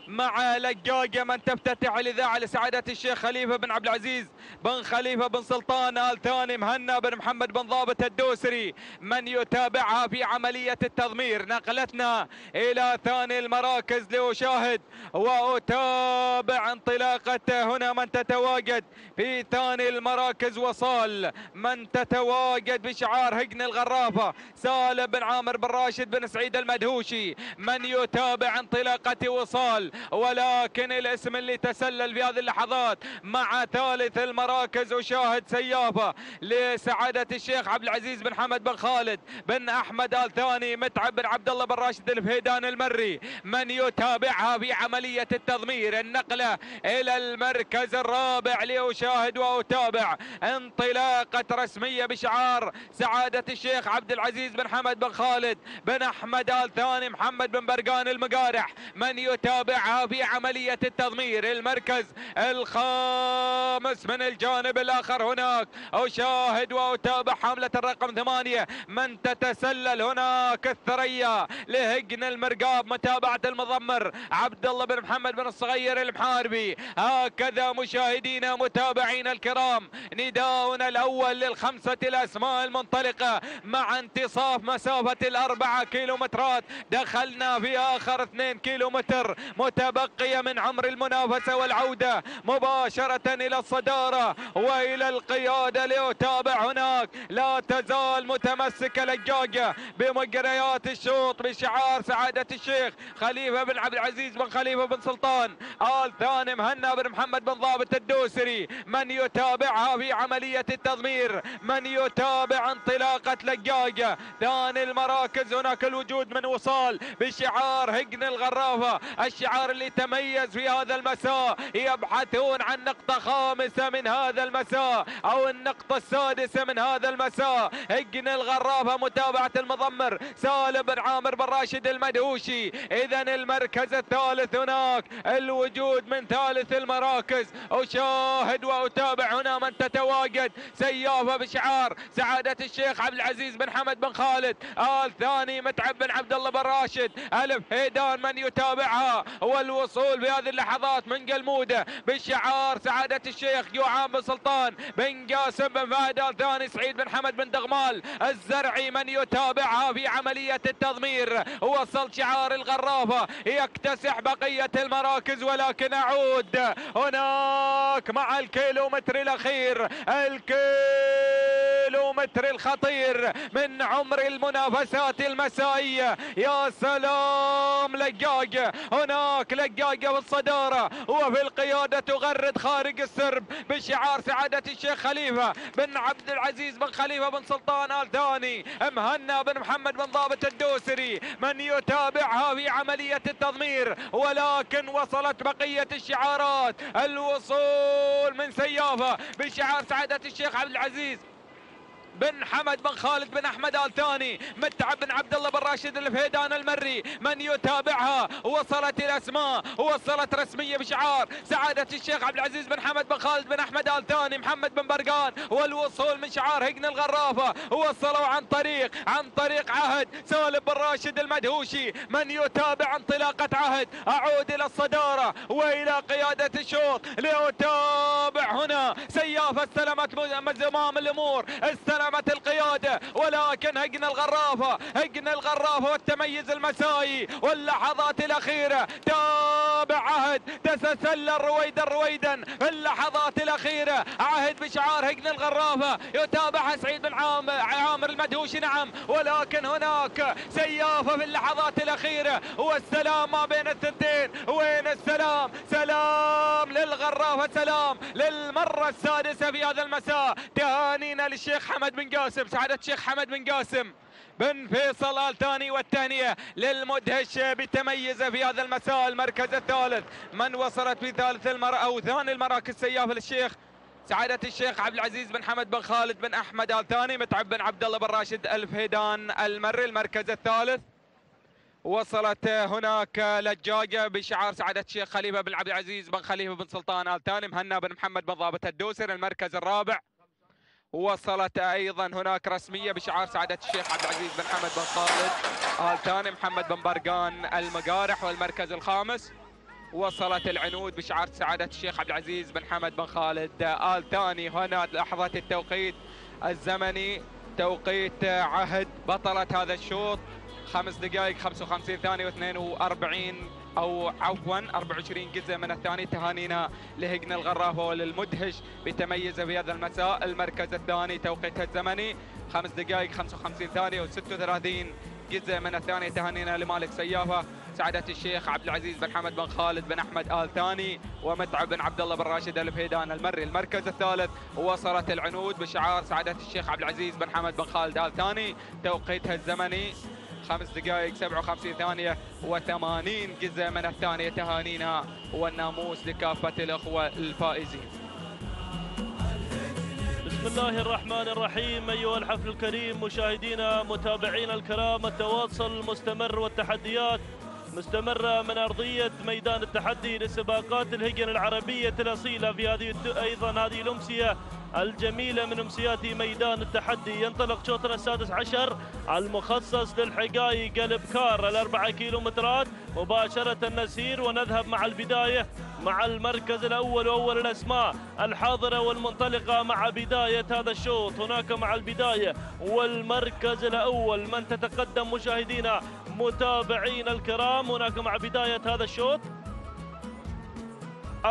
مع لقاقة من تفتتح الإذاعة لسعادة الشيخ خليفة بن عبد العزيز بن خليفة بن سلطان آل ثاني مهنا بن محمد بن ضابط الدوسري، من يتابعها في عملية التضمير. نقلتنا إلى ثاني المراكز لأشاهد وأتابع انطلاقة هنا من تتواجد في ثاني المراكز. وصال من تتواجد بشعار هجن الغرافة سالم بن عامر بن راشد بن سعيد المدهوشي، من يتابع انطلاقة وصال. ولكن الاسم اللي تسلل في هذه اللحظات مع ثالث المراكز أشاهد سيافة لسعادة الشيخ عبد العزيز بن حمد بن خالد بن أحمد آل ثاني، متعب بن عبد الله بن راشد الفهيدان المري، من يتابعها في عملية التضمير. النقلة إلى المركز الرابع لأشاهد وأتابع انطلاقة رسمية بشعار سعادة الشيخ عبد العزيز بن حمد بن خالد بن أحمد آل ثاني محمد بن برقان المقارح، من يتابعها في عملية التضمير. المركز الخامس من الجانب الآخر هناك أشاهد وأتابع حملة الرقم 8 من تتسلل هناك الثريا لهجن المرقاب، متابعة المضمر عبد الله بن محمد بن الصغير المحاربي. هكذا مشاهدينا متابعينا الكرام نداؤنا الأول للخمسة الأسماء المنطلقة مع انتصاف مسافة 4 كيلومترات. دخلنا في آخر 2 كيلومتر تبقي من عمر المنافسة والعودة مباشرة إلى الصدارة وإلى القيادة. ليتابع هناك، لا تزال متمسكة لجاجة بمجريات الشوط بشعار سعادة الشيخ خليفة بن عبد العزيز بن خليفة بن سلطان آل ثاني مهنا بن محمد بن ضابط الدوسري. من يتابعها في عملية التضمير، من يتابع انطلاقة لجاجة. ثاني المراكز هناك الوجود من وصال بشعار هجن الغرافة، الشعار اللي تميز في هذا المساء. يبحثون عن نقطة خامسة من هذا المساء أو النقطة السادسة من هذا المساء. هجن الغرافة متابعة المضمر سالم بن عامر بن راشد المدهوشي. إذا المركز الثالث هناك الوجود من ثالث المراكز. أشاهد وأتابع هنا من تتواجد سيافة بشعار سعادة الشيخ عبد العزيز بن حمد بن خالد آل ثاني متعب بن عبد الله بن راشد ألف هيدان. من يتابعها والوصول في هذه اللحظات من قلمودة بشعار سعادة الشيخ جوعان بن سلطان بن قاسم بن فهد آل ثاني سعيد بن حمد بن دغمال الزرعي. من يتابعها في عملية التضمير. وصل شعار الغرافة يكتسح بقية المراكز، ولكن أعود هناك مع الكيلومتر الأخير، الكيلومتر الخطير من عمر المنافسات المسائية. يا سلام لجاجة، هناك لجاجة في الصدارة وفي القيادة تغرد خارج السرب بشعار سعادة الشيخ خليفة بن عبد العزيز بن خليفة بن سلطان آل ثاني مهنا بن محمد بن ضابط الدوسري. من يتابعها في عملية التضمير، ولكن وصلت بقية الشعارات. الوصول من سيافة بشعار سعادة الشيخ عبد العزيز بن حمد بن خالد بن احمد آل ثاني متعب بن عبد الله بن راشد الفهيدان المري. من يتابعها وصلت الاسماء، وصلت رسميه بشعار سعاده الشيخ عبد العزيز بن حمد بن خالد بن احمد آل ثاني محمد بن برقان. والوصول من شعار هجن الغرافه وصلوا عن طريق عهد سالم بن راشد المدهوشي. من يتابع انطلاقه عهد. اعود الى الصداره والى قياده الشوط لأتابع هنا سيافه استلمت زمام الامور، استلمت القيادة، ولكن هجن الغرافة والتميز المسائي واللحظات الأخيرة. تابع عهد تتسلل رويدا في اللحظات الأخيرة. عهد بشعار هجن الغرافة يتابعها سعيد بن عامر المدهوشي نعم، ولكن هناك سيافة في اللحظات الأخيرة. والسلام ما بين الثنتين. وين السلام؟ سلام للغرافة، سلام للمرة السادسة في هذا المساء. تهانينا للشيخ حمد بن قاسم سعادة الشيخ حمد بن قاسم بن فيصل آل ثاني، والتهنئة للمدهش بتميزه في هذا المساء. المركز الثالث من وصلت في ثاني المراكز سيافة للشيخ سعادة الشيخ عبد العزيز بن حمد بن خالد بن احمد آل ثاني متعب بن عبد الله بن راشد الفهيدان المري. المركز الثالث وصلت هناك لجاجة بشعار سعادة الشيخ خليفة بن عبد العزيز بن خليفة بن سلطان آل ثاني مهنا بن محمد بن ضابط الدوسري. المركز الرابع وصلت ايضا هناك رسميه بشعار سعاده الشيخ عبد العزيز بن حمد بن خالد آل ثاني محمد بن برقان المقارح. والمركز الخامس وصلت العنود بشعار سعاده الشيخ عبد العزيز بن حمد بن خالد آل ثاني. هنا لحظه التوقيت الزمني، توقيت عهد بطله هذا الشوط 5 دقائق 55 ثانيه و42 أو عفوا 24 جزء من الثاني. تهانينا لهجن الغرافة وللمدهش بتميزه في هذا المساء. المركز الثاني توقيتها الزمني 5 دقائق 55 ثانية و36 جزء من الثاني. تهانينا لمالك سيافة سعادة الشيخ عبد العزيز بن حمد بن خالد بن أحمد آل ثاني ومتعب بن عبد الله بن راشد الفهيدان المري. المركز الثالث وصلت العنود بشعار سعادة الشيخ عبد العزيز بن حمد بن خالد آل ثاني توقيتها الزمني 5 دقائق 57 ثانية و80 جزء من الثانية. تهانينا والناموس لكافة الأخوة الفائزين. بسم الله الرحمن الرحيم. أيها الحفل الكريم مشاهدينا متابعينا الكرام، التواصل مستمر والتحديات مستمرة من أرضية ميدان التحدي لسباقات الهجن العربية الأصيلة في أيضا هذه الأمسية الجميلة من أمسيات ميدان التحدي. ينطلق شوطنا السادس عشر المخصص للحقائق الإبكار 4 كيلومترات مباشرة نسير ونذهب مع البداية مع المركز الأول وأول الأسماء الحاضرة والمنطلقة مع بداية هذا الشوط. هناك مع البداية والمركز الأول من تتقدم مشاهدينا متابعين الكرام. هناك مع بداية هذا الشوط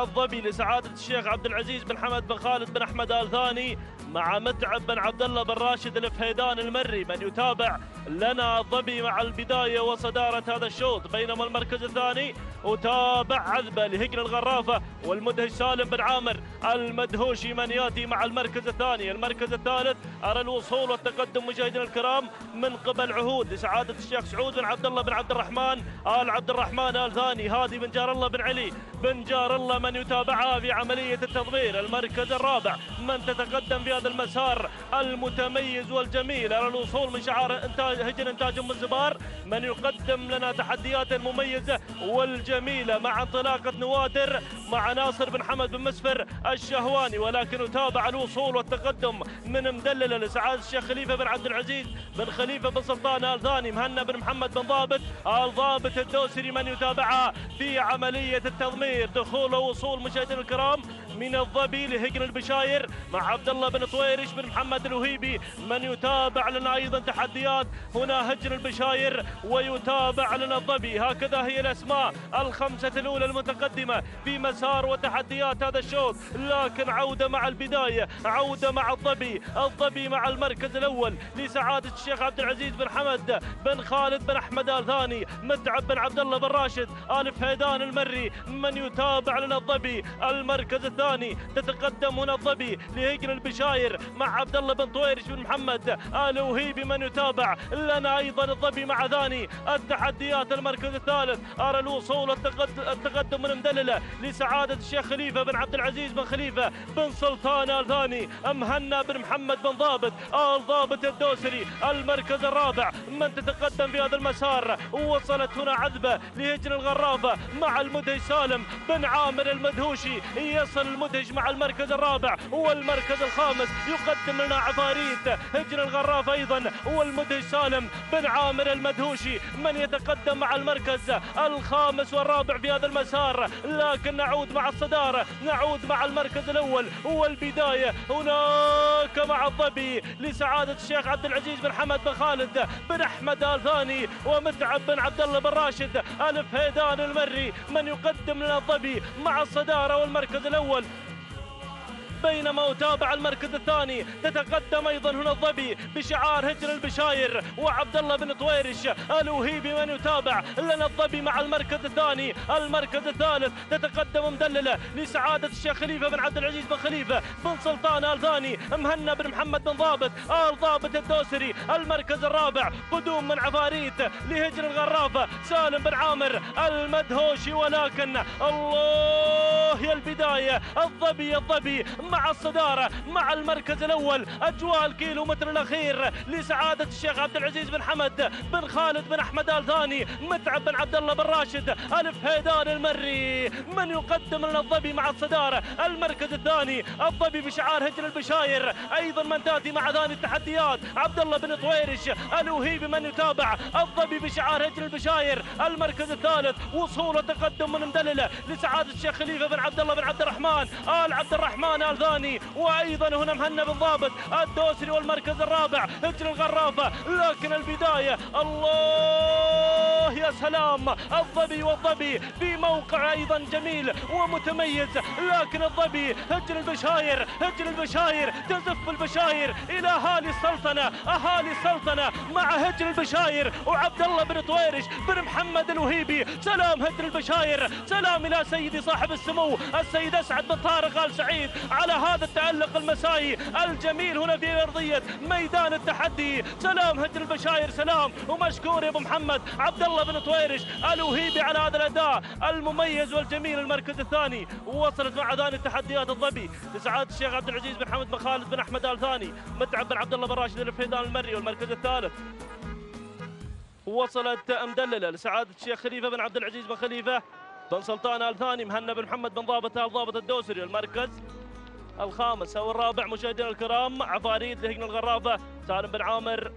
الظبي لسعادة الشيخ عبد العزيز بن حمد بن خالد بن أحمد آل ثاني مع متعب بن عبد الله بن راشد الفهيدان المري. من يتابع لنا الظبي مع البداية وصدارة هذا الشوط، بينما المركز الثاني وتابع عذبة لهجن الغرافة والمدهش سالم بن عامر المدهوشي من ياتي مع المركز الثاني. المركز الثالث أرى الوصول والتقدم مشاهدينا الكرام من قبل عهود لسعادة الشيخ سعود بن عبد الله بن عبد الرحمن آل عبد الرحمن آل ثاني. هادي بن جار الله بن علي بن جار الله من يتابعها في عملية التضمير. المركز الرابع من تتقدم في هذا المسار المتميز والجميل على الوصول من شعار هجن إنتاج أم الزبار، من يقدم لنا تحديات مميزة والجميلة مع انطلاقة نوادر مع ناصر بن حمد بن مسفر الشهواني. ولكن يتابع الوصول والتقدم من مدللة لسعادة الشيخ خليفة بن عبد العزيز بن خليفة بن سلطان آل ثاني. مهنا بن محمد بن ضابط آل ضابط الدوسري من يتابعها في عملية التضمير. دخول ووصول مشاهدينا الكرام من الظبي لهجن البشاير مع عبد الله بن طويرش بن محمد الوهيبي من يتابع لنا ايضا تحديات هنا هجن البشاير ويتابع لنا الظبي. هكذا هي الاسماء الخمسه الاولى المتقدمه في مسار وتحديات هذا الشوط. لكن عوده مع البدايه، عوده مع الظبي، الظبي مع المركز الاول لسعاده الشيخ عبد العزيز بن حمد بن خالد بن احمد آل ثاني. متعب بن عبد الله بن راشد آل فهيدان المري من يتابع لنا الظبي. المركز الثاني تتقدم هنا الظبي لهجن البشاير مع عبد الله بن طويرش بن محمد آل وهيبي من يتابع لنا ايضا الظبي مع ثاني التحديات. المركز الثالث ارى الوصول التقدم من مدلله لسعاده الشيخ خليفه بن عبد العزيز بن خليفه بن سلطان آل ثاني. مهنا بن محمد بن ضابط آل ضابط الدوسري. المركز الرابع من تتقدم في هذا المسار وصلت هنا عذبه لهجن الغرافه مع المدهش سالم بن عامر المدهوشي. يصل المدهش مع المركز الرابع والمركز الخامس يقدم لنا عفاريت هجن الغرافه ايضا والمدهش سالم بن عامر المدهوشي من يتقدم مع المركز الخامس والرابع في هذا المسار. لكن نعود مع الصداره، نعود مع المركز الاول والبدايه هناك مع الظبي لسعاده الشيخ عبد العزيز بن حمد بن خالد بن احمد آل ثاني ومتعب بن عبد الله بن راشد آل فهيدان المري من يقدم لنا الظبي مع الصداره والمركز الاول. بينما يتابع المركز الثاني تتقدم ايضا هنا الظبي بشعار هجن البشاير وعبد الله بن طويرش الوهيبي من يتابع لنا الظبي مع المركز الثاني. المركز الثالث تتقدم مدلله لسعاده الشيخ خليفه بن عبد العزيز بن خليفه بن سلطان آل ثاني. مهنا بن محمد بن ضابط آل ضابط الدوسري. المركز الرابع قدوم من عفاريت لهجن الغرافه سالم بن عامر المدهوشي. ولكن الله يا البدايه الظبي مع الصدارة مع المركز الأول. أجواء الكيلومتر الأخير لسعادة الشيخ عبد العزيز بن حمد بن خالد بن أحمد آل ثاني. متعب بن عبد الله بن راشد آل فهيدان المري من يقدم لنا الظبي مع الصدارة. المركز الثاني الظبي بشعار هجن البشاير أيضا من تأتي مع ثاني التحديات عبد الله بن طويرش الوهيبي من يتابع الظبي بشعار هجن البشاير. المركز الثالث وصول وتقدم من مدلله لسعادة الشيخ خليفة بن عبد الله بن عبد الرحمن آل عبد الرحمن آل ثاني. وايضا هنا مهنا بن ضابط الدوسري. والمركز الرابع هجن الغرافه. لكن البدايه الله يا سلام الظبي والظبي في موقع ايضا جميل ومتميز. لكن الظبي هجن البشاير، هجن البشاير تزف البشاير الى اهالي السلطنه، اهالي السلطنه مع هجن البشاير وعبد الله بن طويرش بن محمد الوهيبي. سلام هجن البشاير، سلام الى سيدي صاحب السمو السيد اسعد بن طارق آل سعيد على هذا التألق المسائي الجميل هنا في أرضية ميدان التحدي. سلام هجن البشاير، سلام ومشكور يا ابو محمد عبد الله بن طويرش الوهيبي على هذا الأداء المميز والجميل. المركز الثاني وصلت مع ثاني التحديات الظبي لسعادة الشيخ عبد العزيز بن حمد بن خالد بن أحمد آل ثاني. متعب بن عبد الله بن راشد الفهيدان المري. والمركز الثالث وصلت مدلله لسعادة الشيخ خليفة بن عبد العزيز بن خليفة بن سلطان آل ثاني. مهنا بن محمد بن ضابط آل ضابط الدوسري. المركز الخامس او الرابع مشاهدينا الكرام عفاريت لهجن الغرافه سالم بن عامر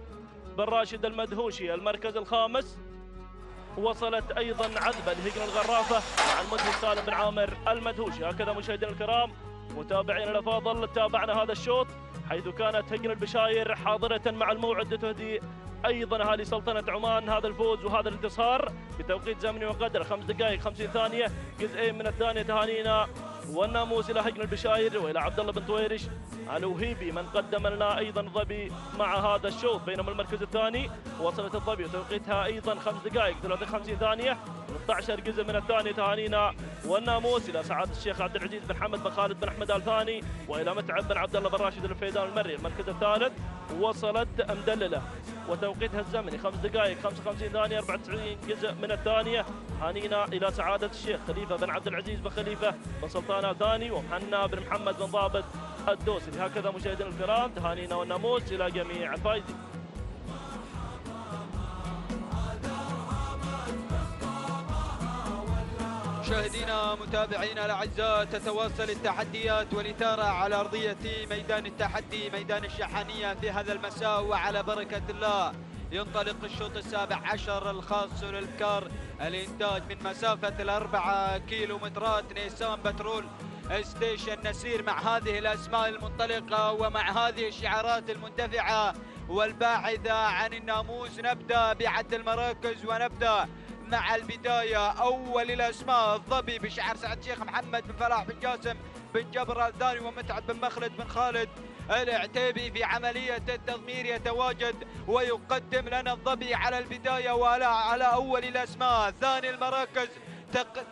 بن راشد المدهوشي. المركز الخامس وصلت ايضا عذبه لهجن الغرافه مع المدهش سالم بن عامر المدهوشي. هكذا مشاهدينا الكرام متابعينا الافاضل تابعنا هذا الشوط حيث كانت هجن البشاير حاضره مع الموعد لتهدي ايضا اهالي سلطنه عمان هذا الفوز وهذا الانتصار بتوقيت زمني وقدر 5 دقائق 50 ثانيه. جزئين من الثانيه تهانينا والناموس الى هجن البشاير والى عبد الله بن طويرش الوهيبي من قدم لنا ايضا ظبي مع هذا الشوط. بينما المركز الثاني وصلت الظبي وتوقيتها ايضا 5 دقائق 53 ثانيه 13 جزء من الثانيه. تهانينا والناموس الى سعاده الشيخ عبد العزيز بن حمد بن خالد بن احمد ال ثاني والى متعب بن عبد الله بن راشد الفيدان المري. المركز الثالث وصلت مدلله وتوقيتها الزمني 5 دقائق 55 ثانيه 94 جزء من الثانيه. هانينا الى سعاده الشيخ خليفه بن عبد العزيز بن خليفه بن سلطان ال ثاني ومحنى بن محمد بن ضابط الدوسري. هكذا مشاهدينا الكرام تهانينا والناموس الى جميع الفائزين. مشاهدينا متابعينا الاعزاء، تتواصل التحديات والاثاره على ارضيه ميدان التحدي ميدان الشحانيه في هذا المساء، وعلى بركه الله ينطلق الشوط السابع عشر الخاص للابكار الانتاج من مسافه 4 كيلومترات. نيسان بترول ستيشن. نسير مع هذه الاسماء المنطلقه ومع هذه الشعارات المندفعه والباحثه عن الناموس. نبدا بعد المراكز ونبدا مع البداية. أول الأسماء الظبي بشعار سعد الشيخ محمد بن فلاح بن جاسم بن جبر الثاني ومتعب بن مخلد بن خالد العتيبي. في عملية التضمير يتواجد ويقدم لنا الظبي على البداية وعلى أول الأسماء. ثاني المراكز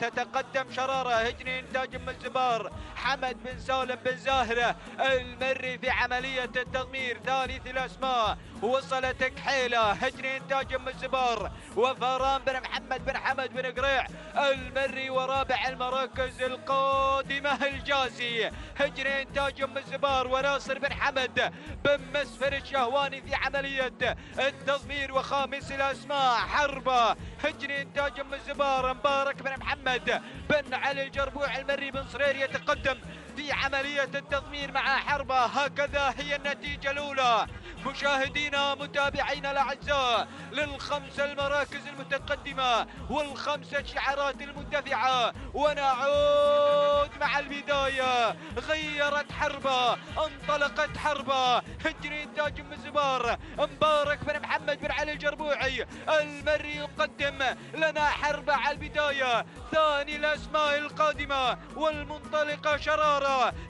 تتقدم شرارة هجري إنتاج من الزبار حمد بن سالم بن زاهرة المري في عملية التضمير. ثالث الأسماء وصلت كحيلة هجري إنتاج من الزبار وفاران بن محمد بن حمد بن قريع المري. ورابع المراكز القادمة الجازي هجري إنتاج من الزبار وناصر بن حمد بن مسفر الشهواني في عملية التضمير. وخامس الأسماء حربة هجري إنتاج من الزبار مبارك بن محمد بن علي الجربوع المري بن صرير يتقدم في عملية التضمير مع حربة. هكذا هي النتيجة الأولى مشاهدينا متابعينا الأعزاء للخمس المراكز المتقدمة والخمسة شعارات المندفعة. ونعود مع البداية. غيرت حربة انطلقت حربة هجري إنتاج من زبار مبارك بن محمد بن علي الجربوعي المري يقدم لنا حربة على البداية. ثاني الأسماء القادمة والمنطلقة شرارة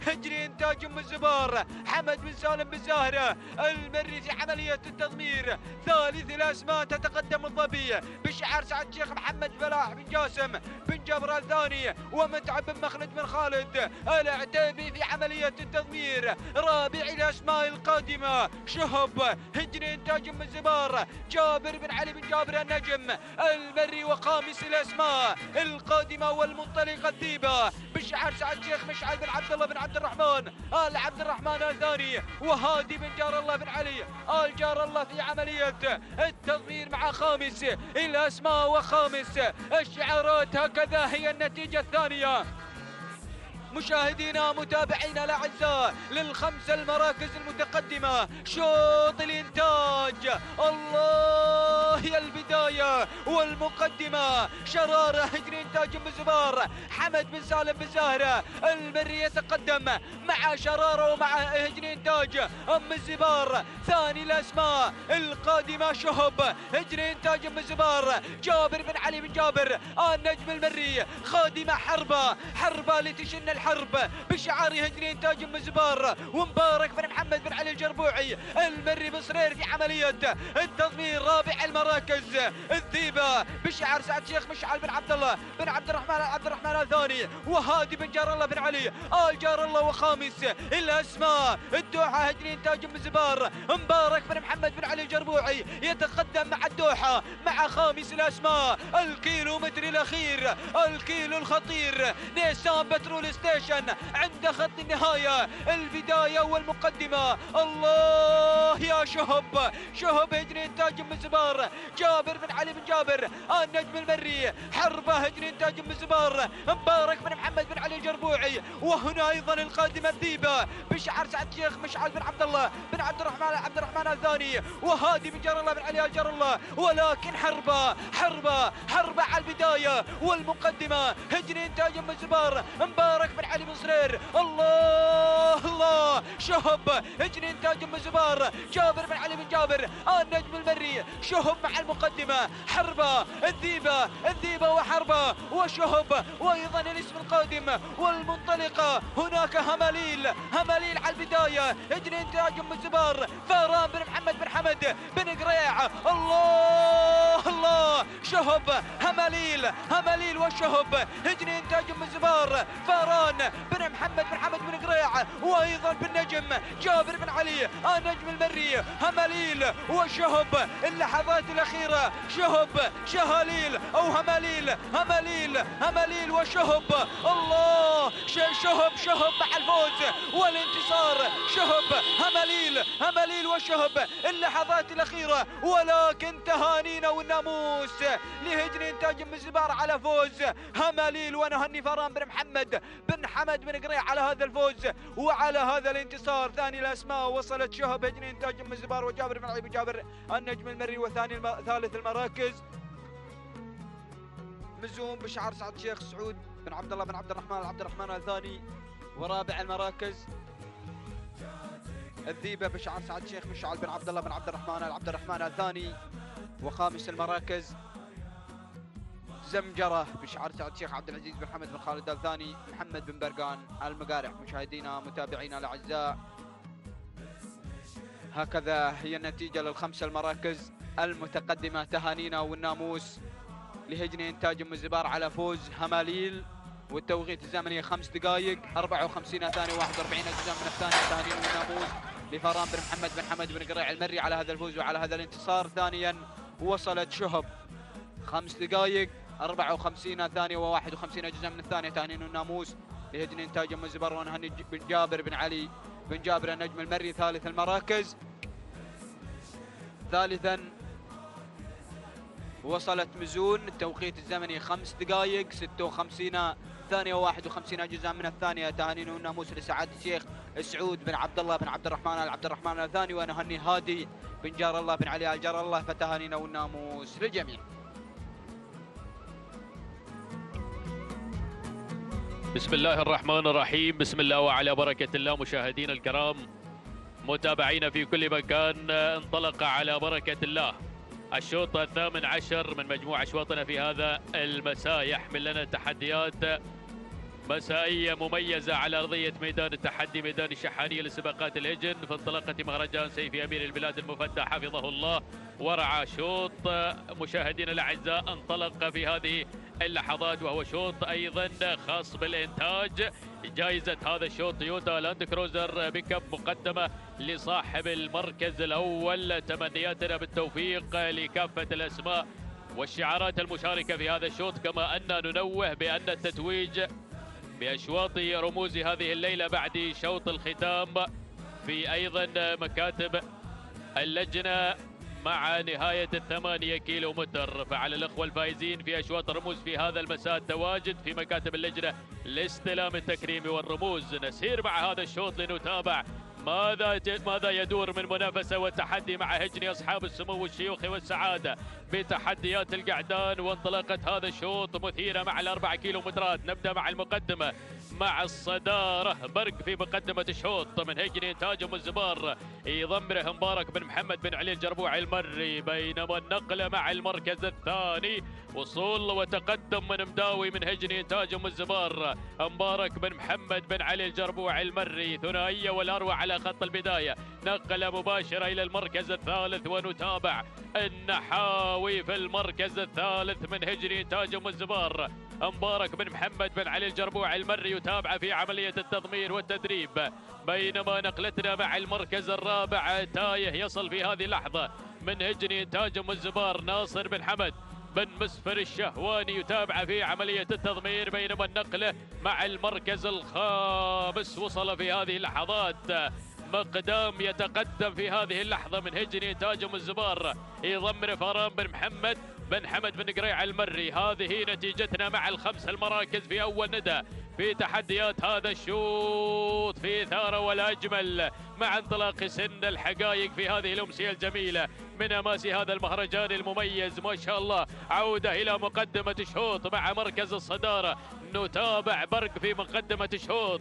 هجري إنتاج من زبار حمد بن سالم بن زاهرة المري في عملية التضمير. ثالث الأسماء تتقدم الظبي بشعار سعد الشيخ محمد فلاح بن جاسم بن جبر الثاني ومتعب بن مخلد بن خالد العتيبي في عملية التضمير. رابع الأسماء القادمة شهب هجري إنتاج من زبار جابر بن علي بن جابر النجم المري. وخامس الأسماء القادمة والمنطلقة الديبة بشعار سعد الشيخ مشعل بن عبد الله بن عبد الرحمن آل عبد الرحمن الثاني وهادي بن جار الله بن علي آل جار الله في عملية التضمير مع خامس الأسماء وخامس الشعارات. هكذا هي النتيجة الثانية مشاهدينا متابعينا الاعزاء للخمس المراكز المتقدمه. شوط الانتاج الله يا البدايه والمقدمه. شراره هجري انتاج من زبار حمد بن سالم بن زاهره المري يتقدم مع شراره ومع هجري انتاج ام الزبار. ثاني الاسماء القادمه شهب هجري انتاج من زبار جابر بن علي بن جابر النجم المري. خادمه حربه لتشن الحرب بشعار هجري انتاج من زبار ومبارك بن محمد بن علي الجربوعي المري بن صرير في عمليه التضمير. رابع المراكز الذيبه بشعار سعد الشيخ مشعل بن عبد الله بن عبد الرحمن الثاني وهادي بن جار الله بن علي آل جار الله. وخامس الاسماء الدوحه هجري انتاج من زبار مبارك بن محمد بن علي الجربوعي يتقدم مع الدوحه مع خامس الاسماء الكيلومتر الاخير الكيلو الخطير نيسان بترول ستيشن عند خط النهاية. البداية والمقدمة الله يا شهب هجري انتاج من زبار جابر بن علي بن جابر النجم المري. حربة هجري انتاج من زبار مبارك بن محمد بن علي الجربوعي. وهنا ايضا القادمة الذيبة بشعار سعد الشيخ مشعل بن عبد الله بن عبد الرحمن الثاني وهادي بن جار الله بن علي جار الله. ولكن حربة على البداية والمقدمة هجري انتاج من زبار مبارك بن علي بن صرير. الله شهب هجري انتاج من زبار جابر بن علي بن جابر النجم المري. شهب مع المقدمة حربة الذيبة وحربة وشهب. وايضا الاسم القادم والمنطلقة هناك هماليل على البداية. هجري انتاج ام الزبار، فاران بن محمد بن حمد بن قريع. الله شهب هماليل والشهب. هجري انتاج ام الزبار، فاران بن محمد بن حمد بن قريع، وايضا بالنجم جابر بن علي النجم المري. هماليل والشهب اللحظات الاخيره، شهاليل او هماليل وشهب. الله شهب مع الفوز والانتصار. شهب هماليل وشهب اللحظات الاخيره، ولكن تهانينا والناموس لهجري انتاج ام الزبار على فوز هماليل، ونهني فران بن محمد بن حمد بن قريع على هذا الفوز وعلى هذا الانتصار. ثاني الاسماء وصلت شهب هجري انتاج ام الزبار وجابر بن علي بن جابر النجم المري، ثالث المراكز مزوم بشعار سعد الشيخ سعود بن عبد الله بن عبد الرحمن الثاني، ورابع المراكز الذيبه بشعار سعد الشيخ مشعل بن عبد الله بن عبد الرحمن الثاني، وخامس المراكز زمجره بشعار سعد الشيخ عبد العزيز بن حمد بن خالد الثاني، محمد بن برقان المقارع. مشاهدينا متابعينا الاعزاء، هكذا هي النتيجه للخمسه المراكز المتقدمه. تهانينا والناموس لهجري انتاج ام الزبار على فوز هماليل، والتوقيت الزمني 5 دقائق 54 ثانيه 41 اجزاء من الثانيه. تهانينا والناموس لفران بن محمد بن حمد بن قريع المري على هذا الفوز وعلى هذا الانتصار. ثانيا وصلت شهب 5 دقائق 54 ثانيه و51 اجزاء من الثانيه. تهانينا والناموس لهجري انتاج ام الزبار، ونهني بن جابر بن علي بن جابر النجم المري ثالث المراكز. ثالثا وصلت مزون، التوقيت الزمني 5 دقائق 56 ثانية و51 أجزاء من الثانية. تهانينا والناموس لسعادة الشيخ سعود بن عبد الله بن عبد الرحمن الثاني، ونهني هادي بن جار الله بن علي الجار الله. فتهانينا والناموس للجميع. بسم الله الرحمن الرحيم، بسم الله وعلى بركة الله. مشاهدينا الكرام متابعينا في كل مكان، انطلق على بركة الله الشوط 18 من مجموع أشواطنا في هذا المساء. يحمل لنا تحديات مسائية مميزة على أرضية ميدان التحدي، ميدان الشحانية لسباقات الهجن، في انطلاقة مهرجان سيف أمير البلاد المفتح حفظه الله ورعى. شوط مشاهدينا الأعزاء انطلق في هذه اللحظات، وهو شوط أيضا خاص بالإنتاج. جائزة هذا الشوط تويوتا لاند كروزر بيك اب مقدمة لصاحب المركز الأول. تمنياتنا بالتوفيق لكافة الأسماء والشعارات المشاركة في هذا الشوط، كما أن ننوه بأن التتويج بأشواط رموز هذه الليلة بعد شوط الختام في أيضا مكاتب اللجنة مع نهاية 8 كيلومتر. فعلى الأخوة الفائزين في أشواط الرموز في هذا المساء التواجد في مكاتب اللجنة لاستلام التكريم والرموز. نسير مع هذا الشوط لنتابع ماذا يدور من منافسة وتحدي مع هجني أصحاب السمو والشيوخ والسعادة بتحديات القعدان. وانطلاقة هذا الشوط مثيرة مع ال4 كيلومترات. نبدأ مع المقدمة مع الصدارة، برق في مقدمة الشوط من هجني إنتاج أم الزبار، يضمره مبارك بن محمد بن علي الجربوعي المري، بينما النقلة مع المركز الثاني وصول وتقدم من مداوي من هجني إنتاج أم الزبار، مبارك بن محمد بن علي الجربوعي المري، ثنائية والأروع على خط البداية. نقلة مباشرة إلى المركز الثالث، ونتابع النحاوي في المركز الثالث من هجني إنتاج أم الزبار. مبارك بن محمد بن علي الجربوعي المري يتابع في عملية التضمير والتدريب، بينما نقلتنا مع المركز الرابع تايه يصل في هذه اللحظة من هجني إنتاج أم الزبار ناصر بن حمد بن مسفر الشهواني يتابع في عملية التضمير، بينما النقلة مع المركز الخامس وصل في هذه اللحظات مقدام يتقدم في هذه اللحظة من هجني إنتاج أم الزبار، يضمر فران بن محمد بن حمد بن قريع المري. هذه نتيجتنا مع الخمس المراكز في أول ندى في تحديات هذا الشوط في إثارة والأجمل مع انطلاق سن الحقائق في هذه الأمسية الجميلة من أماسي هذا المهرجان المميز. ما شاء الله عودة إلى مقدمة الشوط مع مركز الصدارة. نتابع برق في مقدمة الشوط،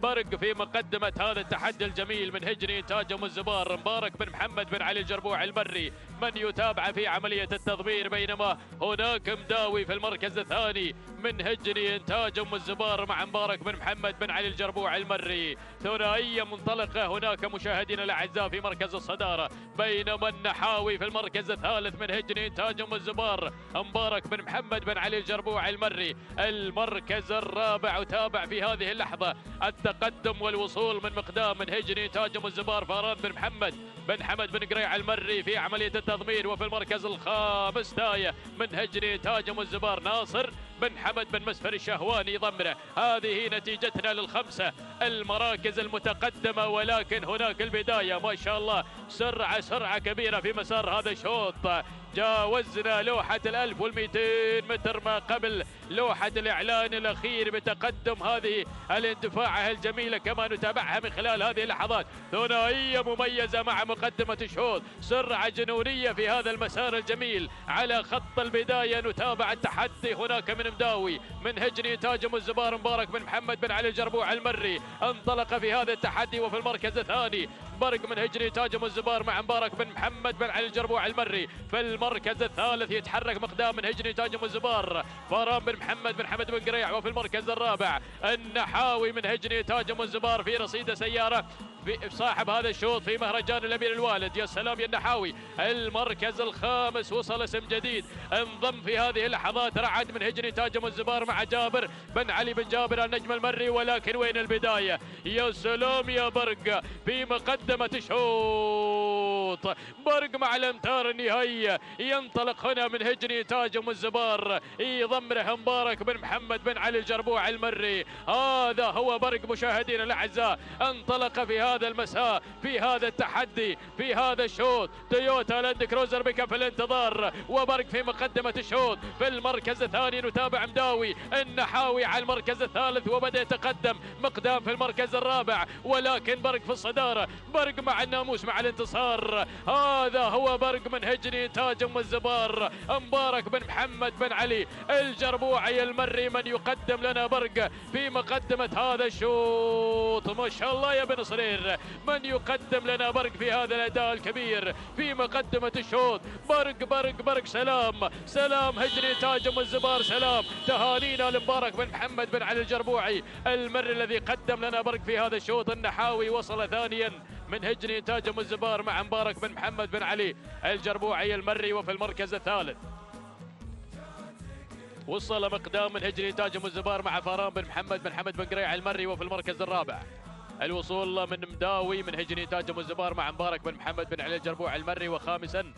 برق في مقدمة هذا التحدي الجميل من هجري إنتاج الزبار. مبارك بن محمد بن علي الجربوع المري من يتابع في عملية التضمير، بينما هناك مداوي في المركز الثاني من هجري إنتاج الزبار مع مبارك بن محمد بن علي الجربوع المري. ثنائية منطلقة هناك مشاهدينا الأعزاء في مركز الصدارة، بينما النحاوي في المركز الثالث من هجري إنتاج الزبار مبارك بن محمد بن علي الجربوع المري. المركز الرابع وتابع في هذه اللحظة التقدم والوصول من مقدام من هجري إنتاج الزبار فاران بن محمد بن حمد بن قريع المري في عملية التضمير. وفي المركز الخامس تاية من هجري إنتاج الزبار ناصر بن حمد بن مسفر الشهواني ضمره. هذه نتيجتنا للخمسة المراكز المتقدمة، ولكن هناك البداية ما شاء الله سرعة كبيرة في مسار هذا الشوط. جاوزنا لوحة 1200 متر ما قبل لوحة الإعلان الأخير بتقدم هذه الاندفاعة الجميلة كما نتابعها من خلال هذه اللحظات. ثنائية مميزة مع مقدمة الشوط، سرعة جنونية في هذا المسار الجميل. على خط البداية نتابع التحدي هناك من مداوي من هجري إنتاج الزبار مبارك بن محمد بن علي الجربوع المري انطلق في هذا التحدي. وفي المركز الثاني برق من هجري إنتاج الزبار مع مبارك بن محمد بن علي الجربوع المري. في المركز الثالث يتحرك مقدام من هجري إنتاج الزبار فاران بن محمد بن حمد بن قريع. وفي المركز الرابع النحاوي من هجري إنتاج الزبار في رصيد سيارة صاحب هذا الشوط في مهرجان الأمير الوالد. يا سلام يا النحاوي. المركز الخامس وصل اسم جديد انضم في هذه اللحظات رعد من هجري إنتاج الزبار مع جابر بن علي بن جابر النجم المري. ولكن وين البداية؟ يا سلام يا برق في مقدمة الشوط. برق مع الامتار النهائية ينطلق هنا من هجري إنتاج الزبار يضمره مبارك بن محمد بن علي الجربوع المري. هذا هو برق مشاهدينا الأعزاء، انطلق في هذا المساء في هذا التحدي في هذا الشوط. تويوتا لاند كروزر بك في الانتظار وبرق في مقدمة الشوط. في المركز الثاني نتابع مداوي النحاوي على المركز الثالث وبدأ يتقدم مقدام في المركز الرابع، ولكن برق في الصدارة. برق مع الناموس مع الانتصار. هذا هو برق من هجري إنتاج الزبار مبارك بن محمد بن علي الجربوعي المري من يقدم لنا برق في مقدمة هذا الشوط. ما شاء الله يا بن صرير من يقدم لنا برق في هذا الأداء الكبير في مقدمة الشوط. برق سلام هجري إنتاج الزبار. سلام تهانينا لمبارك بن محمد بن علي الجربوعي المري الذي قدم لنا برق في هذا الشوط. النحاوي وصل ثانيا من هجري إنتاج الزبار مع مبارك بن محمد بن علي الجربوعي المري. وفي المركز الثالث وصل مقدام من هجري إنتاج الزبار مع فاران بن محمد بن حمد بن قريع المري. وفي المركز الرابع الوصول من مداوي من هجري إنتاج الزبار مع مبارك بن محمد بن علي الجربوع المري. وخامسا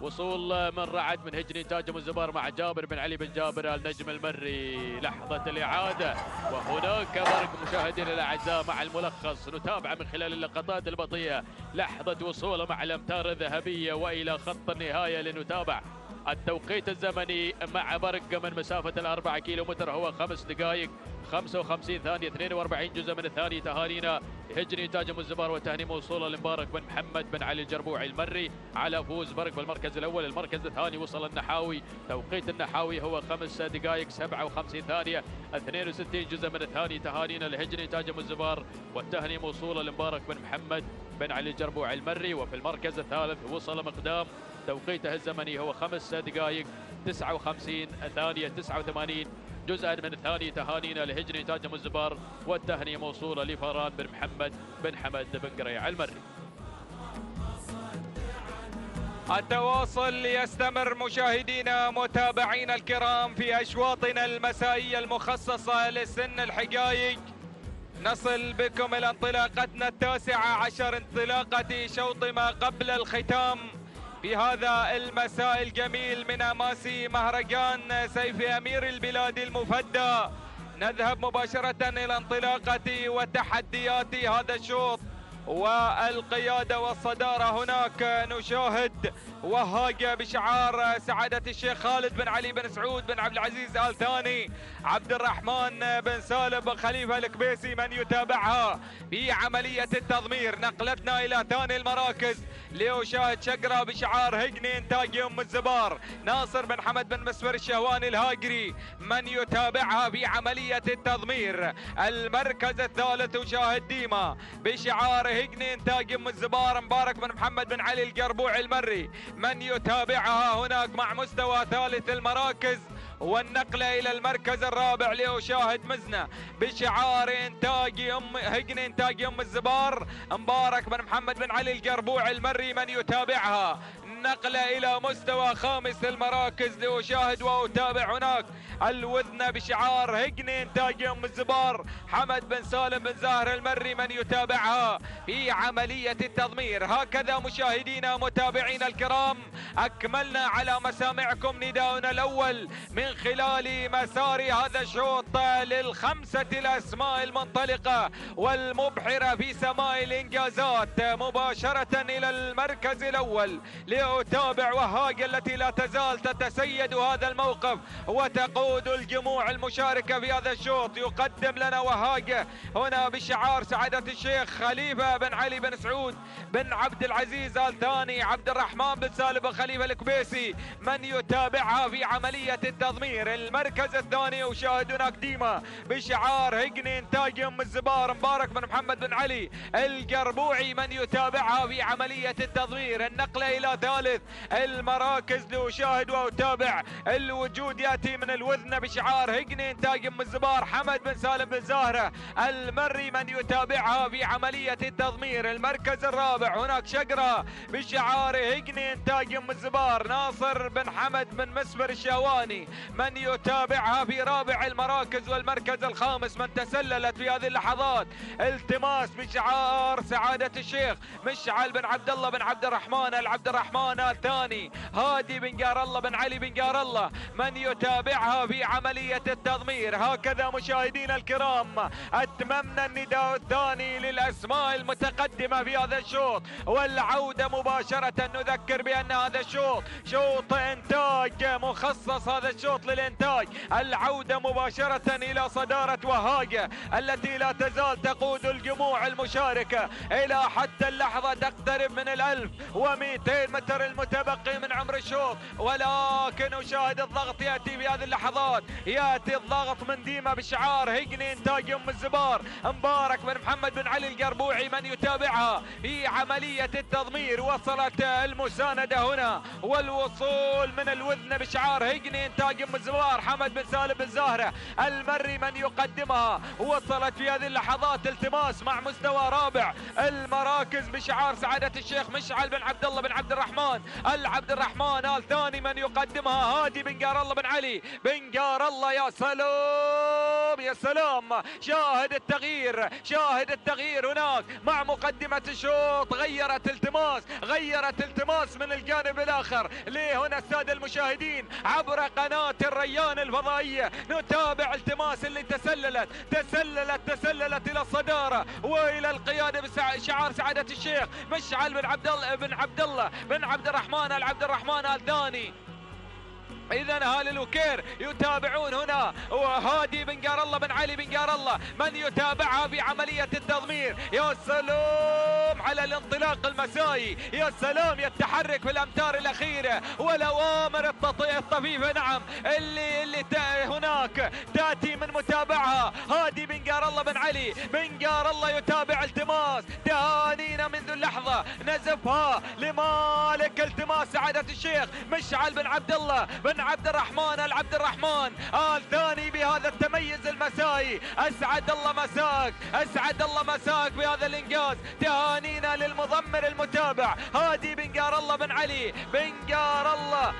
وصول من رعد من هجري إنتاج الزبار مع جابر بن علي بن جابر النجم المري. لحظة الإعادة وهناك برق مشاهدينا الأعزاء مع الملخص. نتابع من خلال اللقطات البطيئة لحظة وصوله مع الأمتار الذهبية وإلى خط النهاية لنتابع التوقيت الزمني مع برق من مسافة ال4 كيلومتر هو 5 دقائق 55 ثانية 42 جزء من الثانية. تهانينا هجري إنتاج الزبار وتهنئة موصولة لمبارك بن محمد بن علي الجربوعي المري على فوز برق بالمركز الأول. المركز الثاني وصل النحاوي، توقيت النحاوي هو 5 دقائق 57 ثانية 62 جزء من الثانية. تهانينا لهجري إنتاج الزبار والتهنئة موصولة لمبارك بن محمد بن علي الجربوعي المري. وفي المركز الثالث وصل مقدام توقيته الزمني هو 5 دقائق 59 ثانية 89 جزءا من الثانية. تهانينا لهجري إنتاج الزبار والتهنئة موصولة لفاران بن محمد بن حمد بن قريع المري. التواصل يستمر مشاهدينا متابعينا الكرام في أشواطنا المسائية المخصصة لسن الحقائق. نصل بكم إلى انطلاقتنا 19 انطلاقة شوط ما قبل الختام في هذا المساء الجميل من أماسي مهرجان سيف أمير البلاد المفدى. نذهب مباشرة إلى انطلاقة وتحديات هذا الشوط والقيادة والصدارة. هناك نشاهد وهاجة بشعار سعادة الشيخ خالد بن علي بن سعود بن عبد العزيز آل ثاني عبد الرحمن بن سالم بن خليفة الكبيسي من يتابعها في عملية التضمير. نقلتنا إلى ثاني المراكز لأشاهد شقرة بشعار هجني إنتاج أم الزبار ناصر بن حمد بن مسفر الشهواني الهاجري من يتابعها في عملية التضمير. المركز الثالث أشاهد ديما بشعار هجني إنتاج أم الزبار مبارك بن محمد بن علي القربوع المري من يتابعها هناك مع مستوى ثالث المراكز. والنقلة إلى المركز الرابع لأشاهد مزنة بشعار إنتاج هجني إنتاج أم الزبار مبارك بن محمد بن علي القربوع المري من يتابعها. نقلة إلى مستوى خامس المراكز لأشاهد وأتابع هناك الوذنة بشعار هجني إنتاج أم الزبار حمد بن سالم بن زاهر المري من يتابعها في عملية التضمير. هكذا مشاهدينا متابعينا الكرام أكملنا على مسامعكم نداؤنا الأول من خلال مسار هذا الشوط للخمسة الأسماء المنطلقة والمبحرة في سماء الإنجازات. مباشرة إلى المركز الأول لأتابع وهاجة التي لا تزال تتسيد هذا الموقف وتقود الجموع المشاركة في هذا الشوط. يقدم لنا وهاجة هنا بشعار سعادة الشيخ خليفة بن علي بن سعود بن عبد العزيز آل ثاني عبد الرحمن بن سالم بن خليفة الكبيسي من يتابعها في عملية التضمير. المركز الثاني أشاهد هناك ديما بشعار هجني إنتاج أم الزبار مبارك بن محمد بن علي القربوعي من يتابعها في عملية التضمير. النقلة إلى ثالث المراكز لأشاهد وأتابع الوجود يأتي من الوذنة بشعار هجني إنتاج أم الزبار حمد بن سالم بن زاهرة المري من يتابعها في عملية التضمير. المركز الرابع هناك شقرة بشعار هجني إنتاج أم الزبار ناصر بن حمد بن مسفر الشهواني من يتابعها في رابع المراكز. والمركز الخامس من تسللت في هذه اللحظات التماس بشعار سعادة الشيخ مشعل بن عبد الله بن عبد الرحمن العبد الرحمن الثاني هادي بن قار الله بن علي بن قار الله من يتابعها في عملية التضمير. هكذا مشاهدينا الكرام أتممنا النداء الثاني للأسماء المتقدمة في هذا الشوط. والعودة مباشرة نذكر بأن هذا الشوط شوط إنتاج مخصص هذا الشوط للإنتاج. العودة مباشرة إلى صدارة وهاجة التي لا تزال تقود الجموع المشاركة إلى حتى اللحظة تقترب من 1200 متر المتبقي من عمر الشوط. ولكن أشاهد الضغط يأتي في هذه اللحظات. يأتي الضغط من ديما بشعار هجني إنتاج أم الزبار مبارك بن محمد بن علي القربوعي من يتابعها في عملية التضمير. وصلت المساندة هنا والوصول من الوذنة بشعار هجني إنتاج أم الزبار حمد بن سالم بن زاهرة المري من يقدمها. وصلت في هذه اللحظات التماس مع مستوى رابع المراكز بشعار سعادة الشيخ مشعل بن عبد الله بن عبد الرحمن العبد الرحمن آل ثاني من يقدمها هادي بن قار الله بن علي بن قار الله. يا سلام يا سلام شاهد التغيير شاهد التغيير هناك مع مقدمة الشوط. غيرت التماس من الجانب الآخر. ليه هنا السادة المشاهدين عبر قناة الريان الفضائية نتابع التماس اللي تسللت إلى الصدارة وإلى القيادة بشعار سعادة الشيخ مشعل بن عبد الله بن عبد الرحمن العبد الرحمن آل ثاني. إذا أهل الوكير يتابعون هنا وهادي بن قار الله بن علي بن قار الله من يتابعها في عملية التضمير. يا سلام على الانطلاق المسائي. يا سلام يا التحرك في الأمتار الأخيرة والأوامر الطفيفة نعم اللي هناك تأتي من متابعها. هادي بن قار الله بن علي بن قار الله يتابع التماس. تهانينا منذ اللحظة نزفها لمالك التماس سعادة الشيخ مشعل بن عبد الله بن عبد الرحمن العبد الرحمن آل ثاني بهذا التميز المسائي. أسعد الله مساك بهذا الإنجاز. تهانينا للمضمر المتابع هادي بن قار الله بن علي بن قار الله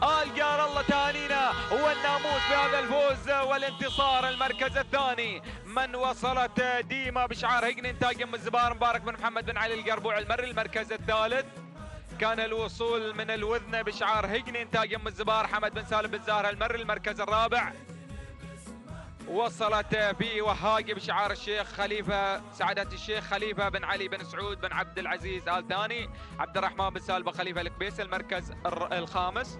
آل قار الله. تهانينا والناموس بهذا الفوز والانتصار. المركز الثاني من وصلت ديما بشعار هجني إنتاج أم الزبار مبارك بن محمد بن علي القربوع المري. المركز الثالث كان الوصول من الوذنة بشعار هجني إنتاج أم الزبار حمد بن سالم بن زاهرة المري. المركز الرابع وصلت في وهاقي بشعار الشيخ خليفة سعادة الشيخ خليفة بن علي بن سعود بن عبد العزيز آل ثاني، عبد الرحمن بن سالم خليفة الكبيس المركز الخامس.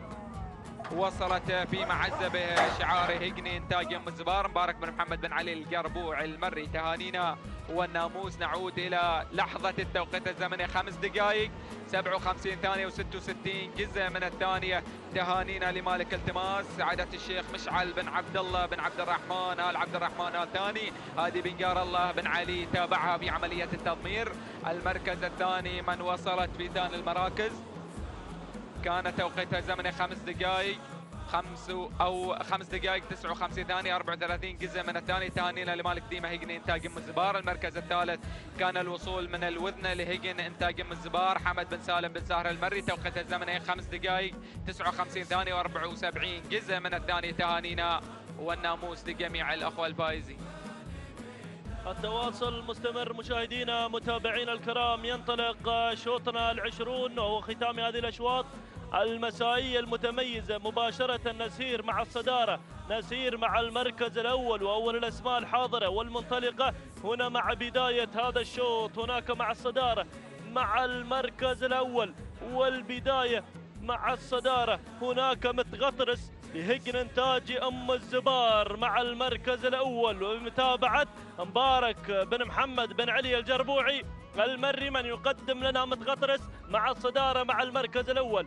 وصلت في معزة بشعار هجني إنتاج أم الزبار مبارك بن محمد بن علي القربوع المري. تهانينا والناموس. نعود إلى لحظة التوقيت الزمني 5 دقائق 57 ثانية و66 جزء من الثانية. تهانينا لمالك التماس سعادة الشيخ مشعل بن عبد الله بن عبد الرحمن آل عبد الرحمن آل ثاني. هذه بنقار الله بن علي تابعها في عملية التضمير. المركز الثاني من وصلت في ثاني المراكز كان توقيتها الزمني 5 دقائق 5 دقائق 59 ثانية 34 جزء من الثاني. تهانينا لمالك ديما هيجن إنتاج أم الزبار. المركز الثالث كان الوصول من الوذنة لهيجن إنتاج أم الزبار حمد بن سالم بن ساهر المري. توقيتها الزمني 5 دقائق 59 ثانية و74 جزء من الثاني. تهانينا والناموس لجميع الأخوة الفائزين. التواصل مستمر مشاهدينا متابعينا الكرام. ينطلق شوطنا العشرون وهو ختام هذه الأشواط المسائية المتميزة. مباشرة نسير مع الصدارة، نسير مع المركز الأول وأول الأسماء الحاضرة والمنطلقة هنا مع بداية هذا الشوط. هناك مع الصدارة مع المركز الأول والبداية مع الصدارة هناك متغطرس لهجن إنتاج أم الزبار مع المركز الأول ومتابعة مبارك بن محمد بن علي الجربوعي المري من يقدم لنا متغطرس مع الصدارة مع المركز الأول.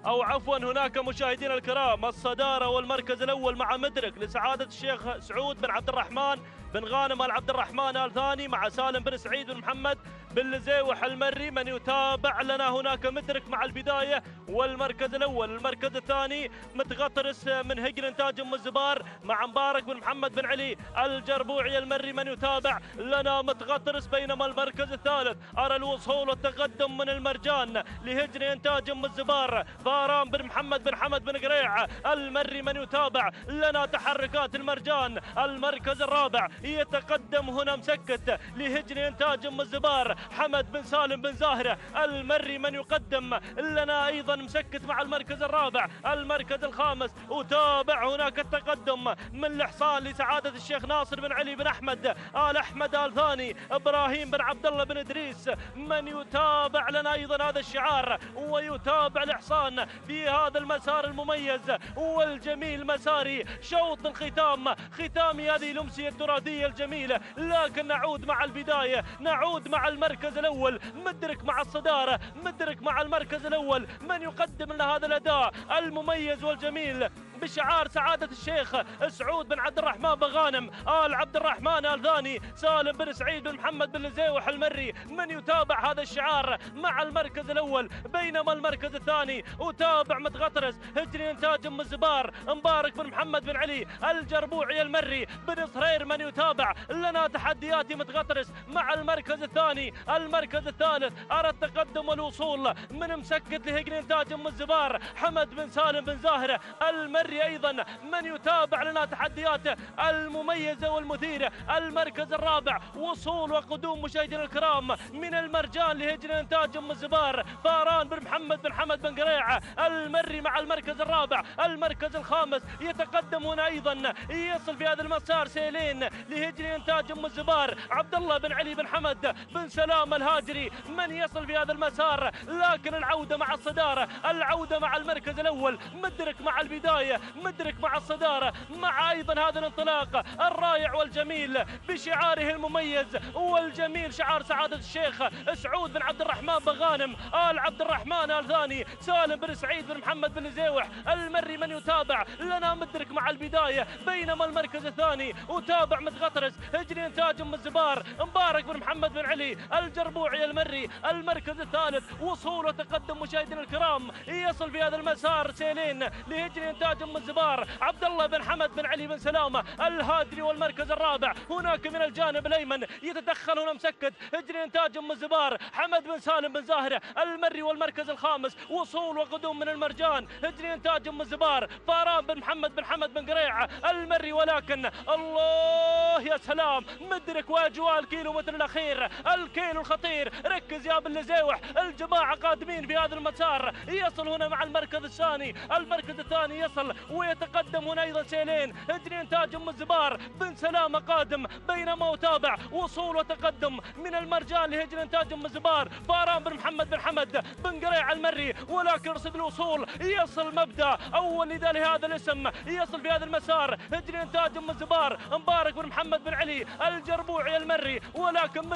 أو عفوا هناك مشاهدينا الكرام الصدارة والمركز الأول مع مدرك لسعادة الشيخ سعود بن عبد الرحمن بن غانم آل عبد الرحمن آل ثاني مع سالم بن سعيد بن محمد بن لزيوح المري من يتابع لنا هناك مدرك مع البداية والمركز الأول. المركز الثاني متغطرس من هجن إنتاج أم الزبار مع مبارك بن محمد بن علي الجربوعي المري من يتابع لنا متغطرس. بينما المركز الثالث أرى الوصول والتقدم من المرجان لهجن إنتاج أم الزبار فاران بن محمد بن حمد بن قريع المري من يتابع لنا تحركات المرجان. المركز الرابع يتقدم هنا مسكت لهجن إنتاج أم الزبار حمد بن سالم بن زاهرة المري من يقدم لنا أيضا مسكت مع المركز الرابع. المركز الخامس وتابع هناك التقدم من الحصان لسعادة الشيخ ناصر بن علي بن أحمد آل أحمد آل ثاني إبراهيم بن عبد الله بن إدريس من يتابع لنا أيضا هذا الشعار ويتابع الحصان في هذا المسار المميز والجميل مساري شوط الختام ختام هذه الأمسية التراثية الجميلة. لكن نعود مع البداية نعود مع المركز الأول مدرك مع الصدارة مدرك مع المركز الأول من يقدم لنا هذا الأداء المميز والجميل بشعار سعادة الشيخ سعود بن عبد الرحمن بن غانم آل عبد الرحمن آل ثاني سالم بن سعيد بن محمد بن لزيوح المري من يتابع هذا الشعار مع المركز الأول. بينما المركز الثاني وتابع متغطرس هجري إنتاج أم الزبار مبارك بن محمد بن علي الجربوعي المري بن صهير من يتابع لنا تحديات متغطرس مع المركز الثاني. المركز الثالث أرى التقدم والوصول من مسكت لهجري إنتاج أم الزبار حمد بن سالم بن زاهرة المري أيضا من يتابع لنا تحدياته المميزة والمثيرة. المركز الرابع وصول وقدوم مشاهدينا الكرام من المرجان لهجري إنتاج أم الزبار فاران بن محمد بن حمد بن قريعة المري مع المركز الرابع. المركز الخامس يتقدم هنا أيضا يصل في هذا المسار سيلين لهجري إنتاج أم الزبار عبد الله بن علي بن حمد بن سلام الهاجري من يصل في هذا المسار. لكن العودة مع الصدارة العودة مع المركز الأول مدرك مع البداية مدرك مع الصدارة مع أيضا هذا الانطلاق الرائع والجميل بشعاره المميز والجميل شعار سعادة الشيخ سعود بن عبد الرحمن بن غانم آل عبد الرحمن آل ثاني سالم بن سعيد بن محمد بن لزيوح المري من يتابع لنا مدرك مع البداية. بينما المركز الثاني وتابع متغطرس هجري إنتاج أم الزبار مبارك بن محمد بن علي الجربوعي المري. المركز الثالث وصول وتقدم مشاهدينا الكرام يصل في هذا المسار سيلين لهجري إنتاج أم الزبار عبد الله بن حمد بن علي بن سلامة الهادري. والمركز الرابع هناك من الجانب الأيمن يتدخل هنا مسكت هجري إنتاج أم الزبار حمد بن سالم بن زاهرة المري. والمركز الخامس وصول وقدوم من المرجان هجري إنتاج أم الزبار فاران بن محمد بن حمد بن قريعة المري. ولكن الله يا سلام مدرك واجواء الكيلومتر الأخير الكيلو الخطير. ركز يا بن لزيوح الجماعة قادمين في هذا المسار يصل هنا مع المركز الثاني. المركز الثاني يصل ويتقدم هنا ايضا سيلين. هجري انتاج ام الزبار بن سلامه قادم بينما وتابع وصول وتقدم من المرجان لهجري انتاج ام الزبار. فاران بن محمد بن حمد بن قريع المري، ولكن رصد الوصول يصل مبدا اول نداء لهذا الاسم يصل في هذا المسار. هجري انتاج ام الزبار مبارك بن محمد بن علي الجربوعي المري، ولكن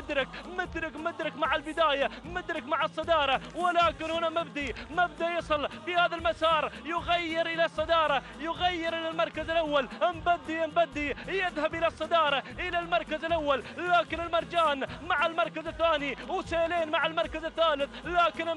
مدرك مع البدايه، مدرك مع الصداره، ولكن هنا مبدا يصل في هذا المسار يغير الى الصداره، يغير الى المركز الاول. مبدي يذهب الى الصداره الى المركز الاول، لكن المرجان مع المركز الثاني وسيلين مع المركز الثالث، لكن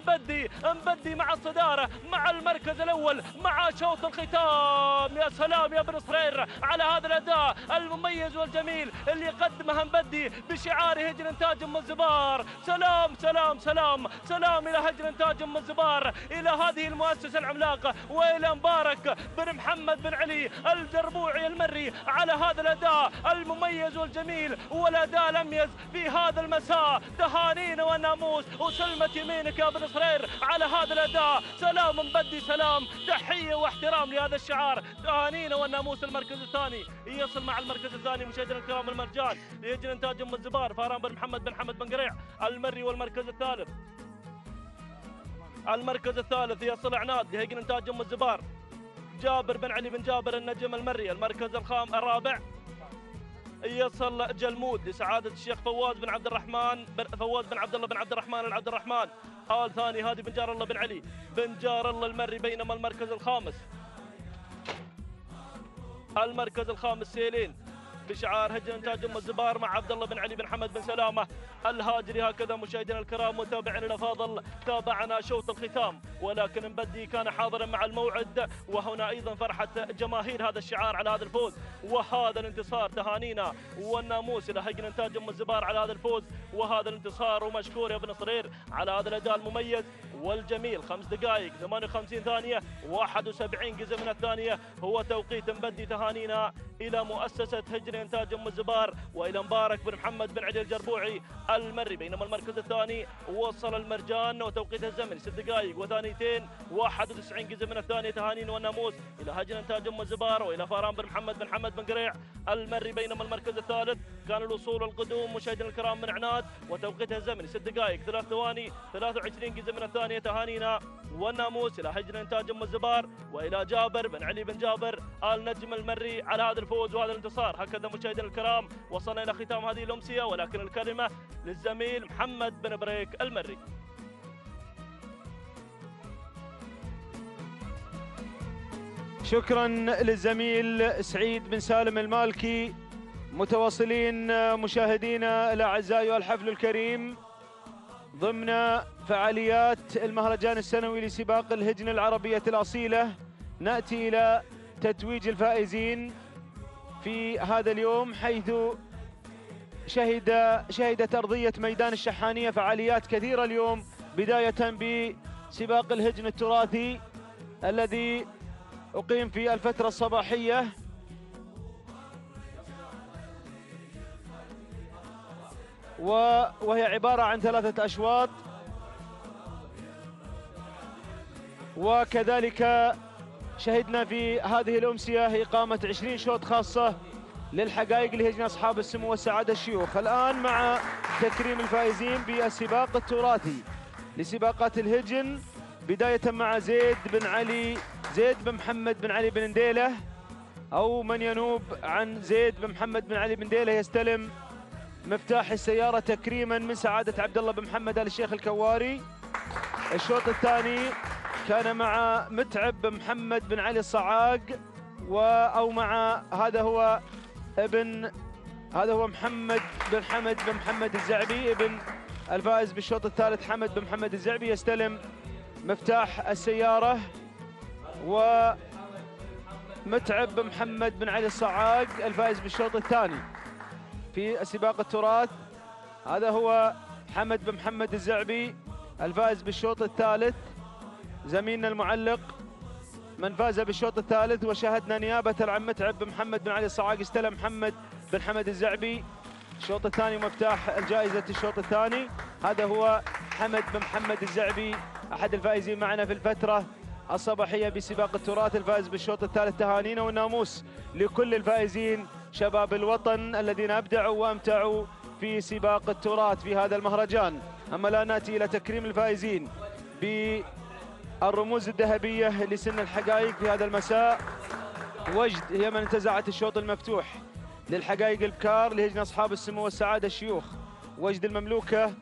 مبدي مع الصداره مع المركز الاول مع شوط الختام. يا سلام يا بن صرير على هذا الاداء المميز والجميل اللي قدمه مبدي بشعار هجر انتاج ام الزبار. سلام سلام سلام سلام الى هجر انتاج ام الزبار، الى هذه المؤسسه العملاقه، والى مبارك بن محمد بن علي الجربوعي المري على هذا الاداء المميز والجميل والاداء الاميز في هذا المساء. تهانينا والناموس وسلمة يمينك يا بن صرير على هذا الاداء. سلام مبدي، سلام، تحيه واحترام لهذا الشعار. تهانينا والناموس. المركز الثاني يصل مع المركز الثاني مشاهدينا الكرام المرجان لهجر انتاج ام الزبار. فاران بن محمد بن حمد بن قريع المري، والمركز الثالث يصل عناد لهجر انتاج ام الزبار. جابر بن علي بن جابر النجم المري. المركز الرابع يصل جلمود لسعاده الشيخ فواز بن عبد الرحمن فواز بن عبد الله بن عبد الرحمن العبد الرحمن. آل ثاني هادي بن جار الله بن علي بن جار الله المري. بينما المركز الخامس سيلين بشعار هجر انتاج ام الزبار مع عبد الله بن علي بن حمد بن سلامه الهاجري. هكذا مشاهدينا الكرام متابعينا الافاضل تابعنا شوط الختام، ولكن مبدي كان حاضرا مع الموعد، وهنا ايضا فرحه جماهير هذا الشعار على هذا الفوز وهذا الانتصار. تهانينا والناموس الى هجر انتاج ام الزبار على هذا الفوز وهذا الانتصار، ومشكور يا بن صرير على هذا الاداء المميز والجميل. 5 دقائق 58 ثانيه 71 جزء من الثانيه هو توقيت مبدي. تهانينا الى مؤسسه هجر انتاج ام الزبار والى مبارك بن محمد بن علي الجربوعي المري. بينما المركز الثاني وصل المرجان وتوقيته الزمني 6 دقائق وثانيتين 91 جزء من الثانيه. تهانينا والناموس الى هجر انتاج ام الزبار والى فاران بن محمد بن حمد بن قريع المري. بينما المركز الثالث كان الوصول والقدوم مشاهدينا الكرام من عناد وتوقيته الزمني 6 دقائق 3 ثواني 23 جزء من الثانيه. تهانينا والناموس الى هجر انتاج ام الزبار والى جابر بن علي بن جابر النجم المري على هذا الفوز وهذا الانتصار. هكذا مشاهدينا الكرام وصلنا الى ختام هذه الامسيه، ولكن الكلمه للزميل محمد بن بريك المري. شكرا للزميل سعيد بن سالم المالكي. متواصلين مشاهدينا الاعزاء والحفل الكريم ضمن فعاليات المهرجان السنوي لسباق الهجن العربية الأصيلة، نأتي إلى تتويج الفائزين في هذا اليوم، حيث شهدت أرضية ميدان الشحانية فعاليات كثيرة اليوم، بداية بسباق الهجن التراثي الذي أقيم في الفترة الصباحية، وهي عبارة عن 3 أشواط، وكذلك شهدنا في هذه الأمسية إقامة 20 شوط خاصة للحقائق لهجن أصحاب السمو والسعادة الشيوخ. الآن مع تكريم الفائزين بالسباق التراثي لسباقات الهجن، بداية مع زيد بن محمد بن علي بن نديلة، أو من ينوب عن زيد بن محمد بن علي بن نديلة يستلم مفتاح السيارة تكريما من سعادة عبد الله بن محمد آل الشيخ الكواري. الشوط الثاني كان مع متعب بن محمد بن علي الصعاق، أو مع هذا هو محمد بن حمد بن محمد الزعبي، ابن الفائز بالشوط الثالث حمد بن محمد الزعبي يستلم مفتاح السيارة. ومتعب بن محمد بن علي الصعاق الفائز بالشوط الثاني في سباق التراث، هذا هو حمد بن محمد الزعبي الفائز بالشوط الثالث. زميلنا المعلق من فاز بالشوط الثالث، وشاهدنا نيابة عن متعب بن محمد بن علي الصعاق استلم محمد بن حمد الزعبي الشوط الثاني مفتاح الجائزة الشوط الثاني. هذا هو حمد بن محمد الزعبي أحد الفائزين معنا في الفترة الصباحية بسباق التراث. الفائز بالشوط الثالث تهانينا والناموس لكل الفائزين شباب الوطن الذين أبدعوا وأمتعوا في سباق التراث في هذا المهرجان. أما الآن نأتي إلى تكريم الفائزين بالرموز الذهبية لسن الحقائق في هذا المساء. وجد هي من انتزعت الشوط المفتوح للحقائق البكار لهجن أصحاب السمو والسعادة الشيوخ. وجد المملوكة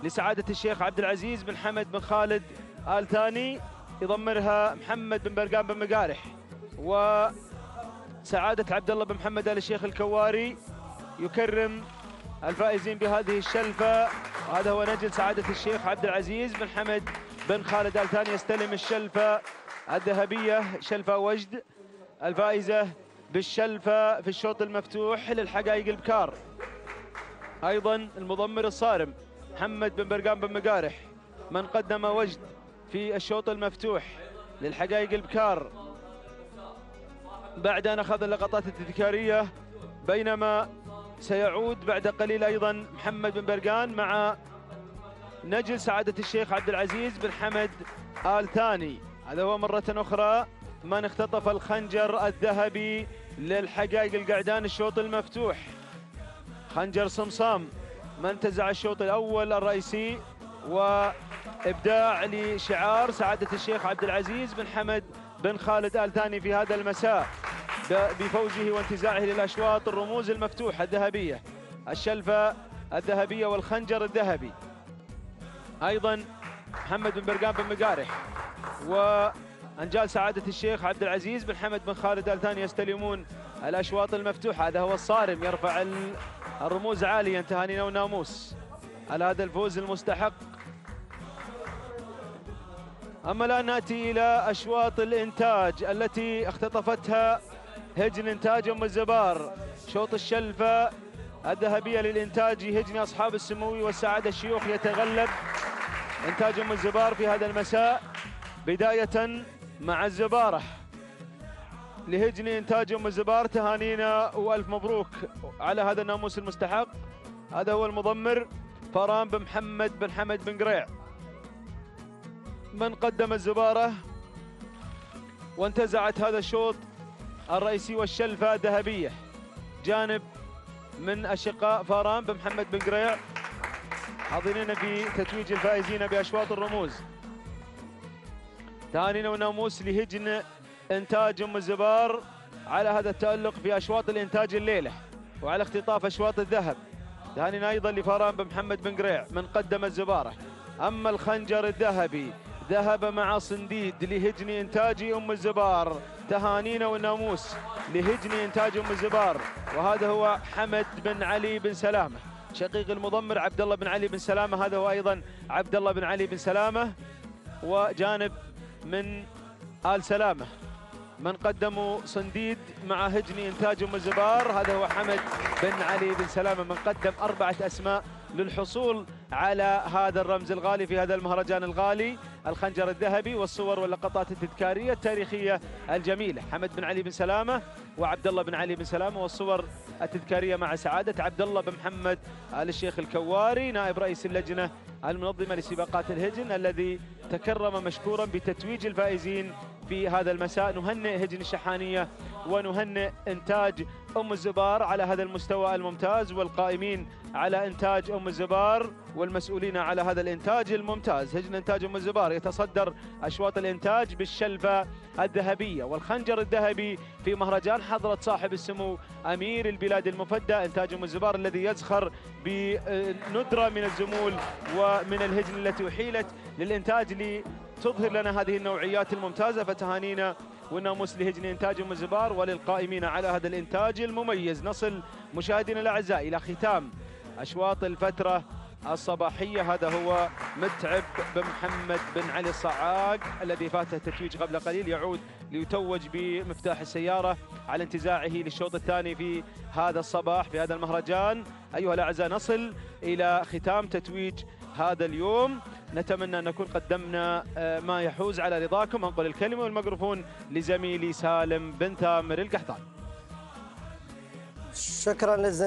لسعادة الشيخ عبد العزيز بن حمد بن خالد آل ثاني، يضمرها محمد بن برقان بن مقارح. وسعادة عبد الله بن محمد آل الشيخ الكواري يكرم الفائزين بهذه الشلفة. وهذا هو نجل سعادة الشيخ عبد العزيز بن حمد بن خالد آل ثاني يستلم الشلفة الذهبية، شلفة وجد الفائزة بالشلفة في الشوط المفتوح للحقائق البكار. أيضا المضمر الصارم محمد بن برقان بن مقارح من قدم وجد في الشوط المفتوح للحقائق البكار بعد أن أخذ اللقطات التذكارية، بينما سيعود بعد قليل أيضا محمد بن برقان مع نجل سعادة الشيخ عبد العزيز بن حمد آل ثاني. هذا هو مرة أخرى من اختطف الخنجر الذهبي للحقائق القعدان الشوط المفتوح. خنجر صمصام من انتزع الشوط الأول الرئيسي، وإبداع لشعار سعادة الشيخ عبد العزيز بن حمد بن خالد آل ثاني في هذا المساء بفوزه وانتزاعه للأشواط الرموز المفتوحة الذهبية، الشلفة الذهبية والخنجر الذهبي. أيضا محمد بن برقان بن مقارح وأنجال سعادة الشيخ عبد العزيز بن حمد بن خالد آل ثاني يستلمون الأشواط المفتوحة. هذا هو الصارم يرفع الرموز عاليا. تهانينا وناموس على هذا الفوز المستحق. أما الآن نأتي إلى أشواط الإنتاج التي اختطفتها هجن إنتاج أم الزبار. شوط الشلفة الذهبية للإنتاج هجن أصحاب السمو والسعادة الشيوخ يتغلب إنتاج أم الزبار في هذا المساء، بداية مع الزبارة لهجن إنتاج أم الزبار. تهانينا وألف مبروك على هذا الناموس المستحق. هذا هو المضمر فران بن محمد بن حمد بن قريع من قدم الزبارة وانتزعت هذا الشوط الرئيسي والشلفة الذهبية، جانب من الشقاء فاران بن محمد بن قريع حاضرين في تتويج الفائزين بأشواط الرموز. تهانينا وناموس لهجن إنتاج أم الزبار على هذا التألق في أشواط الإنتاج الليلة وعلى اختطاف أشواط الذهب. تهانينا أيضا لفاران بن محمد بن قريع من قدم الزبارة. أما الخنجر الذهبي ذهب مع صنديد لهجن إنتاج أم الزبار. تهانينا والناموس لهجن إنتاج أم الزبار. وهذا هو حمد بن علي بن سلامة شقيق المضمر عبد الله بن علي بن سلامة. هذا هو أيضا عبد الله بن علي بن سلامة وجانب من آل سلامة من قدموا صنديد مع هجن إنتاج أم الزبار. هذا هو حمد بن علي بن سلامة من قدم 4 أسماء للحصول على هذا الرمز الغالي في هذا المهرجان الغالي، الخنجر الذهبي والصور واللقطات التذكارية التاريخية الجميلة. حمد بن علي بن سلامة وعبد الله بن علي بن سلامة، والصور التذكارية مع سعادة عبد الله بن محمد آل الشيخ الكواري نائب رئيس اللجنة المنظمة لسباقات الهجن الذي تكرم مشكورا بتتويج الفائزين في هذا المساء. نهنئ هجن الشحانية ونهنئ إنتاج أم الزبار على هذا المستوى الممتاز، والقائمين على إنتاج أم الزبار والمسؤولين على هذا الإنتاج الممتاز. هجن إنتاج أم الزبار يتصدر أشواط الإنتاج بالشلفة الذهبية والخنجر الذهبي في مهرجان حضرة صاحب السمو أمير البلاد المفدى إنتاج أم الزبار الذي يزخر بندرة من الزمول ومن الهجن التي أحيلت للإنتاج لتظهر لنا هذه النوعيات الممتازة. فتهانينا والناموس لهجن إنتاج أم الزبار وللقائمين على هذا الإنتاج المميز. نصل مشاهدينا الأعزاء إلى ختام أشواط الفترة الصباحية. هذا هو متعب بن محمد بن علي الصعاق الذي فاته التتويج قبل قليل، يعود ليتوج بمفتاح السيارة على انتزاعه للشوط الثاني في هذا الصباح في هذا المهرجان. أيها الأعزاء نصل إلى ختام تتويج هذا اليوم. نتمنى أن نكون قدمنا ما يحوز على رضاكم. أنقل الكلمة والميكروفون لزميلي سالم بن ثامر القحطان. شكرا للزميل